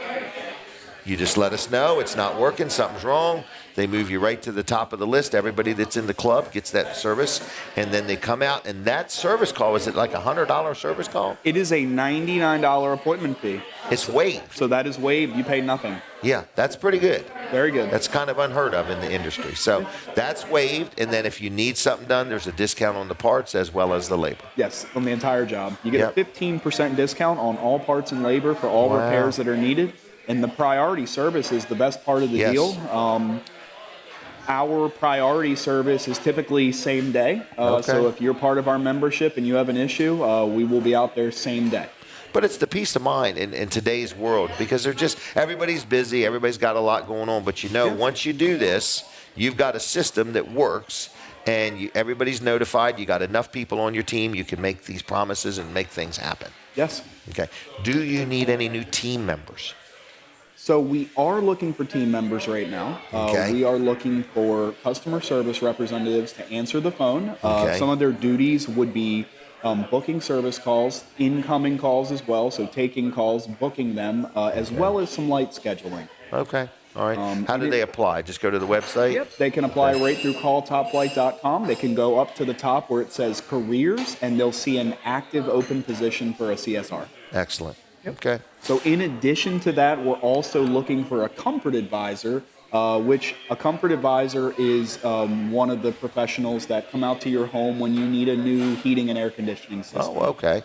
You just let us know it's not working, something's wrong. They move you right to the top of the list. Everybody that's in the club gets that service, and then they come out. And that service call, is it like a $100 service call? It is a $99 appointment fee. It's waived. So that is waived. You pay nothing. Yeah, that's pretty good. Very good. That's kind of unheard of in the industry. So that's waived, and then if you need something done, there's a discount on the parts as well as the labor. Yes, on the entire job. You get a 15% discount on all parts and labor for all repairs that are needed. And the priority service is the best part of the deal. Our priority service is typically same day. So if you're part of our membership and you have an issue, we will be out there same day. But it's the peace of mind in today's world, because everybody's busy, everybody's got a lot going on. But once you do this, you've got a system that works, and everybody's notified. You got enough people on your team, you can make these promises and make things happen. Yes. Okay. Do you need any new team members? So we are looking for team members right now. We are looking for customer service representatives to answer the phone. Some of their duties would be booking service calls, incoming calls as well, so taking calls, booking them, as well as some light scheduling. Okay. All right. How do they apply? Just go to the website? Yep. They can apply right through calltoplight.com. They can go up to the top where it says careers, and they'll see an active open position for a CSR. Excellent. Okay. So in addition to that, we're also looking for a comfort advisor, which a comfort advisor is one of the professionals that come out to your home when you need a new heating and air conditioning system. Oh, okay.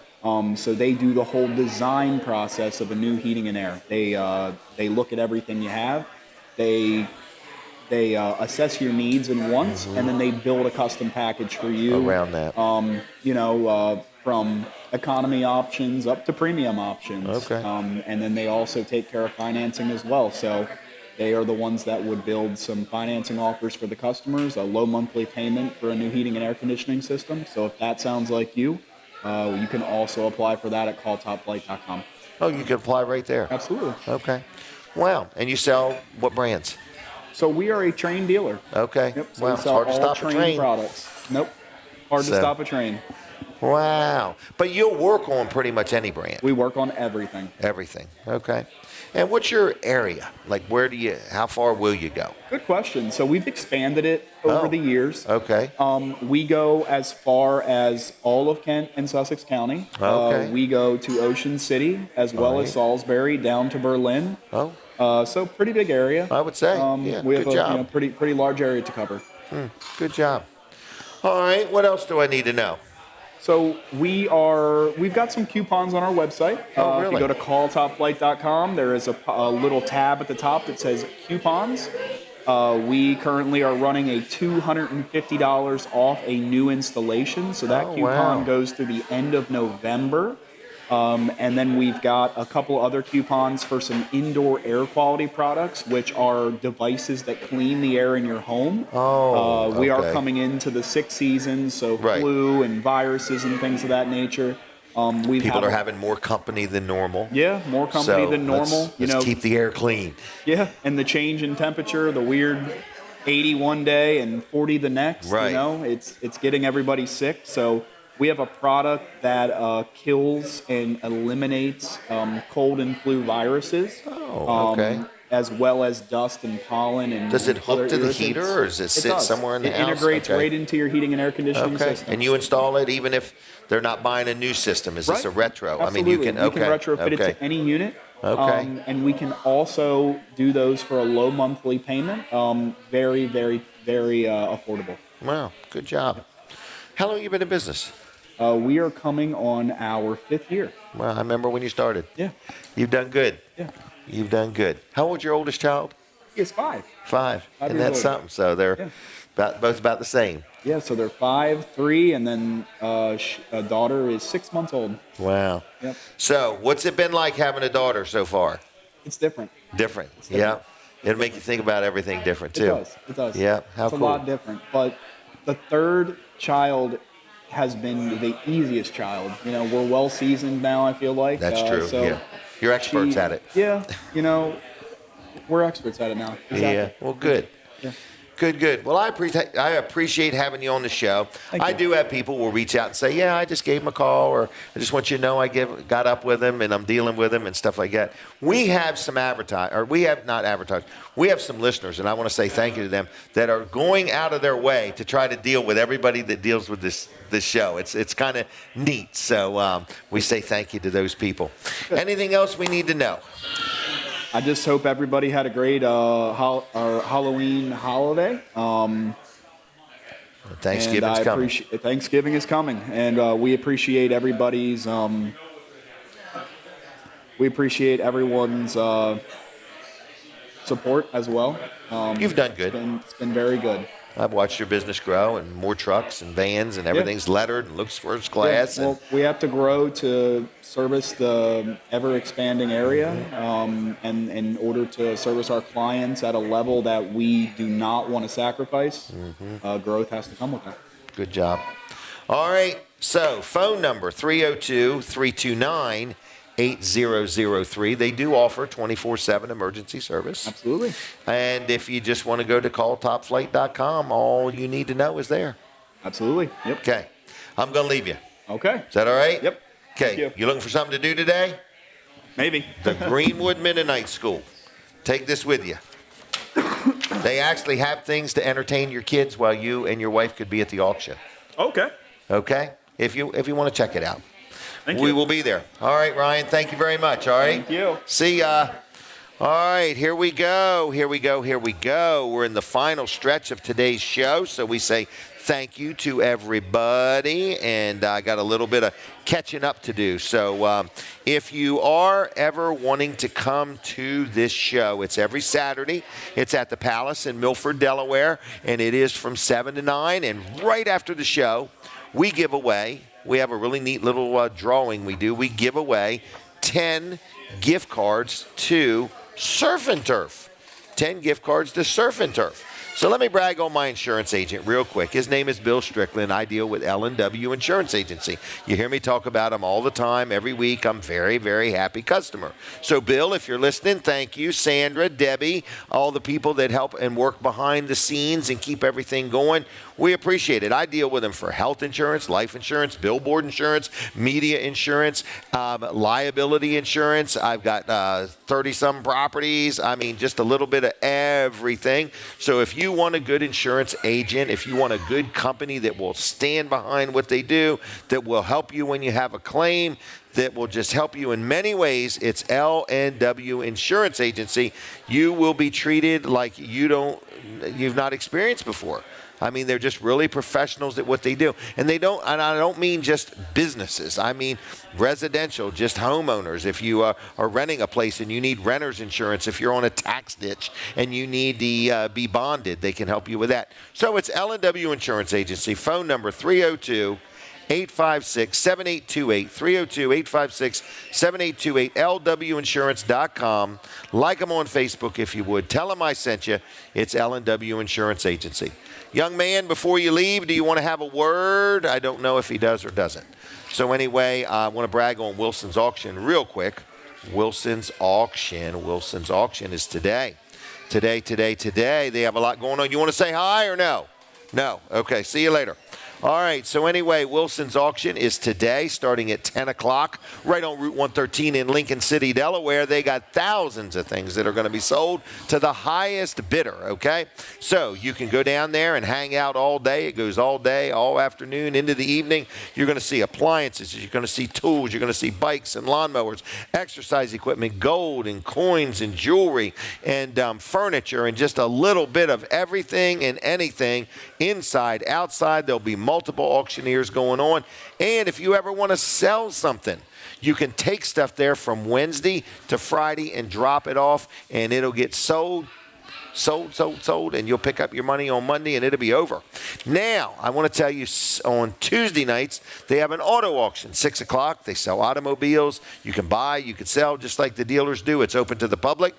So they do the whole design process of a new heating and air. They look at everything you have. They assess your needs and wants, and then they build a custom package for you around that. From economy options up to premium options. Okay. And then they also take care of financing as well. So they are the ones that would build some financing offers for the customers, a low monthly payment for a new heating and air conditioning system. So if that sounds like you, you can also apply for that at calltoplight.com. Oh, you can apply right there? Absolutely. Okay. Wow. And you sell what brands? So we are a train dealer. Okay. Yep. So wow, we it's sell hard to all stop a train. products. Nope. Hard to stop a train. Wow. But you'll work on pretty much any brand. We work on everything. Everything. Okay. And what's your area? Like, how far will you go? Good question. So we've expanded it over the years. Okay. We go as far as all of Kent and Sussex County. Okay. We go to Ocean City as well as Salisbury, down to Berlin. Oh. So pretty big area. I would say. We have good job. Pretty large area to cover. Good job. All right. What else do I need to know? So we've got some coupons on our website. Really? If you go to calltoplight.com, there is a little tab at the top that says coupons. We currently are running a $250 off a new installation. So that coupon goes through the end of November. And then we've got a couple other coupons for some indoor air quality products, which are devices that clean the air in your home. We are coming into the sick season, so flu and viruses and things of that nature. People are having more company than normal. Yeah, more company than normal. Let's keep the air clean. Yeah, and the change in temperature, the weird 80 one day and 40 the next. Right. It's getting everybody sick. So we have a product that kills and eliminates cold and flu viruses. As well as dust and pollen. And does it hook to the heater, or does it sit somewhere in the house? It integrates right into your heating and air conditioning system. And you install it even if they're not buying a new system? Is this a retro? Absolutely. I mean, you can retrofit it to any unit. And we can also do those for a low monthly payment. Very, very, very affordable. Wow, good job. How long have you been in business? We are coming on our 5th year. Well, I remember when you started. Yeah. You've done good. Yeah. You've done good. How old's your oldest child? He's 5. 5. And that's something. So they're both about the same. Yeah, so they're 5, 3, and then a daughter is 6 months old. Wow. Yep. So what's it been like having a daughter so far? It's different. Different. Yeah. It'll make you think about everything different, too. It does. Yeah. How cool. It's a lot different. But the third child has been the easiest child. We're well seasoned now, I feel like. That's true. Yeah. You're experts at it. Yeah. We're experts at it now. Exactly. Yeah. Well, good. Yeah. Good. Well, I appreciate having you on the show. I do have people who will reach out and say, yeah, I just gave him a call, or I just want you to know I got up with him and I'm dealing with him and stuff like that. We have some we have some listeners, and I want to say thank you to them that are going out of their way to try to deal with everybody that deals with this show. It's kind of neat. So we say thank you to those people. Anything else we need to know? I just hope everybody had a great Halloween holiday. Thanksgiving's coming. Thanksgiving is coming, and we appreciate everybody's. We appreciate everyone's support as well. You've done good. It's been very good. I've watched your business grow, and more trucks and vans, and everything's lettered and looks first class. Yeah. Well, we have to grow to service the ever-expanding area, and in order to service our clients at a level that we do not want to sacrifice, growth has to come with that. Good job. All right, so phone number 302-329-8003. They do offer 24/7 emergency service. Absolutely. And if you just want to go to calltopflight.com, all you need to know is there. Absolutely. Yep. Okay. I'm going to leave you. Okay. Is that all right? Yep. Okay. You looking for something to do today? Maybe. The Greenwood Mennonite School. Take this with you. They actually have things to entertain your kids while you and your wife could be at the auction. Okay. Okay? If you want to check it out. Thank we you. will be there. All right, Ryan. Thank you very much. All right. Thank you. See ya. All right. Here we go. We're in the final stretch of today's show. So we say thank you to everybody. And I got a little bit of catching up to do. So if you are ever wanting to come to this show, it's every Saturday. It's at the Palace in Milford, Delaware. And it is from 7 to 9. And right after the show, we give away. We have a really neat little drawing we do. We give away 10 gift cards to Surf and Turf. 10 gift cards to Surf and Turf. So let me brag on my insurance agent real quick. His name is Bill Strickland. I deal with L&W Insurance Agency. You hear me talk about him all the time, every week. I'm very, very happy customer. So, Bill, if you're listening, thank you. Sandra, Debbie, all the people that help and work behind the scenes and keep everything going. We appreciate it. I deal with them for health insurance, life insurance, billboard insurance, media insurance, liability insurance. I've got 30-some properties. I mean, just a little bit of everything. So if you want a good insurance agent, if you want a good company that will stand behind what they do, that will help you when you have a claim, that will just help you in many ways, it's L&W Insurance Agency. You will be treated like you've not experienced before. I mean, they're just really professionals at what they do. And I don't mean just businesses. I mean residential, just homeowners. If you are renting a place and you need renter's insurance, if you're on a tax ditch and you need to be bonded, they can help you with that. So it's L&W Insurance Agency. Phone number 302-856-7828, 302-856-7828, lwinsurance.com. Like them on Facebook if you would. Tell them I sent you. It's L&W Insurance Agency. Young man, before you leave, do you want to have a word? I don't know if he does or doesn't. So anyway, I want to brag on Wilson's Auction real quick. Wilson's Auction is today. Today. They have a lot going on. You want to say hi or no? No. Okay, see you later. All right, so anyway, Wilson's Auction is today, starting at 10 o'clock, right on Route 113 in Lincoln City, Delaware. They got thousands of things that are going to be sold to the highest bidder, okay? So you can go down there and hang out all day. It goes all day, all afternoon, into the evening. You're going to see appliances. You're going to see tools. You're going to see bikes and lawnmowers, exercise equipment, gold and coins and jewelry and furniture and just a little bit of everything and anything inside, outside. There'll be multiple auctioneers going on. And if you ever want to sell something, you can take stuff there from Wednesday to Friday and drop it off, and it'll get sold, and you'll pick up your money on Monday, and it'll be over. Now, I want to tell you, on Tuesday nights, they have an auto auction, 6 o'clock. They sell automobiles. You can buy, you can sell, just like the dealers do. It's open to the public.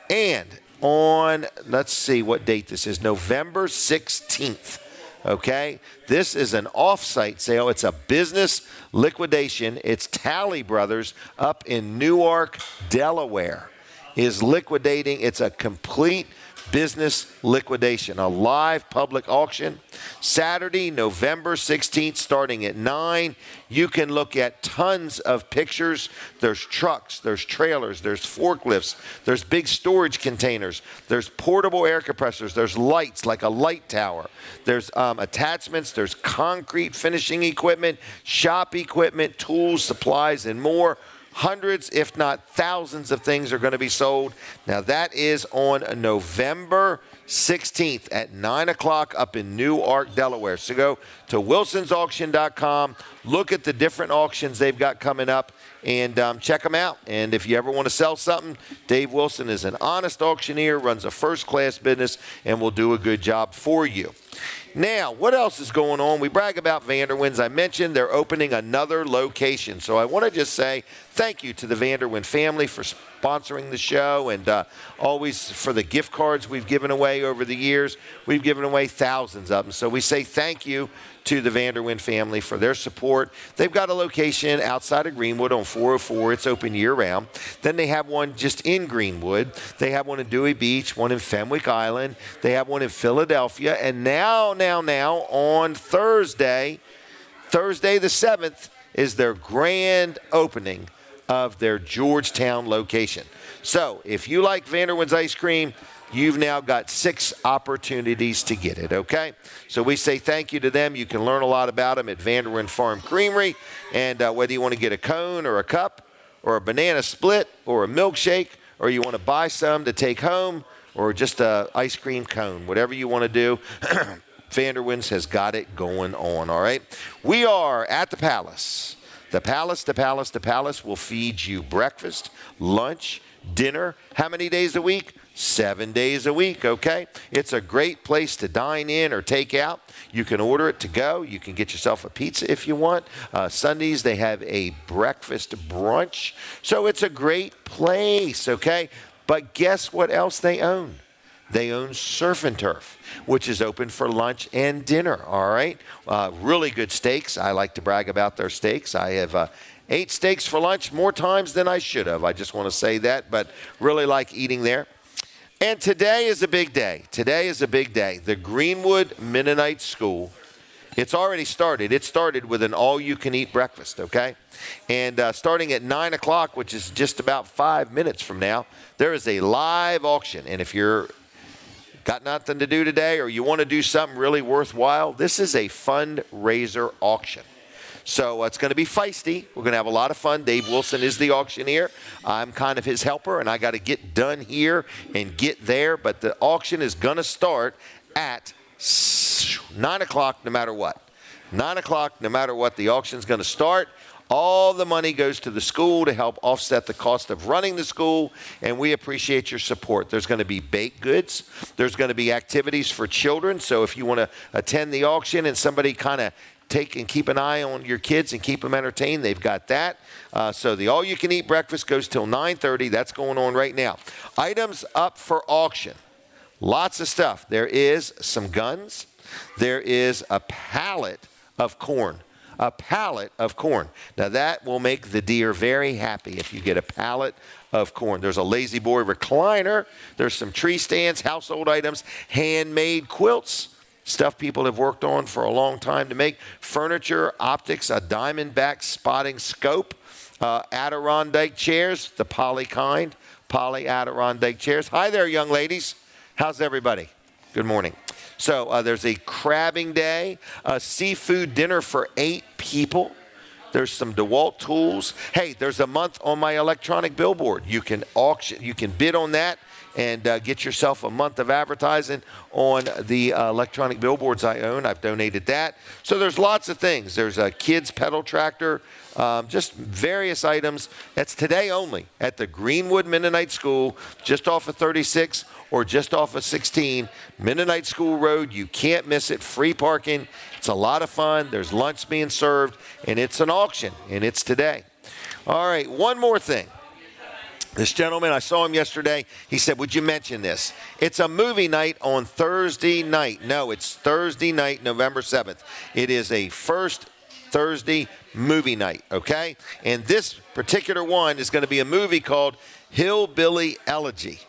And on, let's see what date this is, November 16th. Okay, this is an off-site sale. It's a business liquidation. It's Talley Brothers up in Newark, Delaware, is liquidating. It's a complete business liquidation, a live public auction. Saturday, November 16th, starting at 9. You can look at tons of pictures. There's trucks, there's trailers, there's forklifts, there's big storage containers, there's portable air compressors, there's lights like a light tower, there's attachments, there's concrete finishing equipment, shop equipment, tools, supplies, and more. Hundreds, if not thousands of things are going to be sold. Now that is on November 16th at 9 o'clock up in Newark, Delaware. So go to wilsonsauction.com, look at the different auctions they've got coming up, and check them out. And if you ever want to sell something, Dave Wilson is an honest auctioneer, runs a first-class business, and will do a good job for you. Now, what else is going on? We brag about Vanderwins. I mentioned they're opening another location. So I want to just say thank you to the Vanderwin family for sponsoring the show and always for the gift cards we've given away over the years. We've given away thousands of them. So we say thank you to the Vanderwin family for their support. They've got a location outside of Greenwood on 404. It's open year-round. Then they have one just in Greenwood. They have one in Dewey Beach, one in Fenwick Island. They have one in Philadelphia. And now on Thursday the 7th, is their grand opening of their Georgetown location. So if you like Vanderwin's ice cream, you've now got 6 opportunities to get it, okay? So we say thank you to them. You can learn a lot about them at Vanderwin Farm Creamery. And whether you want to get a cone or a cup or a banana split or a milkshake, or you want to buy some to take home, or just a ice cream cone, whatever you want to do, Vanderwin's has got it going on, all right? We are at the Palace. The Palace will feed you breakfast, lunch, dinner. How many days a week? 7 days a week, okay? It's a great place to dine in or take out. You can order it to go. You can get yourself a pizza if you want. Sundays, they have a breakfast brunch. So it's a great place, okay? But guess what else they own? They own Surf and Turf, which is open for lunch and dinner, all right? Really good steaks. I like to brag about their steaks. I have 8 steaks for lunch more times than I should have. I just want to say that, but really like eating there. And today is a big day. Today is a big day. The Greenwood Mennonite School, it's already started. It started with an all-you-can-eat breakfast, okay? And starting at 9 o'clock, which is just about 5 minutes from now, there is a live auction. And if you're got nothing to do today or you want to do something really worthwhile, this is a fundraiser auction. So it's going to be feisty. We're going to have a lot of fun. Dave Wilson is the auctioneer. I'm kind of his helper, and I got to get done here and get there. But the auction is going to start at 9 o'clock no matter what. 9 o'clock no matter what, the auction's going to start. All the money goes to the school to help offset the cost of running the school, and we appreciate your support. There's going to be baked goods. There's going to be activities for children. So if you want to attend the auction and somebody kind of take and keep an eye on your kids and keep them entertained, they've got that. So the all-you-can-eat breakfast goes till 9:30. That's going on right now. Items up for auction. Lots of stuff. There is some guns. There is a pallet of corn. A pallet of corn. Now that will make the deer very happy if you get a pallet of corn. There's a Lazy Boy recliner. There's some tree stands, household items, handmade quilts, stuff people have worked on for a long time to make, furniture, optics, a diamondback spotting scope, Adirondack chairs, the poly kind, poly Adirondack chairs. Hi there, young ladies. How's everybody? Good morning. So there's a crabbing day, a seafood dinner for 8 people. There's some DeWalt tools. Hey, there's a month on my electronic billboard. You can auction, you can bid on that and get yourself a month of advertising on the electronic billboards I own. I've donated that. So there's lots of things. There's a kids pedal tractor, just various items. That's today only at the Greenwood Mennonite School, just off of 36 or just off of 16, Mennonite School Road. You can't miss it. Free parking. It's a lot of fun. There's lunch being served, and it's an auction, and it's today. All right, one more thing. This gentleman, I saw him yesterday. He said, would you mention this? It's a movie night on Thursday night. No, it's Thursday night, November 7th. It is a first Thursday movie night, okay? And this particular one is going to be a movie called Hillbilly Elegy.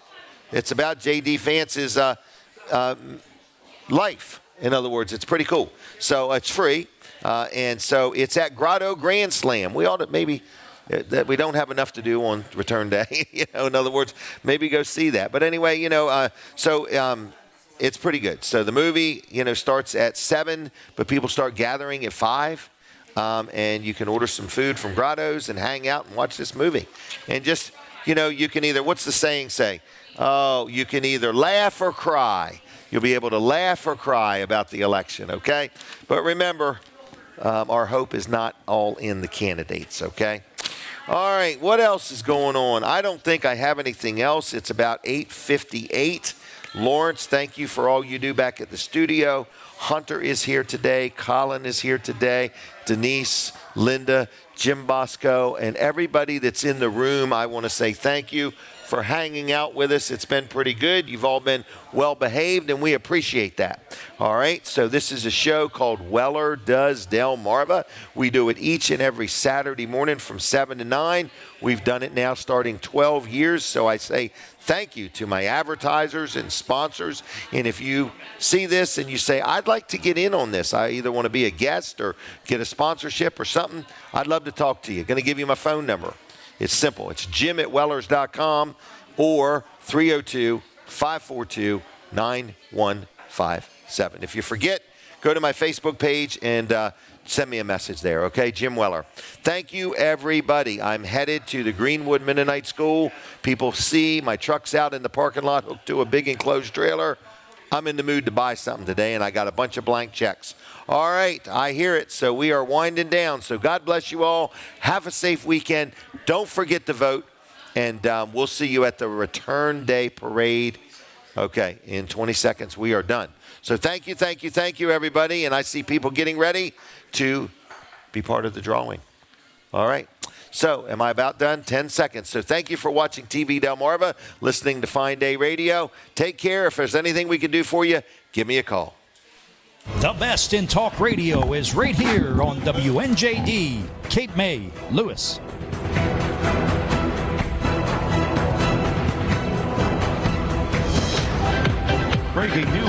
It's about J.D. Fance's life. In other words, it's pretty cool. So it's free. And so it's at Grotto Grand Slam. We ought to maybe that we don't have enough to do on return day. In other words, maybe go see that. But anyway, it's pretty good. So the movie, starts at 7, but people start gathering at 5. And you can order some food from Grotto's and hang out and watch this movie. And just, you can either, what's the saying say? Oh, you can either laugh or cry. You'll be able to laugh or cry about the election, okay? But remember, our hope is not all in the candidates, okay? All right, what else is going on? I don't think I have anything else. It's about 8:58. Lawrence, thank you for all you do back at the studio. Hunter is here today. Colin is here today. Denise, Linda, Jim Bosco, and everybody that's in the room, I want to say thank you for hanging out with us. It's been pretty good. You've all been well behaved, and we appreciate that. All right, so this is a show called Weller Does Delmarva. We do it each and every Saturday morning from 7 to 9. We've done it now starting 12 years, so I say thank you to my advertisers and sponsors. And if you see this and you say, I'd like to get in on this, I either want to be a guest or get a sponsorship or something, I'd love to talk to you. Going to give you my phone number. It's simple. It's jim@wellers.com or 302-542-9157. If you forget, go to my Facebook page and send me a message there, okay? Jim Weller. Thank you, everybody. I'm headed to the Greenwood Mennonite School. People see my truck's out in the parking lot hooked to a big enclosed trailer. I'm in the mood to buy something today, and I got a bunch of blank checks. All right, I hear it. So we are winding down. So God bless you all. Have a safe weekend. Don't forget to vote, and we'll see you at the Return Day Parade. Okay, in 20 seconds, we are done. So thank you, everybody. And I see people getting ready to be part of the drawing. All right. So am I about done? 10 seconds. So thank you for watching TV Delmarva, listening to Fine Day Radio. Take care. If there's anything we can do for you, give me a call. The best in talk radio is right here on WNJD, Cape May, Lewis. Breaking news.